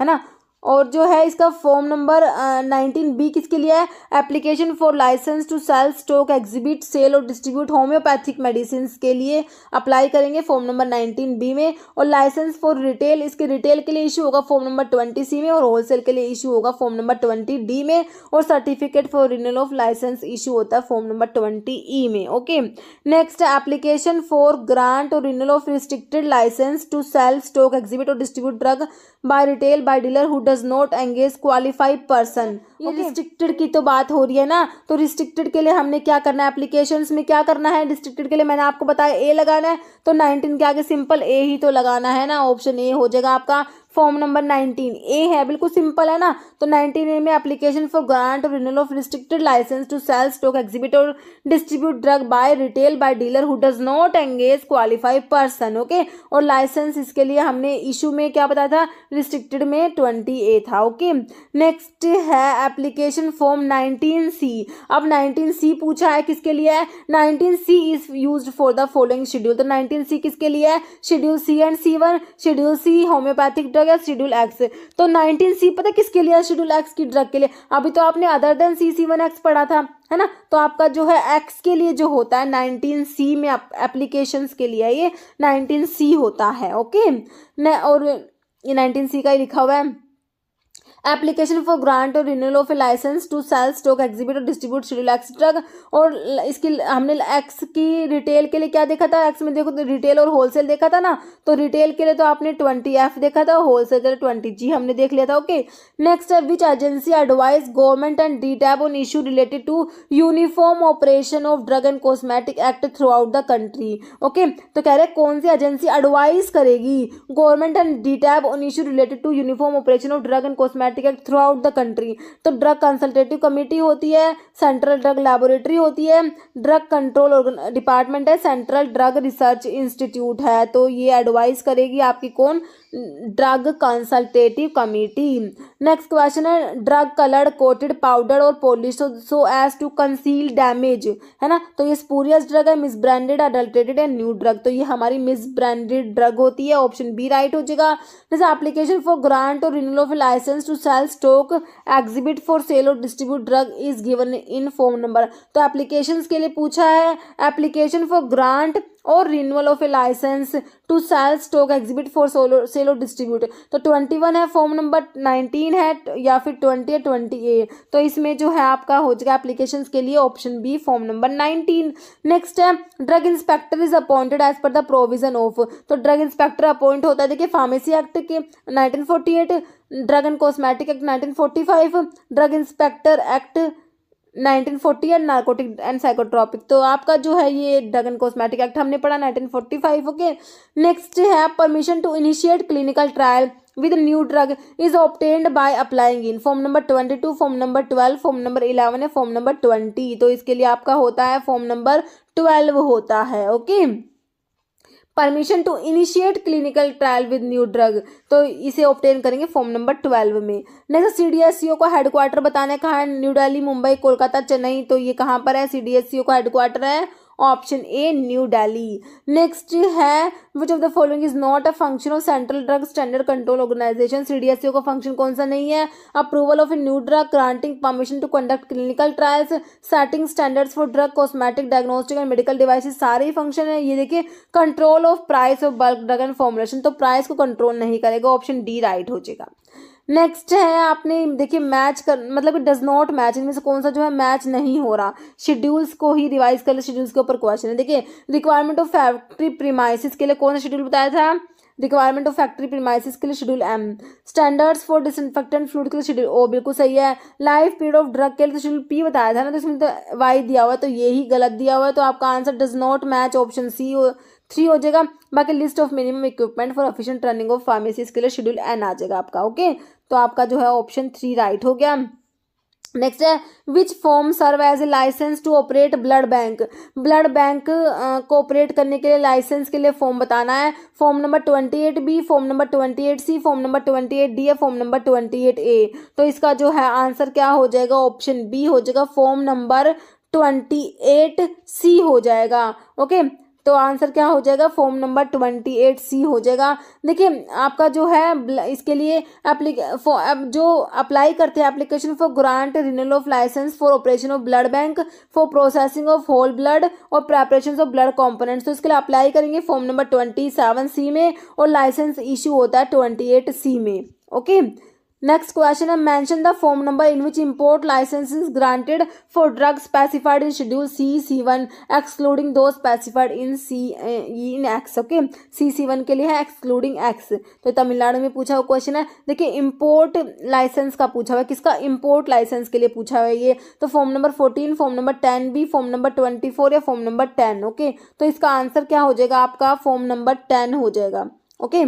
है ना। और जो है इसका फॉर्म नंबर 19B किसके लिए है, application for licence to cell, stock, exhibit, sale और डिस्ट्रीब्यूट होम्योपैथिक मेडिसिन के लिए अप्लाई करेंगे फॉर्म नंबर 19B में। और लाइसेंस फॉर रिटेल, इसके रिटेल के लिए इशू होगा फॉर्म नंबर 20C में, और होलसेल के लिए इशू होगा फॉर्म नंबर 20D में। और certificate for renewal of licence issue होता है फॉर्म नंबर 20E में, okay. Next application for grant और renewal of restricted licence to cell, stock, exhibit और distribute drug by retail by dealer who does not engage qualified person. ये restricted की तो बात हो रही है ना, तो रिस्ट्रिक्टेड के लिए हमने क्या करना है, एप्लीकेशंस में क्या करना है, रिस्ट्रिक्टेड के लिए मैंने आपको बताया ए लगाना है, तो 19 के आगे सिंपल ए ही तो लगाना है ना, ऑप्शन ए हो जाएगा आपका। फॉर्म नंबर 19A है, बिल्कुल सिंपल है ना। तो 19A में एप्लीकेशन फॉर ग्रांट और renewal of restricted licence to cell, stock, exhibit और distribute drug by retail by dealer who does not engage qualified person, okay. और लाइसेंस इसके लिए हमने इशू में क्या बताया था, रिस्ट्रिक्टेड में 20A था, ओके। नेक्स्ट है एप्लीकेशन फॉर्म 19C। अब 19C पूछा है किसके लिए है, 19C is used for the following schedule. तो 19C किसके लिए है, schedule C and C1, schedule C homeopathic drug या शेड्यूल एक्स। तो 19C पता किसके लिए, शेड्यूल एक्स की ड्रग के लिए। अभी तो आपने अदर देन CC1X पढ़ा था है ना, तो आपका जो है एक्स के लिए जो होता है 19C में एप्लीकेशंस के लिए ये 19C होता है, ओके। और ये 19C का ही लिखा हुआ है, एप्लीकेशन फॉर ग्रांट और renewal of a licence to cell, stock, exhibit और डिस्ट्रीब्यूट शेड्यूल एक्स ड्रग। और इसकी हमने एक्स की रिटेल के लिए क्या देखा था, एक्स में देखो तो रिटेल और होलसेल देखा था ना, तो रिटेल के लिए तो आपने 20F देखा था, होलसेल के लिए 20G हमने देख लिया था, ओके। नेक्स्ट है which agency advise government and DTAB on issue related to uniform operation of drug and cosmetic act throughout the country, okay. तो कह रहे हैं कौन सी एजेंसी एडवाइज करेगी government and DTAB on issue related to uniform operation of drug and cosmetic act throughout the country. तो drug consultative committee होती है, सेंट्रल ड्रग लैबोरेटरी होती है, ड्रग कंट्रोल डिपार्टमेंट है, सेंट्रल ड्रग रिसर्च इंस्टीट्यूट है। तो ये advice करेगी आपकी कौन, drug consultative committee. Next question है ड्रग कलर्ड कोटेड पाउडर और polish so as to conceal damage, है ना। तो ये स्पूरियस ड्रग है, misbranded, adulterated and new drug. तो ये हमारी मिस ब्रांडेड ड्रग होती है, ऑप्शन बी राइट हो जाएगा। जैसे एप्लीकेशन फॉर ग्रांट और renewal of licence to cell, stock, exhibit for sale और distribute drug is given in form number. तो एप्लीकेशंस के लिए पूछा है, एप्लीकेशन फॉर ग्रांट और renewal of a licence to cell, stock, exhibit for sale और distribute. तो 21 है, फॉर्म नंबर 19 है, या फिर 20 है, 20A। तो इसमें जो है आपका हो जाएगा एप्लीकेशंस के लिए option B, form number 19। Next है drug inspector is appointed as per the provision of. तो ड्रग इंस्पेक्टर अपॉइंट होता है, देखिए फार्मेसी एक्ट के 1948, drug and cosmetic act 1945, drug inspector act 1940 and narcotic and psychotropic. तो आपका जो है ये ड्रग एंड कॉस्मेटिक एक्ट हमने पढ़ा 1945, ओके। नेक्स्ट है permission to initiate clinical trial with new drug is obtained by applying in form number 22, form number 12, form number 11 है, form number 20। तो इसके लिए आपका होता है फॉर्म नंबर 12 होता है, okay. Permission to initiate clinical trial with new drug, तो इसे ऑब्टेन करेंगे फॉर्म नंबर 12 में। नेक्स्ट CDSCO का हेडक्वार्टर बताना है कहाँ है, न्यू दिल्ली, मुंबई, कोलकाता, चेन्नई, तो ये कहाँ पर है, CDSCO का हेडक्वार्टर है option A New Delhi. Next है which of the following is not a function of central drug standard control organisation, CDSCO का फंक्शन कौन सा नहीं है, approval of a new drug, granting permission to conduct clinical trials, setting standards for drug, cosmetic, diagnostic and medical devices, सारे ही function है। ये देखिए control of price of bulk drug and formulation, तो प्राइस को कंट्रोल नहीं करेगा, option D right हो जाएगा। नेक्स्ट है आपने देखिए मैच कर मतलब डज नॉट मैच, इनमें से कौन सा जो है मैच नहीं हो रहा, शेड्यूल्स को ही रिवाइज कर ले, शेड्यूल्स के ऊपर क्वेश्चन है। देखिए रिक्वायरमेंट ऑफ फैक्ट्री प्रीमाइसिस के लिए कौन सा शेड्यूल बताया था, रिक्वायरमेंट ऑफ फैक्ट्री प्रीमाइसिस के लिए schedule M, standards for disinfectant fluid के लिए शेड्यूल O बिल्कुल सही है, लाइफ पीरियड ऑफ ड्रग के लिए तो शेड्यूल P बताया था ना, तो इसमें तो Y दिया हुआ है, तो ये ही गलत दिया हुआ है, तो आपका answer does not match option C 3 हो जाएगा। बाकी list of minimum equipment for efficient running of pharmacies के लिए शेड्यूल N आ जाएगा आपका। ओके, तो आपका जो है ऑप्शन 3 राइट हो गया। नेक्स्ट है which form serve as a licence to operate blood bank, blood bank को ऑपरेट करने के लिए लाइसेंस के लिए फॉर्म बताना है, form number 28B, form number 28C, form number 28D या फॉर्म नंबर 28A, तो इसका जो है आंसर क्या हो जाएगा, ऑप्शन बी हो जाएगा, फॉर्म नंबर 28C हो जाएगा। ओके, तो आंसर क्या हो जाएगा, फॉर्म नंबर 28C हो जाएगा। देखिए आपका जो है इसके लिए जो अप्लाई करते हैं application for grant renewal of licence for operation of blood bank for processing of whole blood और प्रेपरेशन ऑफ ब्लड कंपोनेंट्स, तो इसके लिए अप्लाई करेंगे फॉर्म नंबर 27C में और लाइसेंस इशू होता है 28C में। ओके, नेक्स्ट क्वेश्चन है mention the form number in which import licence is granted for drug specified in schedule C1 excluding those specified in X। ओके, C1 के लिए है एक्सक्लूडिंग X, तो तमिलनाडु में पूछा हुआ क्वेश्चन है। देखिए इंपोर्ट लाइसेंस का पूछा हुआ है, किसका, इंपोर्ट लाइसेंस के लिए पूछा हुआ है ये, तो form number 14, form number 10B, form number 24 या फॉर्म नंबर 10। ओके, तो इसका आंसर क्या हो जाएगा आपका, फॉर्म नंबर 10 हो जाएगा। ओके,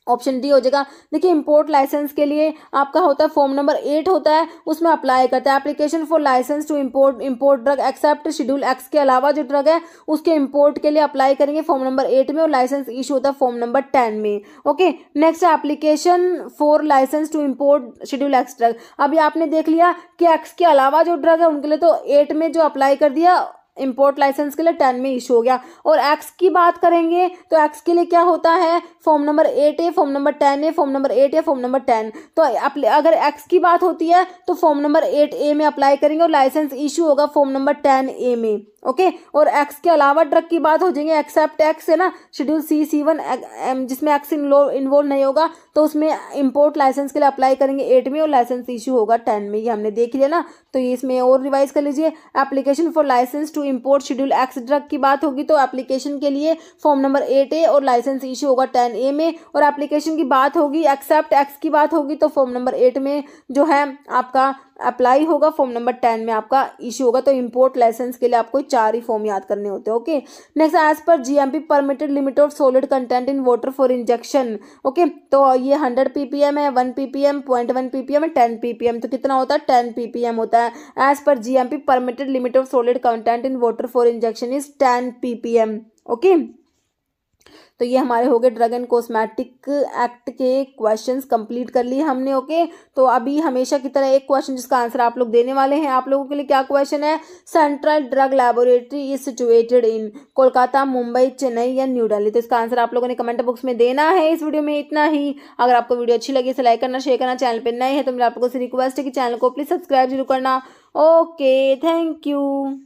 ऑप्शन डी हो जाएगा। देखिए इंपोर्ट लाइसेंस के लिए आपका होता है फॉर्म नंबर 8 होता है, उसमें अप्लाई करते हैं application for licence to import drug except schedule X के अलावा जो ड्रग है उसके इंपोर्ट के लिए अप्लाई करेंगे फॉर्म नंबर 8 में और लाइसेंस इशू होता है फॉर्म नंबर 10 में। Okay, next application for licence to import schedule X drug, अभी आपने देख लिया कि X के अलावा जो ड्रग है उनके लिए तो 8 में जो अप्लाई कर दिया इंपोर्ट लाइसेंस के लिए 10 में इशू हो गया, और X की बात करेंगे तो X के लिए क्या होता है form number 8A, form number 10A, form number 8 या फॉर्म नंबर 10, तो अगर X की बात होती है तो फॉर्म नंबर 8A में अप्लाई करेंगे और लाइसेंस इशू होगा फॉर्म नंबर 10A में। ओके, और X के अलावा ड्रग की बात हो जाएंगे एक्सेप्ट X है ना, शेड्यूल C1 जिसमें X इन्वॉल्व नहीं होगा तो उसमें इंपोर्ट लाइसेंस के लिए अप्लाई करेंगे 8 में और लाइसेंस इशू होगा 10 में, ये हमने देख लिया ना, तो ये इसमें और रिवाइज कर लीजिए। Application for licence to import schedule X drug की बात होगी तो एप्लीकेशन के लिए फॉर्म नंबर 8A और लाइसेंस इशू होगा 10A में, और एप्लीकेशन की बात होगी एक्सेप्ट X की बात होगी तो फॉर्म नंबर 8 में जो है आपका अप्लाई होगा, फॉर्म नंबर 10 में आपका इशू होगा। तो इंपोर्ट लाइसेंस के लिए आपको 4 ही फॉर्म याद करने होते हैं। Okay, next as per GMP permitted limit of solid content in water for injection. Okay, तो ये 100 ppm है, 1 ppm, 0.1 ppm है, 10 ppm, तो कितना होता है 10 ppm होता है। As per GMP permitted limit of solid content in water for injection is 10 ppm। Okay, तो ये हमारे हो गए ड्रग एंड कॉस्मेटिक एक्ट के क्वेश्चंस कंप्लीट कर लिए हमने। ओके, तो अभी हमेशा की तरह एक क्वेश्चन जिसका आंसर आप लोग देने वाले हैं। आप लोगों के लिए क्या क्वेश्चन है, central drug laboratory is situated इन कोलकाता, मुंबई, चेन्नई या न्यू दिल्ली, तो इसका आंसर आप लोगों ने कमेंट बॉक्स में देना है। इस वीडियो में इतना ही। अगर आपको वीडियो अच्छी लगी तो लाइक करना, शेयर करना, चैनल पर नए हैं तो मेरे आप लोगों से रिक्वेस्ट है कि चैनल को प्लीज सब्सक्राइब जरूर करना। Okay, thank you.